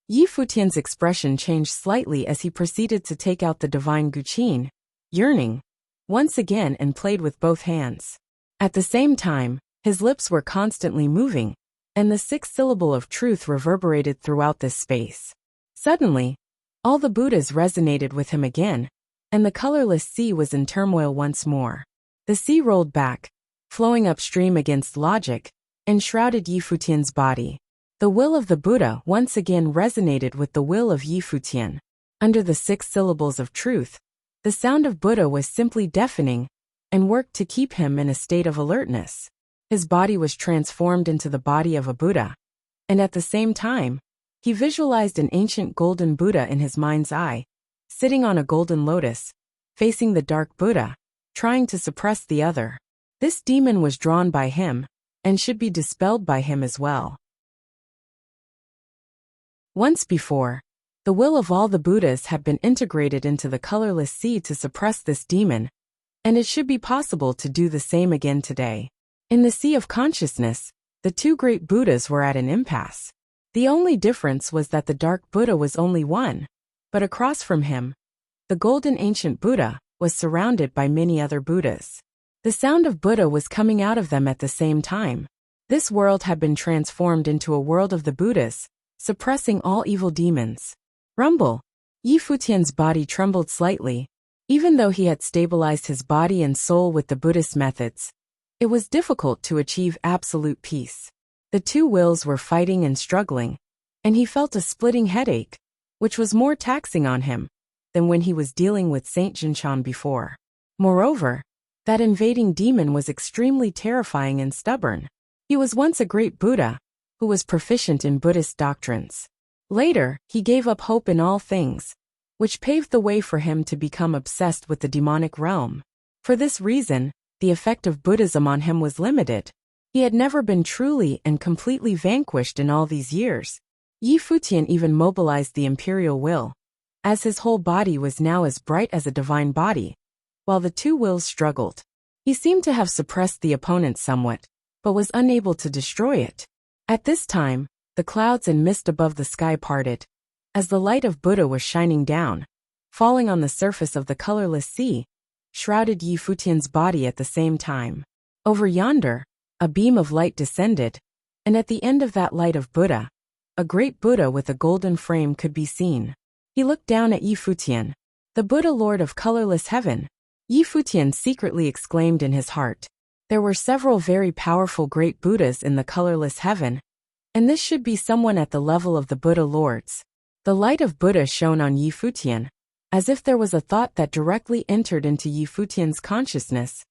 Yi Futian's expression changed slightly as he proceeded to take out the divine guqin, yearning, once again, and played with both hands. At the same time, his lips were constantly moving, and the sixth syllable of truth reverberated throughout this space. Suddenly, all the Buddhas resonated with him again, and the colorless sea was in turmoil once more. The sea rolled back, flowing upstream against logic, and shrouded Yi Futian's body. The will of the Buddha once again resonated with the will of Yi Futian. Under the six syllables of truth, the sound of Buddha was simply deafening, and worked to keep him in a state of alertness. His body was transformed into the body of a Buddha, and at the same time, he visualized an ancient golden Buddha in his mind's eye, sitting on a golden lotus, facing the dark Buddha, trying to suppress the other. This demon was drawn by him, and should be dispelled by him as well. Once before, the will of all the Buddhas had been integrated into the colorless sea to suppress this demon, and it should be possible to do the same again today. In the sea of consciousness, the two great Buddhas were at an impasse. The only difference was that the dark Buddha was only one, but across from him, the golden ancient Buddha was surrounded by many other Buddhas. The sound of Buddha was coming out of them at the same time. This world had been transformed into a world of the Buddhas, suppressing all evil demons. Rumble. Yi Futian's body trembled slightly. Even though he had stabilized his body and soul with the Buddhist methods, it was difficult to achieve absolute peace. The two wills were fighting and struggling, and he felt a splitting headache, which was more taxing on him. than when he was dealing with Saint Jinshan before. Moreover, that invading demon was extremely terrifying and stubborn. He was once a great Buddha, who was proficient in Buddhist doctrines. Later, he gave up hope in all things, which paved the way for him to become obsessed with the demonic realm. For this reason, the effect of Buddhism on him was limited. He had never been truly and completely vanquished in all these years. Yi Futian even mobilized the imperial will, as his whole body was now as bright as a divine body, while the two wills struggled. He seemed to have suppressed the opponent somewhat, but was unable to destroy it. At this time, the clouds and mist above the sky parted, as the light of Buddha was shining down, falling on the surface of the colorless sea, shrouded Yi Futian's body at the same time. Over yonder, a beam of light descended, and at the end of that light of Buddha, a great Buddha with a golden frame could be seen. He looked down at Yi Futian, the Buddha Lord of colorless heaven. Yi Futian secretly exclaimed in his heart. There were several very powerful great Buddhas in the colorless heaven, and this should be someone at the level of the Buddha Lords. The light of Buddha shone on Yi Futian, as if there was a thought that directly entered into Yi Futian's consciousness,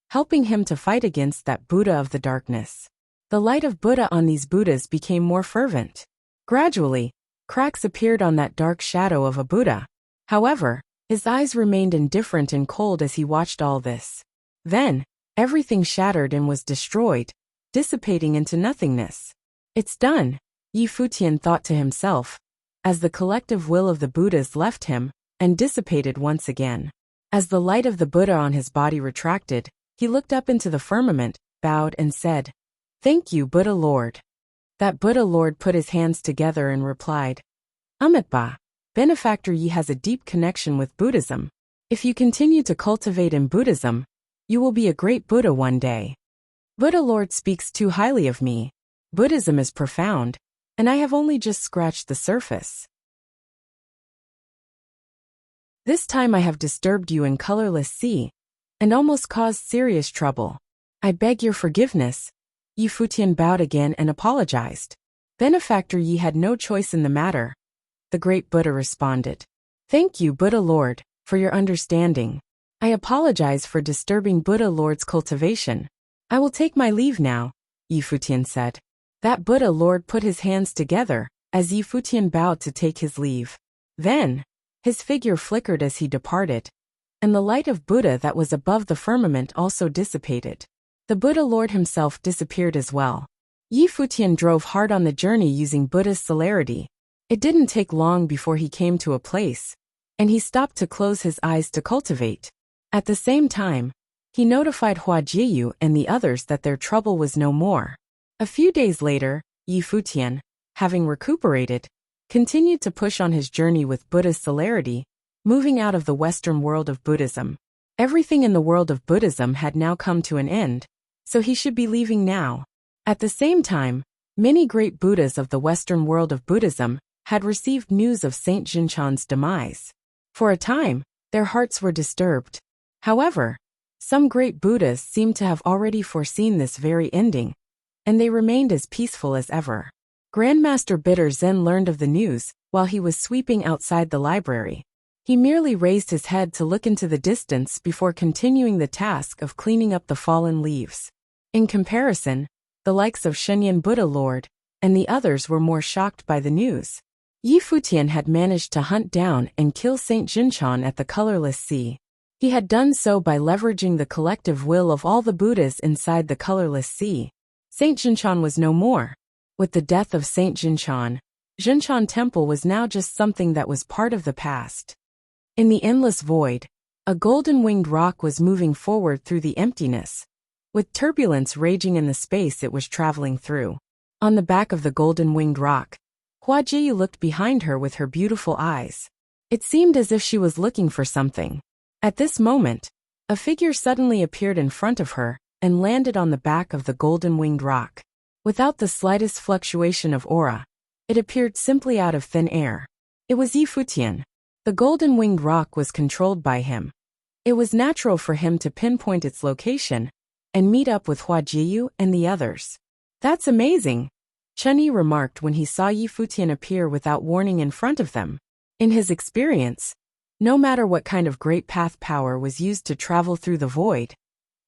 helping him to fight against that Buddha of the darkness. The light of Buddha on these Buddhas became more fervent. Gradually, cracks appeared on that dark shadow of a Buddha. However, his eyes remained indifferent and cold as he watched all this. Then, everything shattered and was destroyed, dissipating into nothingness. It's done, Yi Futian thought to himself, as the collective will of the Buddhas left him and dissipated once again. As the light of the Buddha on his body retracted, he looked up into the firmament, bowed and said, "Thank you, Buddha Lord." That Buddha Lord put his hands together and replied, "Amitabha, Benefactor Yi has a deep connection with Buddhism. If you continue to cultivate in Buddhism, you will be a great Buddha one day. Buddha Lord speaks too highly of me. Buddhism is profound, and I have only just scratched the surface. This time I have disturbed you in colorless sea, and almost caused serious trouble. I beg your forgiveness." Yi Futian bowed again and apologized. Benefactor Yi had no choice in the matter. The great Buddha responded, "Thank you, Buddha Lord, for your understanding. I apologize for disturbing Buddha Lord's cultivation. I will take my leave now," Yi Futian said. That Buddha Lord put his hands together, as Yi Futian bowed to take his leave. Then, his figure flickered as he departed, and the light of Buddha that was above the firmament also dissipated. The Buddha Lord himself disappeared as well. Yi Futian drove hard on the journey using Buddha's celerity. It didn't take long before he came to a place, and he stopped to close his eyes to cultivate. At the same time, he notified Huajiyu and the others that their trouble was no more. A few days later, Yi Futian, having recuperated, continued to push on his journey with Buddha's celerity, moving out of the Western world of Buddhism. Everything in the world of Buddhism had now come to an end, so he should be leaving now. At the same time, many great Buddhas of the Western world of Buddhism had received news of Saint Jinshan's demise. For a time, their hearts were disturbed. However, some great Buddhas seemed to have already foreseen this very ending, and they remained as peaceful as ever. Grandmaster Bitter Zen learned of the news while he was sweeping outside the library. He merely raised his head to look into the distance before continuing the task of cleaning up the fallen leaves. In comparison, the likes of Shenyan Buddha Lord and the others were more shocked by the news. Yi Futian had managed to hunt down and kill Saint Jinshan at the colorless sea. He had done so by leveraging the collective will of all the Buddhas inside the colorless sea. Saint Jinshan was no more. With the death of Saint Jinshan, Jinshan Temple was now just something that was part of the past. In the endless void, a golden-winged rock was moving forward through the emptiness, with turbulence raging in the space it was traveling through. On the back of the golden-winged rock, Huajiyu looked behind her with her beautiful eyes. It seemed as if she was looking for something. At this moment, a figure suddenly appeared in front of her and landed on the back of the golden-winged rock. Without the slightest fluctuation of aura, it appeared simply out of thin air. It was Yi Futian. The golden-winged rock was controlled by him. It was natural for him to pinpoint its location and meet up with Huajiyu and the others. "That's amazing," Chunyi remarked when he saw Yi Futian appear without warning in front of them. In his experience, No matter what kind of great path power was used to travel through the void,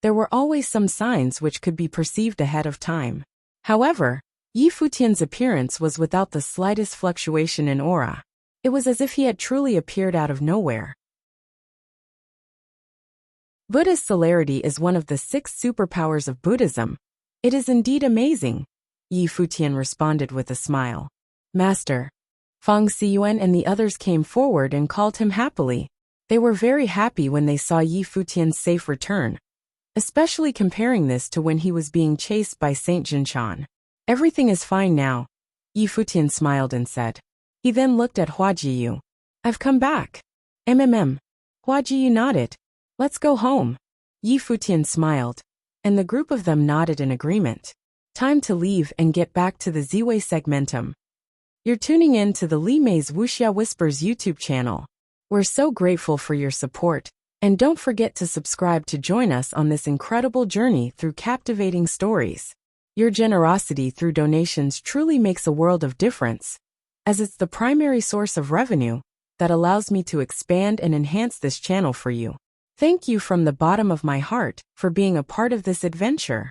there were always some signs which could be perceived ahead of time. However, Yi Futian's appearance was without the slightest fluctuation in aura. It was as if he had truly appeared out of nowhere. Buddha's celerity is one of the 6 superpowers of Buddhism. It is indeed amazing, Yi Futian responded with a smile. Master. Fang Xiyuan and the others came forward and called him happily. They were very happy when they saw Yi Futian's safe return, especially comparing this to when he was being chased by Saint Jinshan. Everything is fine now, Yi Futian smiled and said. He then looked at Hua Jiyu. I've come back. Hua Jiyu nodded. Let's go home. Yi Futian smiled, and the group of them nodded in agreement. Time to leave and get back to the Ziwei segmentum. You're tuning in to the Li Mei's Wuxia Whispers YouTube channel. We're so grateful for your support, and don't forget to subscribe to join us on this incredible journey through captivating stories. Your generosity through donations truly makes a world of difference, as it's the primary source of revenue that allows me to expand and enhance this channel for you. Thank you from the bottom of my heart for being a part of this adventure.